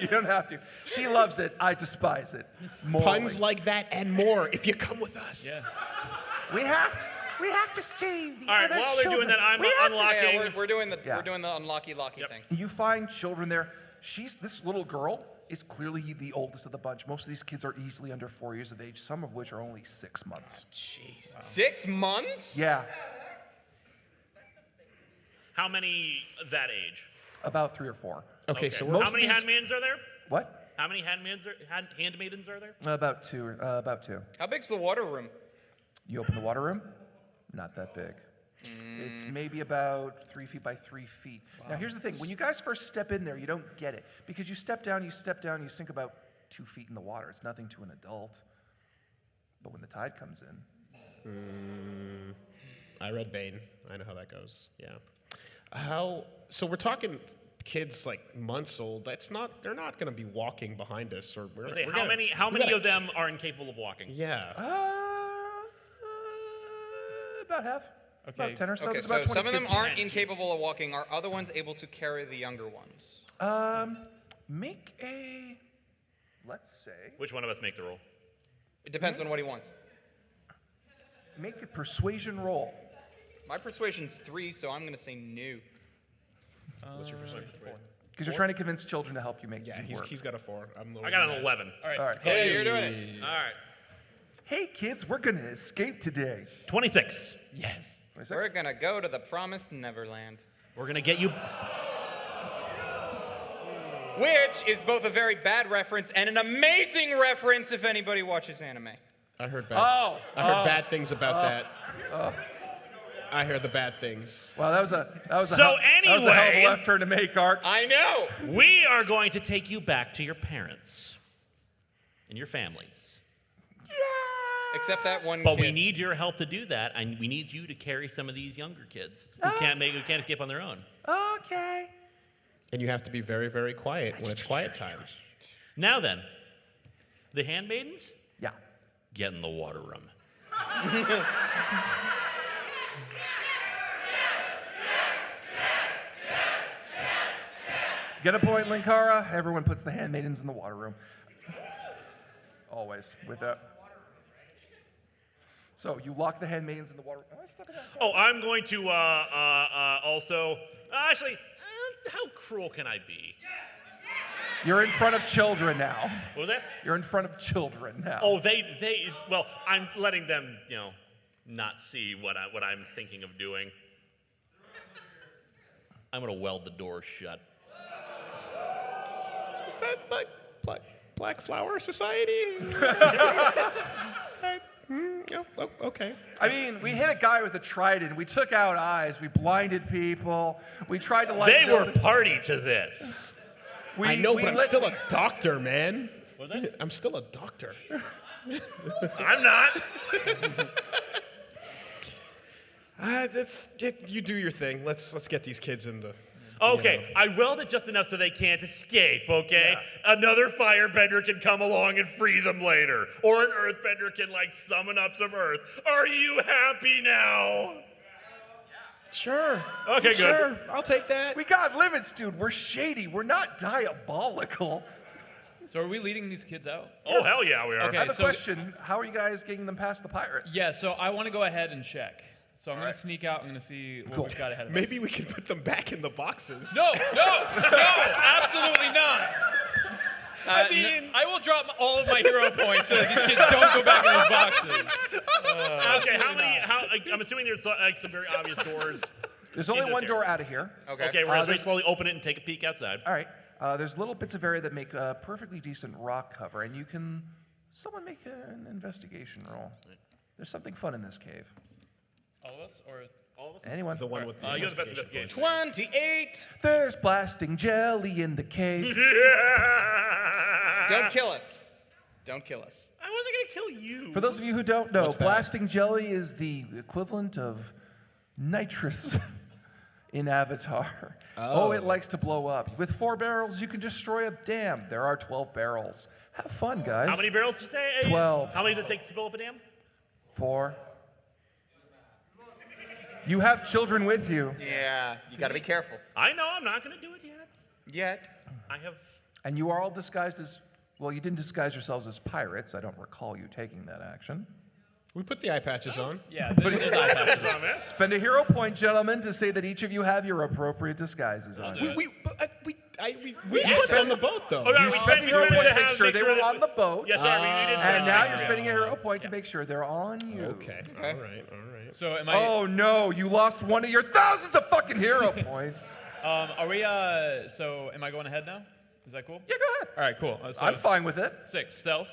You don't have to. She loves it. I despise it. Morally. Puns like that and more if you come with us. Yeah. We have to save the All right, other while they're doing children. that, I'm We have to- unlocking. Yeah, we're doing the Yeah. unlocky locky thing. You find children there. This little girl is clearly the oldest of the bunch. Most of these kids are easily under 4 years of age, some of which are only 6 months. Jeez. 6 months? Yeah, How many that age? about 3 or 4. Okay, so we're Most How of many these- handmaidens are there? What? How many handmaidens are there? About two. About 2. How big's the water room? You open the water room, not that big. It's maybe about 3 feet by 3 feet. Now, here's the thing. When you guys first step in there, you don't get it. Because you step down, you sink about 2 feet in the water. It's nothing to an adult. But when the tide comes in, I read Bane. I know how that goes. Yeah. So we're talking kids like months old. They're not going to be walking behind us, or we're. Say, we're how gonna- many we gotta- of them are incapable of walking? Yeah. about half. Okay. About 10 or so. Okay, There's so about 20 some of them kids. aren't incapable of walking. Are other ones able to carry the younger ones? Make a, let's say, Which one of us make the roll? It depends on what he wants. make a persuasion roll. My persuasion's 3, so I'm going to say no. What's your persuasion? Because you're trying to convince children to help you make Yeah, it he's work. got a 4. I'm I got an 11. All right. All right. Hey, you're doing it. All right. Hey, kids, we're going to escape today. 26. Yes. 26? We're going to go to the promised Neverland. We're gonna get you. Which is both a very bad reference and an amazing reference if anybody watches anime. I heard bad. Oh, I heard bad things about that. I heard the bad things. Well, that was a So that was a hell of anyway- a left turn to make, Art. I know! We are going to take you back to your parents and your families. Except that one But kid. we need your help to do that, and we need you to carry some of these younger kids who can't escape on their own. Okay. And you have to be very, very quiet when it's quiet time. Now then, the handmaidens, Yeah. get in the water room. Get a point, Linkara. Everyone puts the handmaidens in the water room. Always with that. So you lock the handmaidens in the water. Am I stepping out? Oh, I'm going to also. Actually, how cruel can I be? You're in front of children now. What was that? You're in front of children now. Oh, well, I'm letting them, not see what I'm thinking of doing. I'm gonna weld the door shut. Is that like Black Flower Society? Okay. I mean, we hit a guy with a trident. We took out eyes. We blinded people. We tried to They were party to this. I know, but I'm still a doctor, man. What was that? I'm still a doctor. I'm not. You do your thing. Let's get these kids in the. Okay, I weld it just enough so they can't escape, okay? Yeah. Another firebender can come along and free them later. Or an earthbender can, summon up some earth. Are you happy now? Sure. Okay, good. Sure, I'll take that. We got limits, dude. We're shady. We're not diabolical. So are we leading these kids out? Oh, hell yeah, we are. Okay, I have a so- question. How are you guys getting them past the pirates? Yeah, so I want to go ahead and check. So I'm going to sneak out. I'm going to see what we've got ahead of us. Maybe we can put them back in the boxes. No, absolutely not. I will drop all of my hero points so that these kids don't go back in those boxes. Okay, I'm assuming there's some very obvious doors. There's only in this one door area. out of here. Okay, we're going to slowly open it and take a peek outside. All right. There's little bits of area that make a perfectly decent rock cover, and you can. Someone make an investigation roll. There's something fun in this cave. All of us? Or All of us? Anyone? The one with the You have the best investigation. 28. There's blasting jelly in the cave. Don't kill us. Don't kill us. I wasn't going to kill you. For those of you who don't know, What's that? blasting jelly is the equivalent of nitrous in Avatar. Oh, it likes to blow up. With 4 barrels, you can destroy a dam. There are 12 barrels. Have fun, guys. How many barrels did you say? 12. How many does it take to fill up a dam? 4. You have children with you. Yeah, you gotta be careful. I know, I'm not going to do it yet. Yet. I have... And you are all disguised as, well, you didn't disguise yourselves as pirates. I don't recall you taking that action. We put the eye patches on. yeah, there's eye patches. Spend a hero point, gentlemen, to say that each of you have your appropriate disguises on. We asked on the boat though. Oh, no, You we spent a hero point to make sure they were that- on the boat. Yes, sorry, we did And now you're that. spending a hero point to make sure they're on you. Okay. All right. So am I? Oh no, you lost one of your thousands of fucking hero points. Are we? So am I going ahead now? Is that cool? Yeah, go ahead. All right, cool. So I'm fine with it. 6 stealth.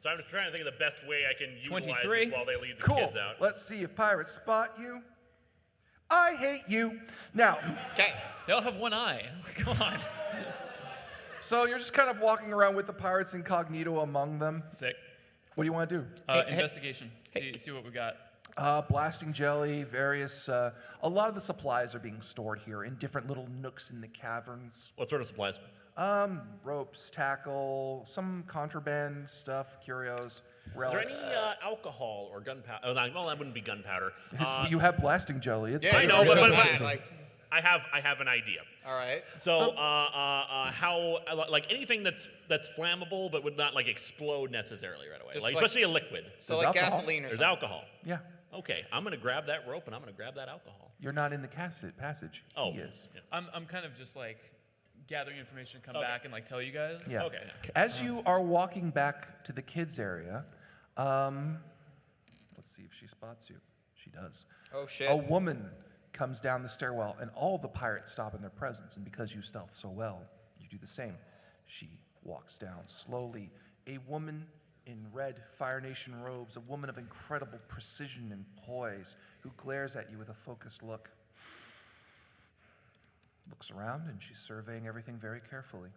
So I'm just trying to think of the best way I can utilize 23. this while they lead the Cool. kids out. Let's see if pirates spot you. I hate you. Now, Okay. They all have one eye. Come on. so you're just kind of walking around with the pirates incognito among them. Sick. What do you want to do? Investigation. See what we got. Blasting jelly, various. A lot of the supplies are being stored here in different little nooks in the caverns. What sort of supplies? Ropes, tackle, some contraband stuff, curios, Is there relics. any alcohol or gunpowder? Oh, no, well, that wouldn't be gunpowder. You have blasting jelly. It's Yeah, I know, but like, I have an idea. all right. So, how anything that's flammable but would not explode necessarily right away, Just especially a liquid. So There's like alcohol. gasoline or There's something. alcohol. Yeah, Okay, I'm gonna grab that rope and I'm gonna grab that alcohol. you're not in the passage. Oh, He is. yeah. I'm kind of just gathering information, come back and tell you guys. Yeah. Okay. As you are walking back to the kids area, let's see if she spots you. She does. Oh shit. A woman comes down the stairwell, and all the pirates stop in their presence. And because you stealth so well, you do the same. She walks down slowly. A woman in red Fire Nation robes, a woman of incredible precision and poise, who glares at you with a focused look. Looks around, and she's surveying everything very carefully.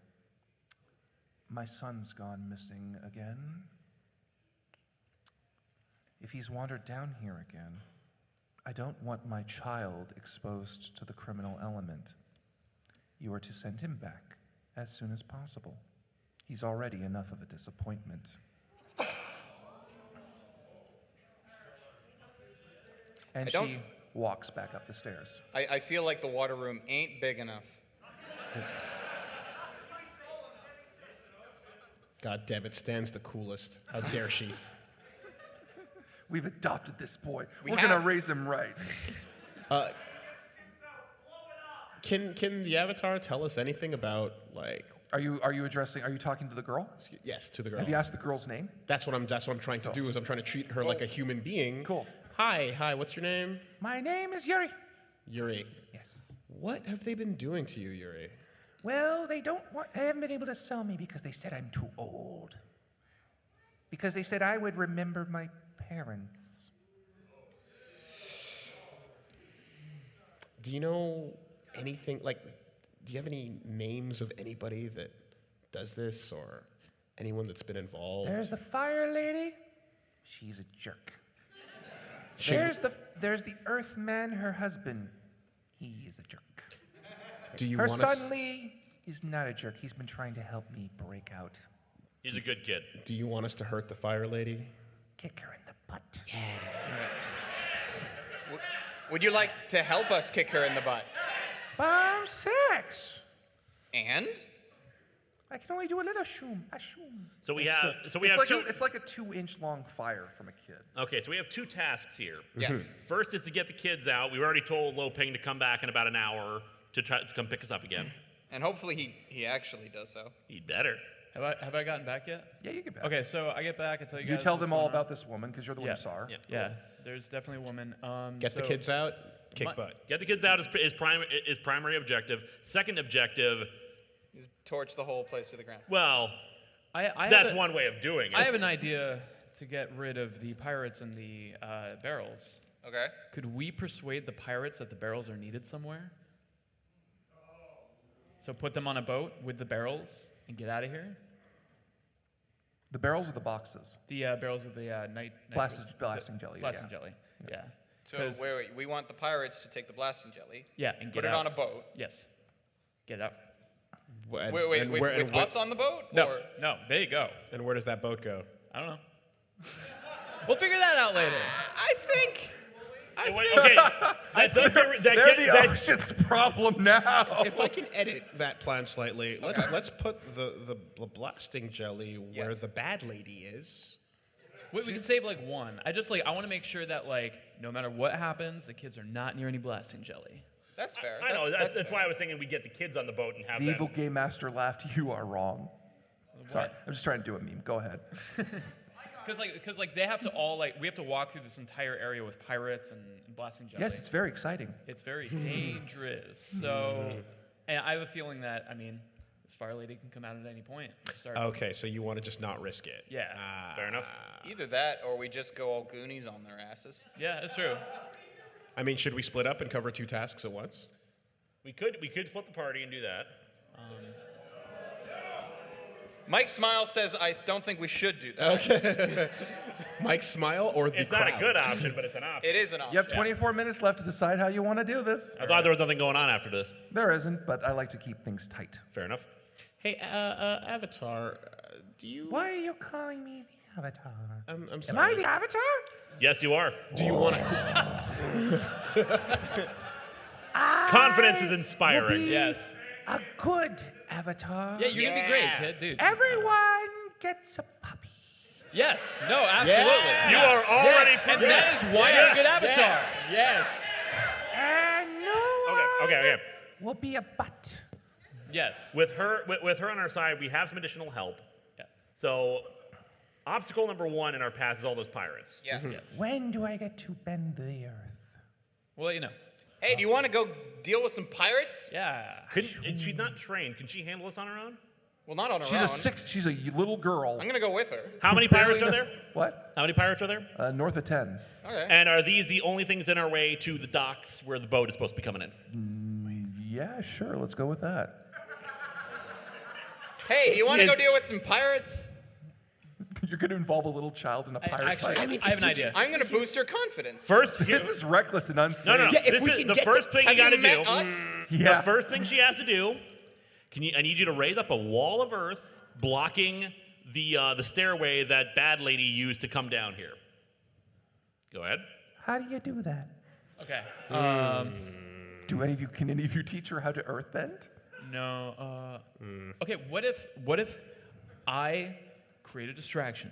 My son's gone missing again. If he's wandered down here again, I don't want my child exposed to the criminal element. You are to send him back as soon as possible. He's already enough of a disappointment. And she walks back up the stairs. I feel like the water room ain't big enough. God damn it, Stan's the coolest. How dare she? We've adopted this boy. We We're going to have. raise him right. Can the Avatar tell us anything about, like... Are you talking to the girl? Yes, to the girl. Have you asked the girl's name? That's what I'm trying to do, is I'm trying to treat her like a human being. Cool. Hi, what's your name? My name is Yuri. Yuri. Yes. What have they been doing to you, Yuri? Well, they haven't been able to sell me because they said I'm too old. Because they said I would remember my parents. Do you know anything, like, do you have any names of anybody that does this, or anyone that's been involved? There's the fire lady. She's a jerk. She- There's the Earthman, her husband. He is a jerk. Do you Her want son us, Lee is not a jerk. He's been trying to help me break out. He's a good kid. Do you want us to hurt the fire lady? Kick her in the butt. Would you like to help us kick her in the butt? Bomb sex. And? I can only do a little shoom. So we have two. It's like a 2-inch long fire from a kid. Okay, so we have two tasks here. Yes. First is to get the kids out. We already told Loping to come back in about an hour to try to come pick us up again. And hopefully he actually does so. He'd better. Have I gotten back yet? Yeah, you get back. Okay, so I get back. I tell you guys. You tell what's them all going on. about this woman because you're the one who saw her. Yeah. Yeah, there's definitely a woman. Get the so- kids out, kick My- butt. Get the kids out is primary objective. Second objective, Just torch the whole place to the ground. well, I that's have one way of doing it. I have an idea to get rid of the pirates and the barrels. Okay. Could we persuade the pirates that the barrels are needed somewhere? So put them on a boat with the barrels and get out of here? The barrels or the boxes? The barrels with the Blasting jelly. Blasting jelly, yeah. So 'Cause- wait, we want the pirates to take the blasting jelly. Yeah, and get Put it out. on a boat. Yes. Get out. And- Wait, and with where- and us on the boat? No, Or? no, there you go. And where does that boat go? I don't know. We'll figure that out later. I think Okay, I think They're the ocean's problem now. if I can edit that plan slightly, let's put the blasting jelly where Yes. the bad lady is. We can save like one. I want to make sure that like no matter what happens, the kids are not near any blasting jelly. That's fair. I know. That's fair. why I was thinking we get the kids on the boat and have The them. evil game master laughed. You are wrong. Sorry, I'm just trying to do a meme. Go ahead. Because they have to all we have to walk through this entire area with pirates and blasting jelly. Yes, it's very exciting. It's very dangerous. So, and I have a feeling that this fire lady can come out at any point. And start. Okay, so you want to just not risk it. Yeah. Fair enough. Either that, or we just go all Goonies on their asses. Yeah, that's true. I mean, should we split up and cover two tasks at once? We could split the party and do that. Mike Smile says, I don't think we should do that. Okay. Mike Smile or the It's not a crowd? good option, but it's an option. It is an option. You have 24 minutes left to decide how you want to do this. I thought there was nothing going on after this. There isn't, but I like to keep things tight. Fair enough. Hey, Avatar, do you? Why are you calling me the Avatar? I'm Am sorry. I the Avatar? Yes, you are. Do you want to? Confidence is inspiring. Be Yes. a good Avatar. Yeah, you're gonna be great, kid, dude. Everyone gets a puppy. Yes. No, absolutely. You are already And that is why you're a good avatar. Yes. And no one Okay. will be a butt. Yes. With her on our side, we have some additional help. Yeah. So, obstacle number one in our path is all those pirates. Yes. Yes. When do I get to bend the earth? We'll let you know. Hey, do you want to go deal with some pirates? Yeah. She's not trained. Can she handle us on her own? Well, not on her She's a little girl. I'm going to go with her. How many pirates are there? What? How many pirates are there? North of 10. Okay. And are these the only things in our way to the docks where the boat is supposed to be coming in? Yeah, sure. Let's go with that. Hey, do you want to go deal with some pirates? You're going to involve a little child in a pirate Actually, fight? I have an idea. I'm gonna boost her confidence. First, This is reckless and unsafe. no. Yeah, if This we is can the get first thing you Have got to you do. met us? Yeah. The first thing she has to do. I need you to raise up a wall of earth blocking the stairway that bad lady used to come down here. Go ahead. How do you do that? Okay. Can any of you teach her how to earthbend? No. Okay. What if I create a distraction?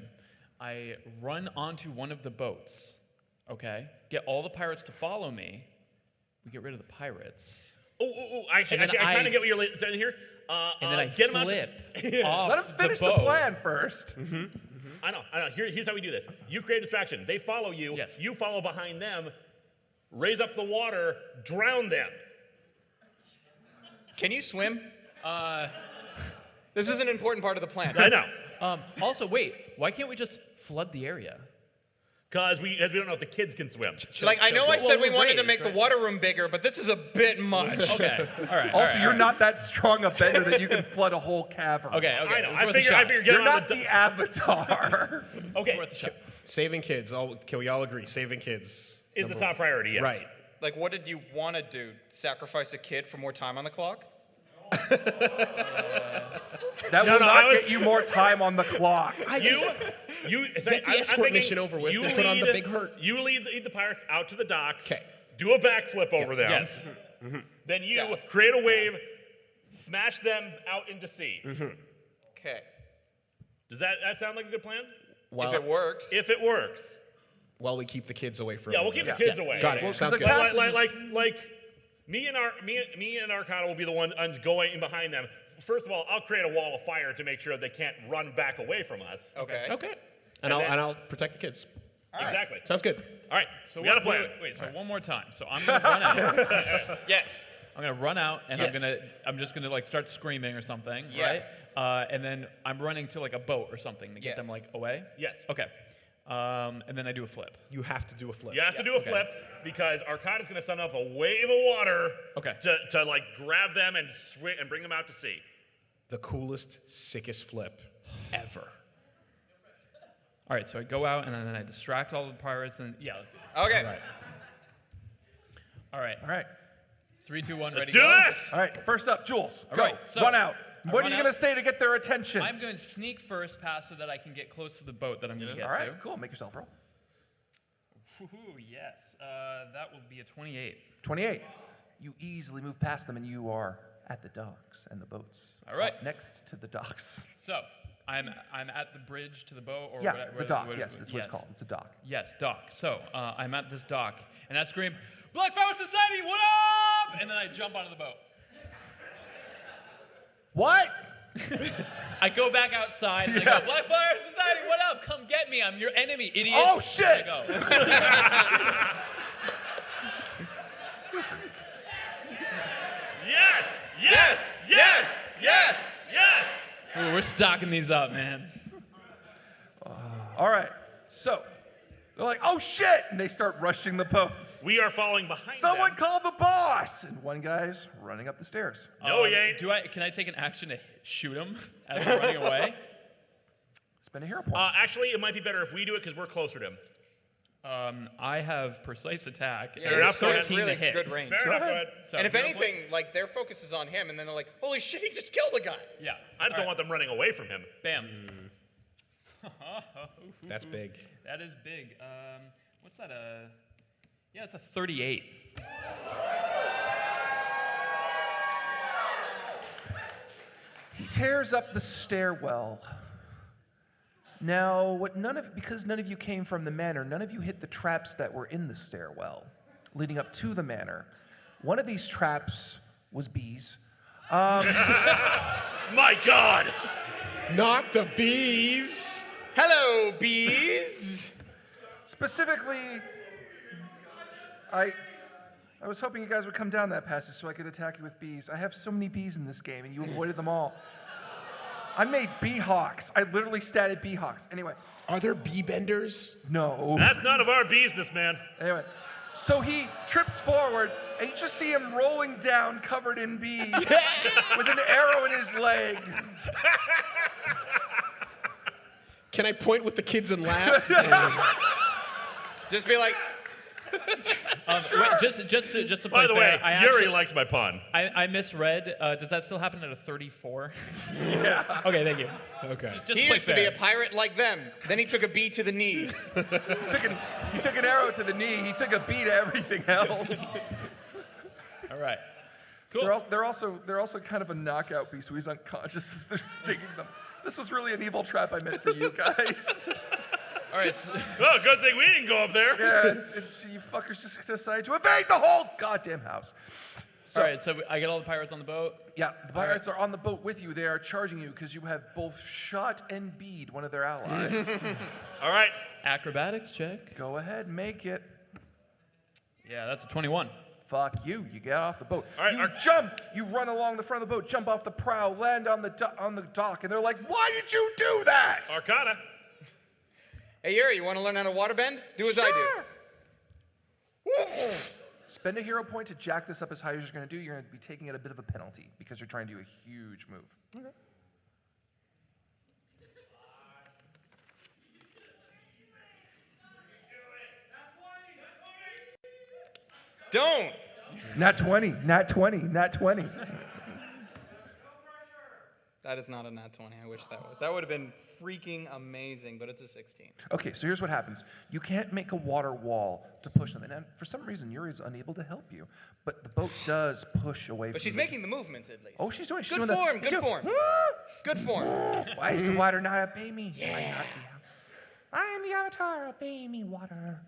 I run onto one of the boats. Okay. Get all the pirates to follow me. We get rid of the pirates. Actually, And then I kind I- of get what you're saying here. And then I get 'em out flip to- off Let him finish the boat. plan first. I know. Here's how we do this. You create a distraction. They follow you. Yes. You follow behind them. Raise up the water. Drown them. Can you swim? This is an important part of the plan. I know. Also, wait. Why can't we just flood the area? Because we don't know if the kids can swim. Like, I know I said we we're wanted to raised, make the right? water room bigger, but this is a bit much. Okay. All right. Also, you're not that strong a bender that you can flood a whole cavern. Okay. I know. It's I worth a figure shot. get You're on not the. the Avatar. Okay. Worth a shot. Saving kids. Can we all agree? Saving kids Is the top priority? Yes. Right. Like, what did you want to do? Sacrifice a kid for more time on the clock? That No, will no, not I was- get you more time on the clock. You Get the escort mission over with and put on the big hurt. You lead the pirates out to the docks. 'Kay. Do a backflip over them. Yes. Then you Yeah. create a wave, smash them out into sea. Okay. Does that sound like a good plan? If it works. If it works. While we keep the kids away from Yeah, we'll keep the kids away. Got it. Well, Sounds 'cause good. the Like me and Arcana will be the ones going behind them. First of all, I'll create a wall of fire to make sure they can't run back away from us. Okay. Okay. And And then- I'll protect the kids. Exactly. Sounds good. All right. So we got a plan. Wait. So one more time. So I'm gonna run out. Yes. I'm gonna run out, and Yes. I'm just gonna like start screaming or something, Yeah. right? And then I'm running to like a boat or something to get Yeah. them like away. Yes. Okay. And then I do a flip. You have to do a flip. You have to do a flip because Arcana's going to send up a wave of water Okay. to like grab them and and bring them out to sea. The coolest, sickest flip ever. All right. So I go out and then I distract all the pirates and let's do this. Okay. All right. All right. All right. 3, 2, 1, Let's ready? do go. this. All right. First up, Jules. All Go. right, so Run out. I What are run you out. going to say to get their attention? I'm going to sneak first past so that I can get close to the boat that I'm going to get All right. to. Cool. Make yourself roll. Woohoo, yes. That will be a 28. 28. You easily move past them, and you are at the docks and the boats. All right. Up next to the docks. So I'm at the bridge to the boat, or Yeah, whatever, the dock. Yes, that's what it's called. It's a dock. Yes, dock. So I'm at this dock, and I scream, "Blackfire Society, what up?" And then I jump onto the boat. What? I go back outside and I go, "Blackfire Society, what up? Come get me. I'm your enemy, idiot." Oh, shit! And I go. Yes! Yes! Yes! Yes! Yes! Ooh, we're stocking these up, man. All right. So they're like, "Oh shit!" and they start rushing the boats. We are following behind Someone them. call the boss! And one guy's running up the stairs. No, he ain't. Can I take an action to shoot him as we're running away? Spend a hero point. Actually, it might be better if we do it because we're closer to him. I have precise attack. Yeah, Fair enough, go ahead. 13 really to hit. good range. Fair enough, go ahead. So, And if hero anything, like, their focus is on him, and then they're like, holy shit, he just killed a guy. point? Yeah. I just don't want them running away from him. Bam. That's big. That is big. What's that? Yeah, it's a 38. He tears up the stairwell. Now, because none of you came from the manor, none of you hit the traps that were in the stairwell leading up to the manor. One of these traps was bees. My God! Not the bees. Hello, bees. Specifically, I was hoping you guys would come down that passage so I could attack you with bees. I have so many bees in this game, and you avoided them all. I made bee hawks. I literally statted bee hawks. Anyway, Are there bee benders? no. That's none of our business, man. Anyway, so he trips forward, and you just see him rolling down covered in bees with an arrow in his leg. Can I point with the kids and laugh? Just be like, wait, just to play By the fair, way, Yuri liked my pun. I misread. Does that still happen at a 34? Yeah. Okay, thank you. Okay. Just he play used to be fair. a pirate like them. Then he took a B to the knee. He took an arrow to the knee. He took a B to everything else. All right. Cool. They're also kind of a knockout beast, so he's unconscious as they're stinging them. This was really an evil trap I meant for you guys. All right. Oh, good thing we didn't go up there. Yeah, it's you fuckers just decided to evade the whole goddamn house. So, All right, so I get all the pirates on the boat. yeah, the pirates are on the boat with you. They are charging you because you have both shot and bead one of their allies. All right. Acrobatics check. Go ahead, make it. Yeah, that's a 21. Fuck you. You get off the boat. All right, you jump. You run along the front of the boat, jump off the prow, land on the dock, and they're like, "Why did you do that?" Arcana. Hey, Yuri, you want to learn how to waterbend? Do as I do. Spend a hero point to jack this up as high as you're going to do. You're going to be taking it a bit of a penalty because you're trying to do a huge move. Okay. Don't. Nat 20, nat 20, nat 20. That is not a nat 20. I wish that was. That would have been freaking amazing, but it's a 16. Okay, so here's what happens. You can't make a water wall to push them. And for some reason, Yuri's unable to help you. But the boat does push away But from she's you. making the movements at least. Oh, she's doing Good the- form, good form. Good form. Why is the water not obey me? Yeah. I am the avatar. Obey me, water.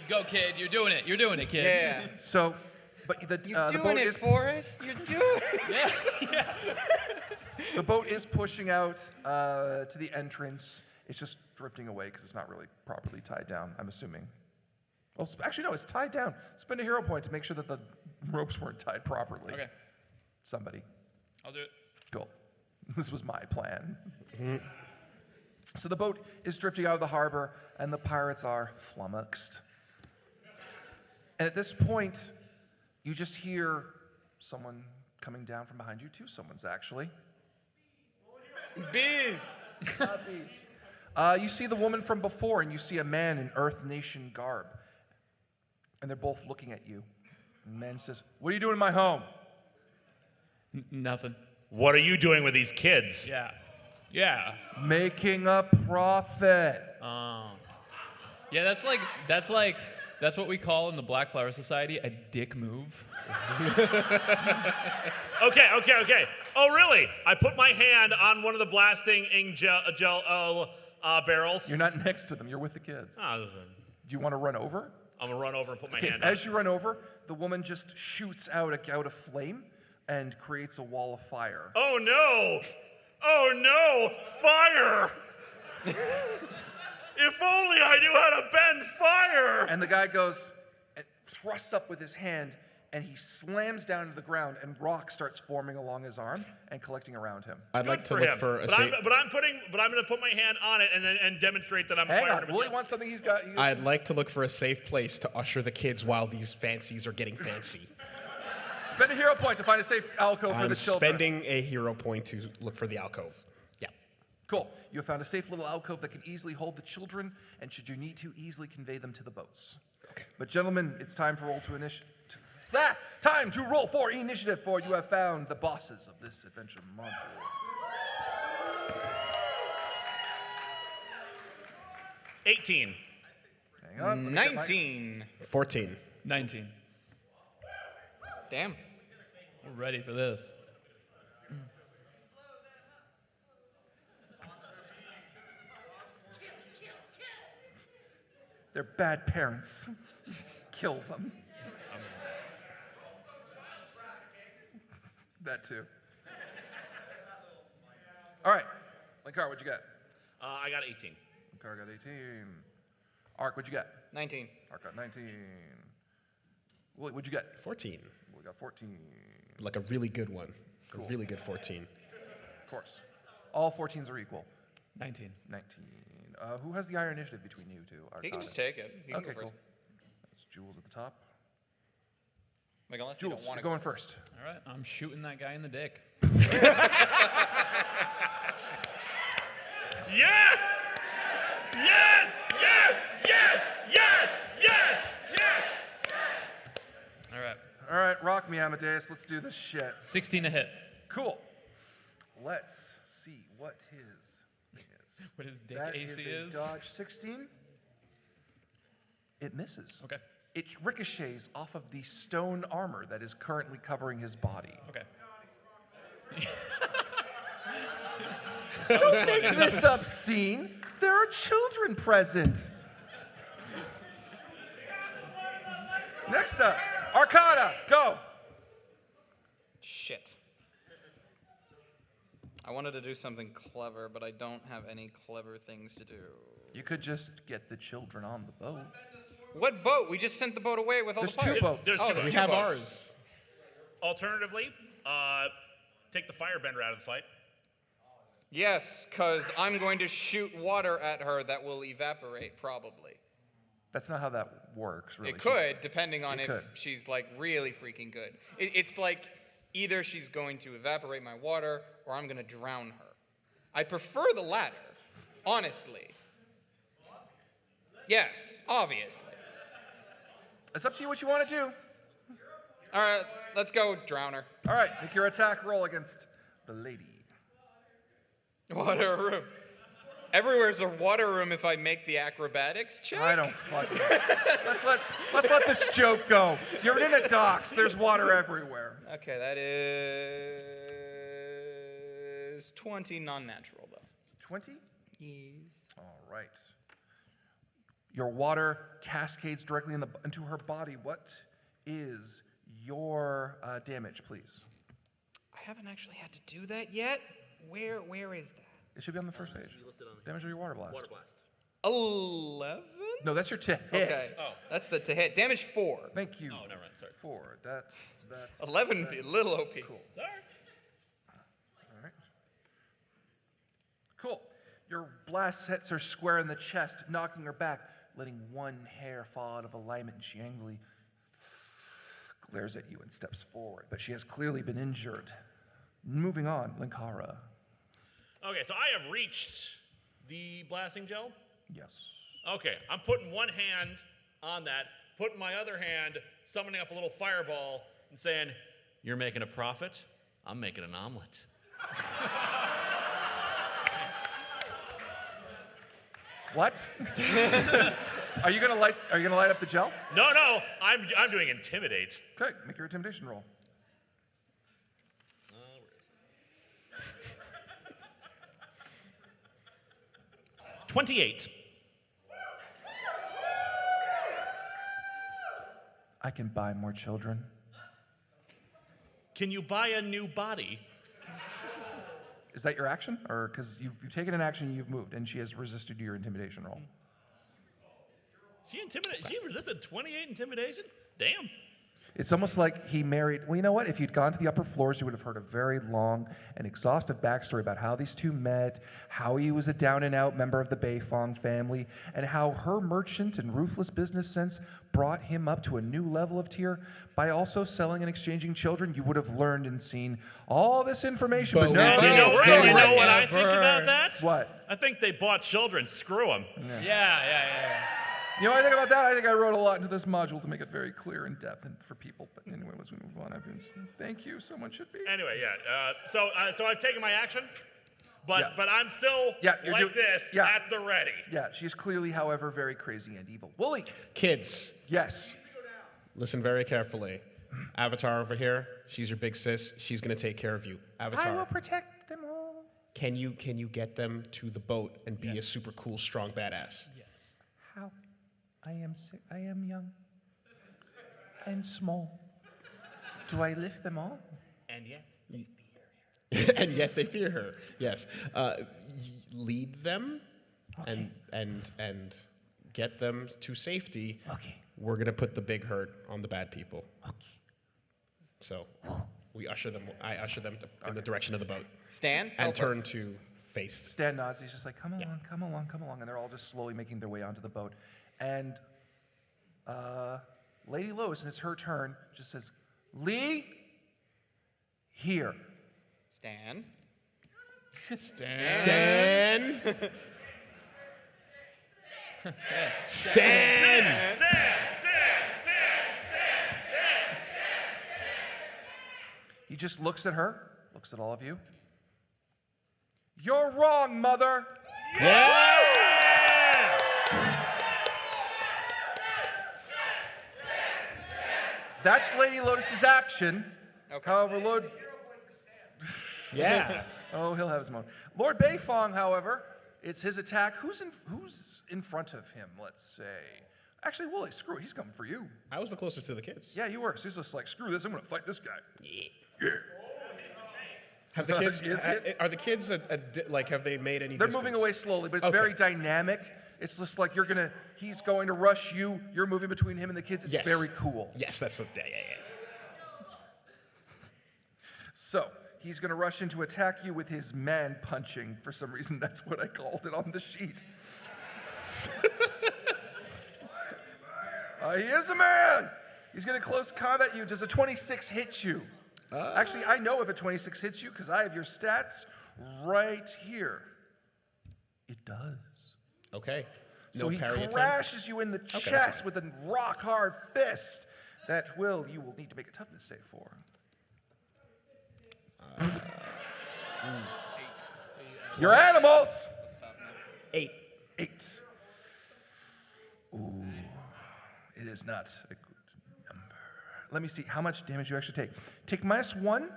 Go, kid. You're doing it. You're doing it, kid. Yeah. So, but the You're the doing boat it, is Forrest. You're doing it. Yeah. the boat is pushing out to the entrance. It's just drifting away because it's not really properly tied down. I'm assuming. Well, actually, no, it's tied down. Spend a hero point to make sure that the ropes weren't tied properly. Okay. Somebody. I'll do it. Cool. This was my plan. So the boat is drifting out of the harbor, and the pirates are flummoxed. And at this point, you just hear someone coming down from behind you. Two someone's actually. Bees. Not bees. You see the woman from before, and you see a man in Earth Nation garb. And they're both looking at you. And the man says, "What are you doing in my home?" Nothing. What are you doing with these kids? Yeah. Yeah. "Making a profit." Yeah, that's what we call in the Black Flower Society a dick move. Okay. Oh, really? I put my hand on one of the blasting gel barrels. You're not next to them. You're with the kids. Oh, Do you want to run over? I'm gonna run over and put my Okay, hand on. as you run over, the woman just shoots out a gout of flame and creates a wall of fire. Oh no! Oh no! Fire! If only I knew how to bend fire! And the guy goes and thrusts up with his hand, and he slams down to the ground, and rock starts forming along his arm and collecting around him. I'd like Good to for look him. for a But I'm safe. gonna put my hand on it and demonstrate that I'm Hang firing on, Willie wants something he's got. I'd like to look for a safe place to usher the kids while these fancies are getting fancy. Spend a hero point to find a safe alcove for I'm the children. spending a hero point to look for the alcove. Yeah. Cool. You have found a safe little alcove that can easily hold the children, and should you need to, easily convey them to the boats. Okay. But gentlemen, it's time to roll to initiative. Time to roll for initiative, for you have found the bosses of this adventure module. 18. Hang on. let me get my- 19. 14. 19. Damn. We're ready for this. They're bad parents. Kill them. That too. All right. Lankar, what'd you get? I got 18. Lankar got 18. Ark, what'd you get? 19. Ark got 19. Willie, what'd you get? 14. Willie got 14. Like a really good one. Cool. A really good 14. Of course. All 14s are equal. 19. 19. Who has the higher initiative between you two? He can Arcana? just take it. He can Okay, go cool. first. That's Jules at the top. Like, unless you Jules, don't want you're to going first. All right, I'm shooting that guy in the dick. Yes! Yes! Yes! Yes! Yes! Yes! Yes! All right. All right, rock me, Amadeus. Let's do this shit. 16 to hit. Cool. Let's see what his is. What his dick That AC is a dodge 16. It misses. Okay. It ricochets off of the stone armor that is currently covering his body. Okay. Don't make this obscene. There are children present. Next up, Arcana, go. Shit. I wanted to do something clever, but I don't have any clever things to do. You could just get the children on the boat. What boat? We just sent the boat away with all There's the two pirates. boats. There's Oh, two there's boats. two We have boats. ours. Alternatively, take the firebender out of the fight. Yes, because I'm going to shoot water at her that will evaporate, probably. That's not how that works, really. It could, depending on It if could. she's like really freaking good. It's like either she's going to evaporate my water or I'm going to drown her. I prefer the latter, honestly. Yes, obviously. It's up to you what you want to do. All right, let's go drown her. All right, make your attack roll against the lady. Water room. Everywhere's a water room if I make the acrobatics check. I don't fucking. let's let this joke go. You're in a docks. There's water everywhere. Okay, that is 20 non-natural though. 20? Yes. All right. Your water cascades directly into her body. What is your damage, please? I haven't actually had to do that yet. Where is that? It should be on the first page. Damage of your water blast. 11? No, that's your to hit. Okay. That's the to hit. Damage 4. Thank you. Oh, never mind. Sorry. 4. That. 11 be a little OP. Cool. Sorry. All right. Cool. Your blast hits her square in the chest, knocking her back, letting one hair fall out of alignment, and she angrily glares at you and steps forward. But she has clearly been injured. Moving on, Linkara. Okay, so I have reached the blasting gel. Yes. Okay, I'm putting one hand on that, putting my other hand, summoning up a little fireball, and saying, "You're making a profit. I'm making an omelet." What? Are you gonna light up the gel? No, I'm doing intimidate. Okay, make your intimidation roll. Where is it? 28. I can buy more children. Can you buy a new body? Is that your action? Or because you've taken an action, you've moved, and she has resisted your intimidation roll. She resisted 28 intimidation? Damn. It's almost like he married. Well, you know what? If you'd gone to the upper floors, you would have heard a very long and exhaustive backstory about how these two met, how he was a down and out member of the Beifong family, and how her merchant and ruthless business sense brought him up to a new level of tier by also selling and exchanging children. You would have learned and seen all this information, but no. You know what I think about that? What? I think they bought children. Screw them. Yeah. You know what I think about that? I think I wrote a lot into this module to make it very clear and depth and for people. But anyway, as we move on, thank you. Someone should be. Anyway, yeah. So I've taken my action, but Yeah. but I'm still this at the ready. Yeah, she's clearly, however, very crazy and evil. Wooly. Kids, Yes. listen very carefully. Avatar over here, she's your big sis. She's gonna take care of you. Avatar, I will protect them all. can you get them to the boat and be a super cool, strong badass? How? I am sick. I am young and small. Do I lift them all? And yet, And yet they fear her. Yes. Lead them Okay. and get them to safety. Okay. We're gonna put the big hurt on the bad people. Okay. So I usher them in the direction of the boat Stan? and turn to face. Stan nods. He's just like, come along, come along, come along. And they're all just slowly making their way onto the boat. And Lady Lois, and it's her turn, just says, Lee, here. Stan? Stan. Stan. He just looks at her, looks at all of you. You're wrong, mother. Yeah. That's Lady Lotus's action. Okay. However, Lord... Yeah. Oh, he'll have his moment. Lord Beifong, however, it's his attack. Who's in front of him, let's say? Actually, Wooly, screw it. He's coming for you. I was the closest to the kids. Yeah, you were. So he's just like, screw this. I'm going to fight this guy. Yeah. Have the kids? Is it? Are the kids like? Have they made any? They're distance? moving away slowly, but it's Okay. very dynamic. It's just like he's going to rush you. You're moving between him and the kids. It's Yes. very cool. Yes, that's a yeah. So he's going to rush in to attack you with his man punching. For some reason, that's what I called it on the sheet. He is a man. He's going to close combat you. Does a 26 hit you? Actually, I know if a 26 hits you because I have your stats right here. It does. Okay. So No he parry attempt? crashes you in the that's chest fine. with a rock-hard fist that you will need to make a toughness save for. You're animals! 8. 8. Ooh, it is not a good number. Let me see how much damage you actually take. Take -1,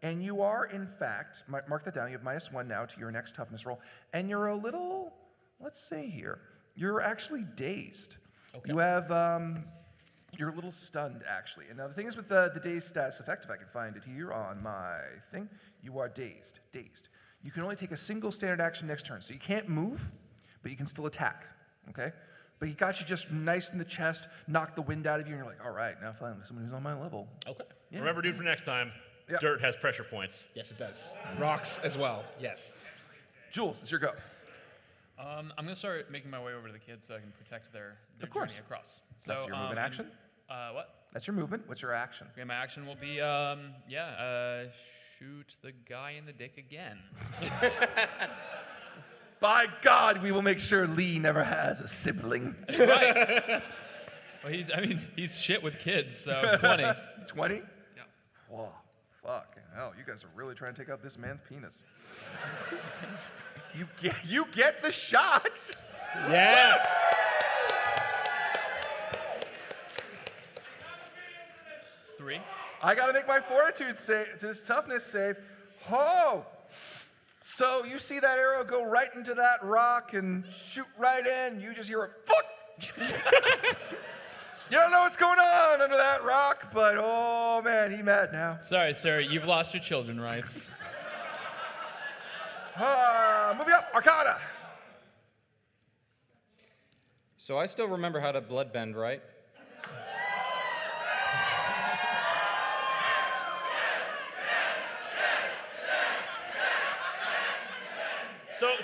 and you are, in fact, mark that down. You have -1 now to your next toughness roll, and you're a little, let's see here, you're actually dazed. Okay. You have, you're a little stunned, actually. And now the thing is with the dazed status effect, if I can find it here on my thing, you are dazed. You can only take a single standard action next turn, so you can't move, but you can still attack, okay? But he got you just nice in the chest, knocked the wind out of you, and you're like, all right, now finally someone who's on my level. Okay. Yeah. Remember, dude, for next time, Yeah. dirt has pressure points. Yes, it does. Rocks as well. Yes. Jules, it's your go. I'm gonna start making my way over to the kids so I can protect their Of course. journey across. That's So, your movement action? What? That's your movement. What's your action? Okay, my action will be shoot the guy in the dick again. By God, we will make sure Lee never has a sibling. Right. Well, he's shit with kids, so 20. 20? Yeah. Whoa, fucking hell. You guys are really trying to take out this man's penis. You get the shots. Yeah. Three. I got to make my fortitude save, his toughness save. Oh! So you see that arrow go right into that rock and shoot right in. You just hear a fuck. You don't know what's going on under that rock, but oh man, he mad now. Sorry, sir. You've lost your children rights. Moving up, Arcana. So I still remember how to bloodbend, right?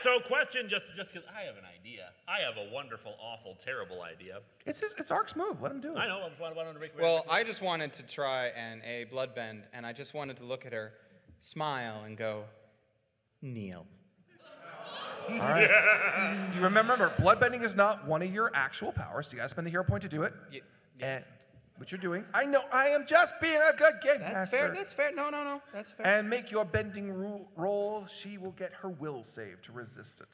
So question, just because I have an idea. I have a wonderful, awful, terrible idea. It's Ark's move. Let him do it. I know. I just wanted to make. Well, I just wanted to try and a bloodbend, and I just wanted to look at her, smile, and go, kneel. All right. You remember, bloodbending is not one of your actual powers. So you gotta spend the hero point to do it. And what you're doing, I know, I am just being a good game That's master. fair, that's fair. No, that's fair. And make your bending roll. She will get her will save to resist it.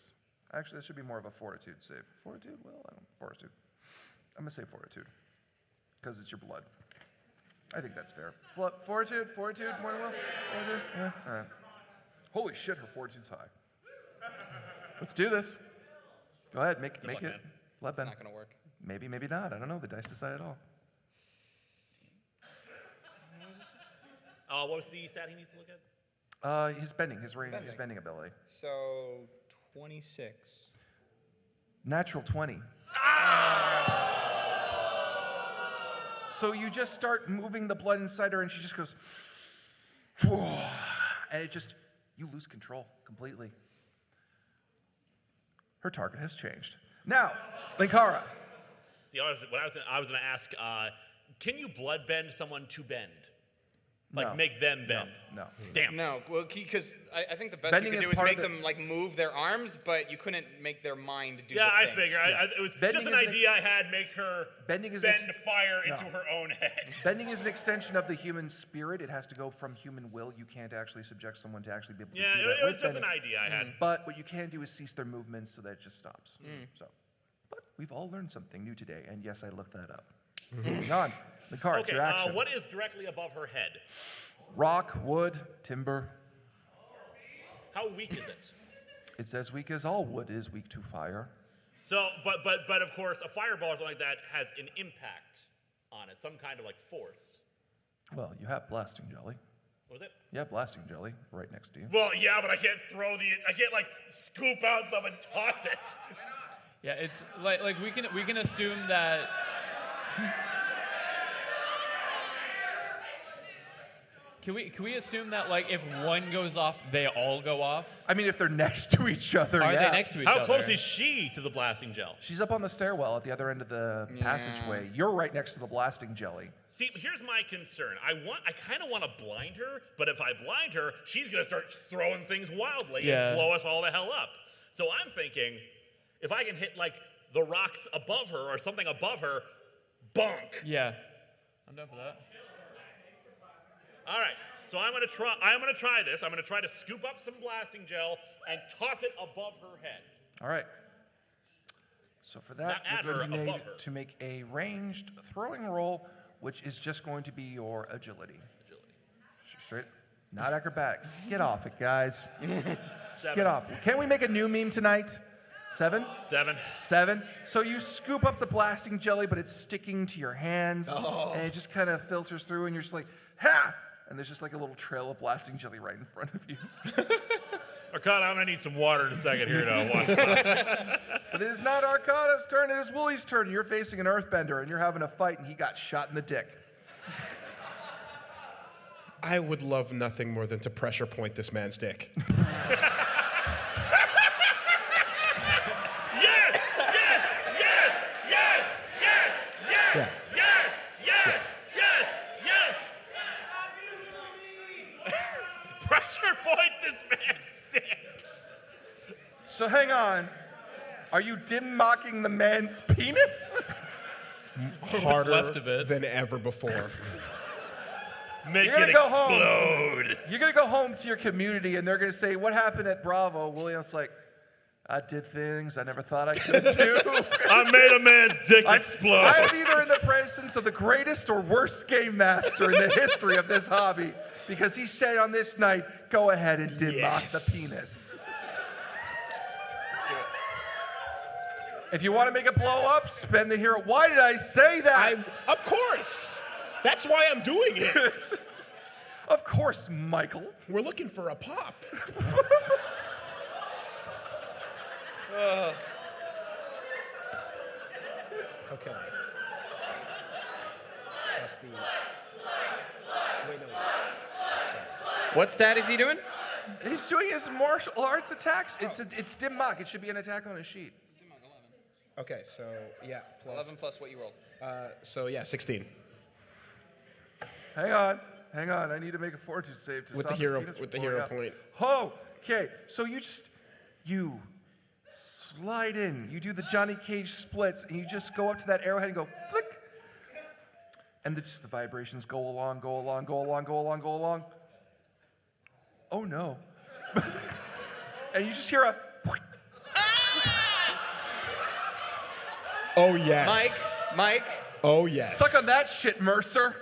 Actually, that should be more of a fortitude save. Fortitude? Well, I don't know. Fortitude. I'm going to say fortitude. Because it's your blood. I think that's fair. Fortitude? More than will? Fortitude? Yeah. All right. Holy shit, her fortitude's high. Let's do this. Go ahead, make luck, it. man. Bloodbend. It's not going to work. Maybe, maybe not. I don't know. The dice decide it all. What was the stat he needs to look at? His bending, his range, his bending ability. So, 26. Natural 20. So you just start moving the blood inside her, and she just goes, whoa, and you lose control completely. Her target has changed. Now, Linkara. See, I was going to ask, can you bloodbend someone to bend? Like No. make them bend. No. Damn. No, well, because I think the best Bending you could is do is part of make the- them like move their arms, but you couldn't make their mind do Yeah, the I thing. figure. It was Bending just an is an- idea I had. Make her Bending is bend ex- fire No. into her own head. Bending is an extension of the human spirit. It has to go from human will. You can't actually subject someone to actually be able Yeah, to do that it was with just an bending. idea I had. But what you can do is cease their movements so that it just stops. So, but we've all learned something new today, and yes, I looked that up. Moving on. The cards, Okay, your action. what is directly above her head? Rock, wood, timber. How weak is it? It's as weak as all wood is weak to fire. So, but of course, a fireball or something like that has an impact on it, some kind of like force. Well, you have blasting jelly. What was it? You have blasting jelly right next to you. Well, yeah, but I can't I can't like scoop out some and toss it. Yeah, it's like we can assume that. Can we assume that like if one goes off, they all go off? I mean, if they're next to each other, Are yeah. they next to each How other? close is she to the blasting gel? She's up on the stairwell at the other end of the passageway. You're right next to the blasting jelly. See, here's my concern. I kind of want to blind her, but if I blind her, she's gonna start throwing things wildly and blow us all the hell up. So I'm thinking, if I can hit like the rocks above her or something above her, bonk. Yeah, I'm down for that. All right, so I'm gonna try this. I'm gonna try to scoop up some blasting gel and toss it above her head. All right. So for that, Not at you're going her, to need above her. to make a ranged throwing roll, which is just going to be your agility. Straight, not acrobatics. Get off it, guys. Just get off it. Can't we make a new meme tonight? 7? 7. 7. So you scoop up the blasting jelly, but it's sticking to your hands, and it just kind of filters through, and you're just like, ha! And there's just like a little trail of blasting jelly right in front of you. Arcana, I'm gonna need some water in a second here to watch this. But it is not Arcana's turn, it is Woolie's turn. You're facing an earthbender, and you're having a fight, and he got shot in the dick. I would love nothing more than to pressure point this man's dick. Yes! Pressure point this man's dick. So hang on. Are you dim mocking the man's penis? Harder left of it. than ever before. Make You're it gonna go home. explode. You're gonna go home to your community, and they're gonna say, "What happened at Bravo?" William's like, "I did things I never thought I could do." I made a man's dick I explode. am either in the presence of the greatest or worst game master in the history of this hobby, because he said on this night, "Go ahead and dim mock the penis." If you want to make it blow up, spend the hero. Why did I say that? Of course. That's why I'm doing it. Of course, Michael. We're looking for a pop. Okay. That's the. Wait, no. What stat is he doing? He's doing his martial arts attacks. It's dim mock. It should be an attack on a sheet. Okay, so yeah, plus. 11 plus what you rolled. So yeah, 16. Hang on. I need to make a fortitude save to With stop the hero- his penis with the from hero blowing point. up. Oh, okay. So you slide in. You do the Johnny Cage splits, and you just go up to that arrowhead and go flick. And just the vibrations go along. Oh no. And you just hear a. Oh yes. Mike, Oh yes. Suck on that shit, Mercer.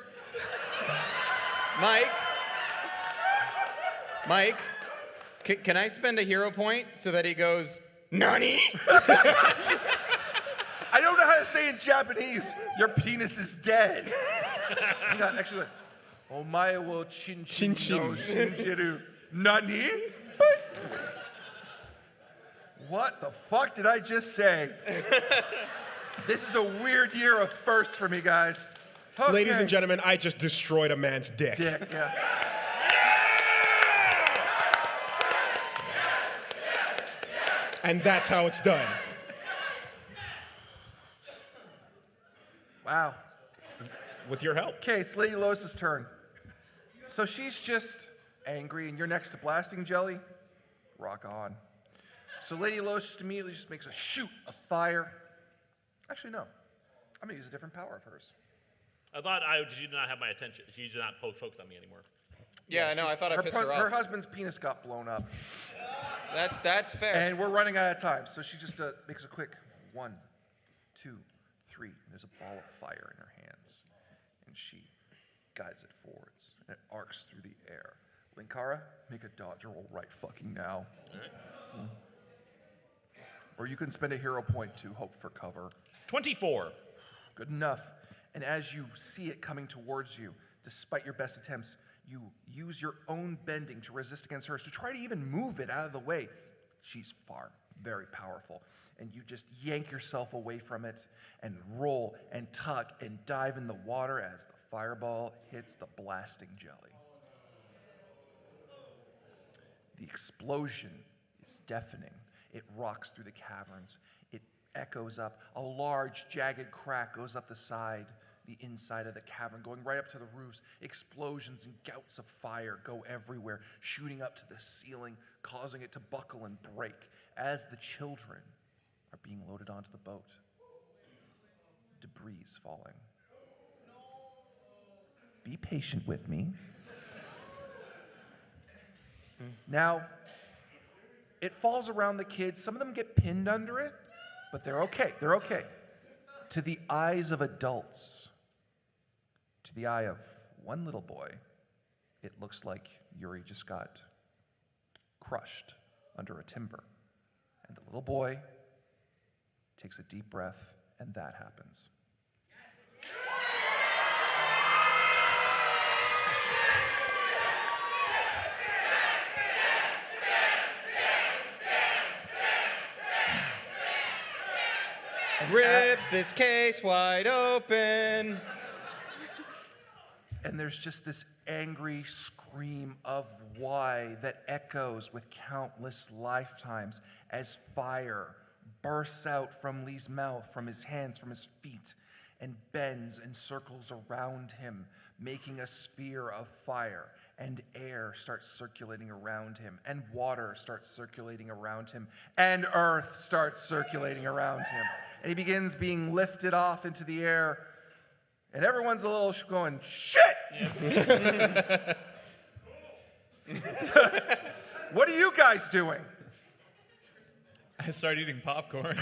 Mike, can I spend a hero point so that he goes, Nani? I don't know how to say in Japanese. Your penis is dead. Hang on, actually, wait. Omae wo chinchin no shinjiru. Nani? What the fuck did I just say? This is a weird year of firsts for me, guys. Okay. Ladies and gentlemen, I just destroyed a man's dick. Dick, yeah. And that's how it's done. Wow. With your help. Okay, it's Lady Lois's turn. So she's just angry, and you're next to blasting jelly? Rock on. So Lady Lotus just immediately just makes a shoot of fire. Actually, no. I'm going to use a different power of hers. I thought she did not have my attention. She did not focus on me anymore. Yeah, I know. I thought I pissed her off. Her husband's penis got blown up. That's fair. And we're running out of time. So she just makes a quick 1, 2, 3. There's a ball of fire in her hands. And she guides it forwards. And it arcs through the air. Linkara, make a dodge roll right fucking now. All right. Or you can spend a hero point to hope for cover. 24. Good enough. And as you see it coming towards you, despite your best attempts, you use your own bending to resist against hers, to try to even move it out of the way. She's very powerful. And you just yank yourself away from it and roll and tug and dive in the water as the fireball hits the blasting jelly. The explosion is deafening. It rocks through the caverns. It echoes up. A large, jagged crack goes up the inside of the cavern, going right up to the roofs. Explosions and gouts of fire go everywhere, shooting up to the ceiling, causing it to buckle and break as the children are being loaded onto the boat. Debris is falling. Be patient with me. Now, it falls around the kids. Some of them get pinned under it, but they're okay. They're okay. To the eyes of adults, to the eye of one little boy, it looks like Yuri just got crushed under a timber. And the little boy takes a deep breath, and that happens. Rip this case wide open. And there's just this angry scream of why that echoes with countless lifetimes as fire bursts out from Lee's mouth, from his hands, from his feet, and bends and circles around him, making a sphere of fire. And air starts circulating around him, and water starts circulating around him, and earth starts circulating around him. And he begins being lifted off into the air, and everyone's a little going, shit! Yeah. What are you guys doing? I started eating popcorn.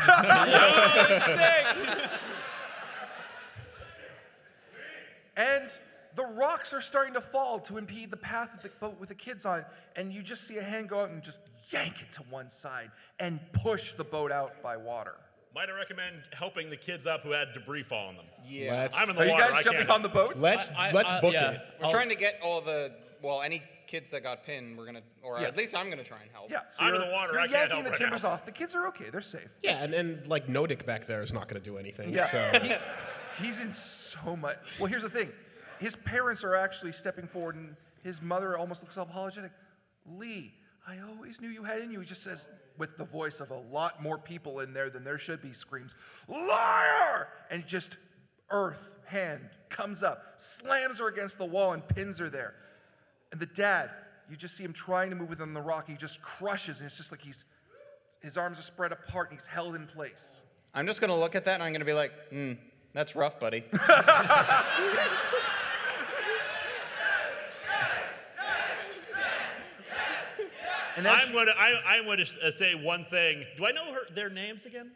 And the rocks are starting to fall to impede the path of the boat with the kids on it, and you just see a hand go out and just yank it to one side and push the boat out by water. Might I recommend helping the kids up who had debris fall on them? Yeah. I'm in the Are water. you guys jumping on the boats? Let's book yeah. it. We're trying to get any kids that got pinned, we're gonna, or Yeah. at least I'm gonna try and help. Yeah, so I'm in you're- the water, You're I can't yanking help the right timbers now. off. The kids are okay. They're safe. Yeah, and like Nodic back there is not going to do anything. Yeah, So. he's in so much. Well, here's the thing. His parents are actually stepping forward, and his mother almost looks apologetic. Lee, I always knew you had in you. He just says, with the voice of a lot more people in there than there should be, screams, liar! And just earth hand comes up, slams her against the wall, and pins her there. And the dad, you just see him trying to move within the rock. He just crushes, and it's just like his arms are spread apart, and he's held in place. I'm just gonna look at that and I'm gonna be like, that's rough, buddy. And I'm going to say one thing. Do I know their names again?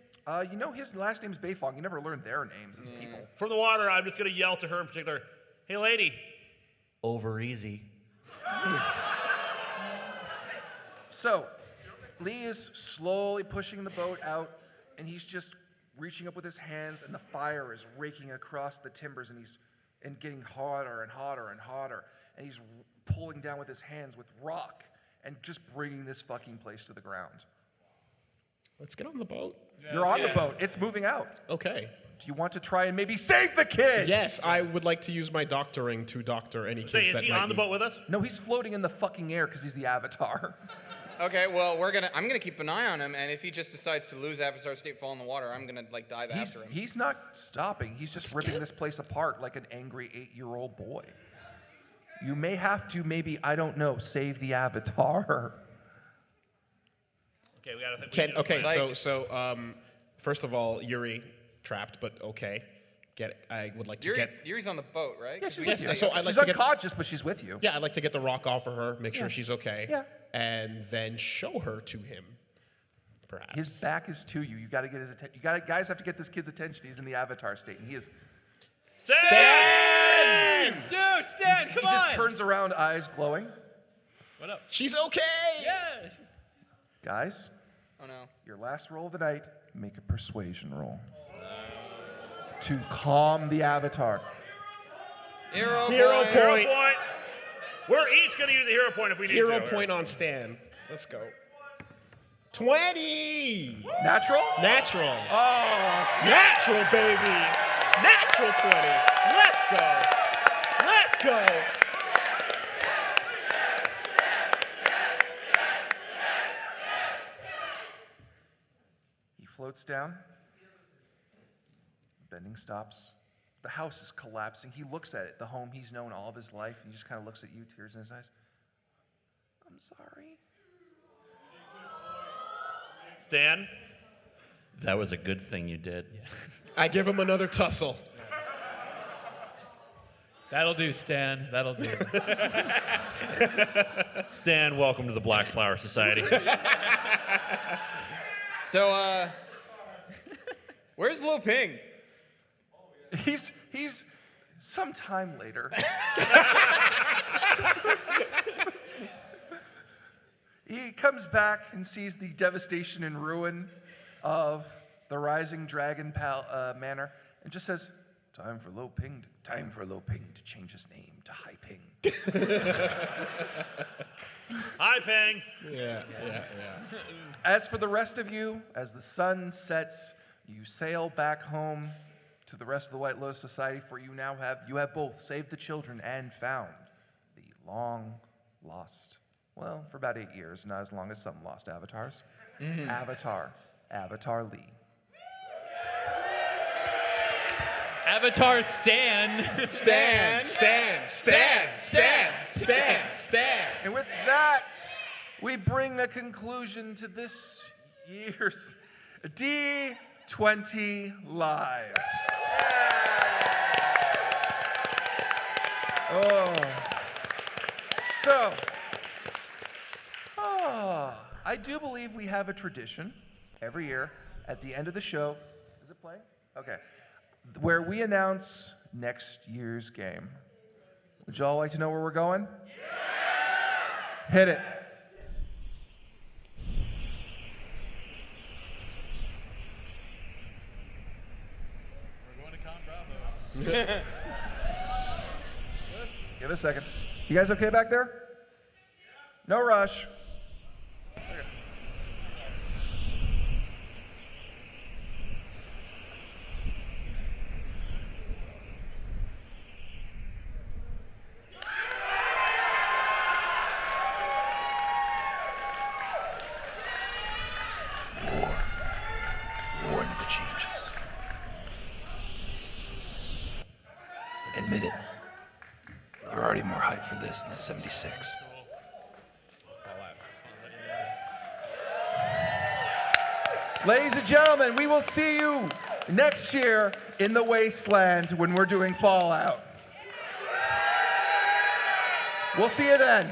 you know his last name's Beifong. You never learned their names as people. From the water, I'm just going to yell to her in particular, hey, lady. Over easy. So, Lee is slowly pushing the boat out, and he's just reaching up with his hands, and the fire is raking across the timbers, and he's getting hotter and hotter and hotter, and he's pulling down with his hands with rock and just bringing this fucking place to the ground. Let's get on the boat. You're on the boat. It's moving out. Okay. Do you want to try and maybe save the kid? Yes, I would like to use my doctoring to doctor any kids Say, that is he might on the need- boat with us? No, he's floating in the fucking air because he's the Avatar. Okay, well, I'm gonna keep an eye on him, and if he just decides to lose Avatar State, fall in the water, I'm gonna dive after him. He's not stopping. He's just ripping this place apart like an angry 8-year-old boy. you may have to, maybe, I don't know, save the avatar. Okay, we gotta think. Okay, so first of all, Yuri trapped, but okay. I would like to get. Yuri's on the boat, right? Yeah, she's Yes, with you. so I'd like she's to get- unconscious, but she's with you. Yeah, I'd like to get the rock off of her, make sure she's okay. Yeah. And then show her to him, perhaps. His back is to you. You got to get his attention. Guys have to get this kid's attention. He's in the avatar state, and he is. Stan! Dude, Stan, come He just turns around, eyes glowing. What up? She's okay! Yeah. Guys, Oh no. your last roll of the night, make a persuasion roll. To calm the avatar. Hero Hero point. Hero point. point. We're each gonna use a hero point if we need Hero to. point on Stan. Let's go. 20! Natural? Natural. Oh, natural, baby. Natural 20. Let's go. Let's go. He floats down. Bending stops. The house is collapsing. He looks at it, the home he's known all of his life, and he just kind of looks at you, tears in his eyes. I'm sorry. Stan, that was a good thing you did. I give him another tussle. That'll do, Stan. That'll do. Stan, welcome to the Black Flower Society. So, where's Lil Ping? He's sometime later. He comes back and sees the devastation and ruin of the Rising Dragon Manor and just says, time for Lo Ping to change his name to High Ping. Hi, Peng. Yeah. As for the rest of you, as the sun sets, you sail back home to the rest of the White Lotus Society, for you have both saved the children and found the long lost, well, for about 8 years, not as long as some lost avatars. Avatar Lee. Avatar Stan. Stan. And with that, we bring a conclusion to this year's D20 Live. I do believe we have a tradition every year at the end of the show. Is it playing? Okay. Where we announce next year's game. Would y'all like to know where we're going? Yeah! Hit it. We're going to ConBravo. Give it a second. You guys okay back there? No rush. War never changes. Admit it. You're already more hyped for this than 76. Ladies and gentlemen, we will see you next year in the Wasteland when we're doing Fallout. We'll see you then.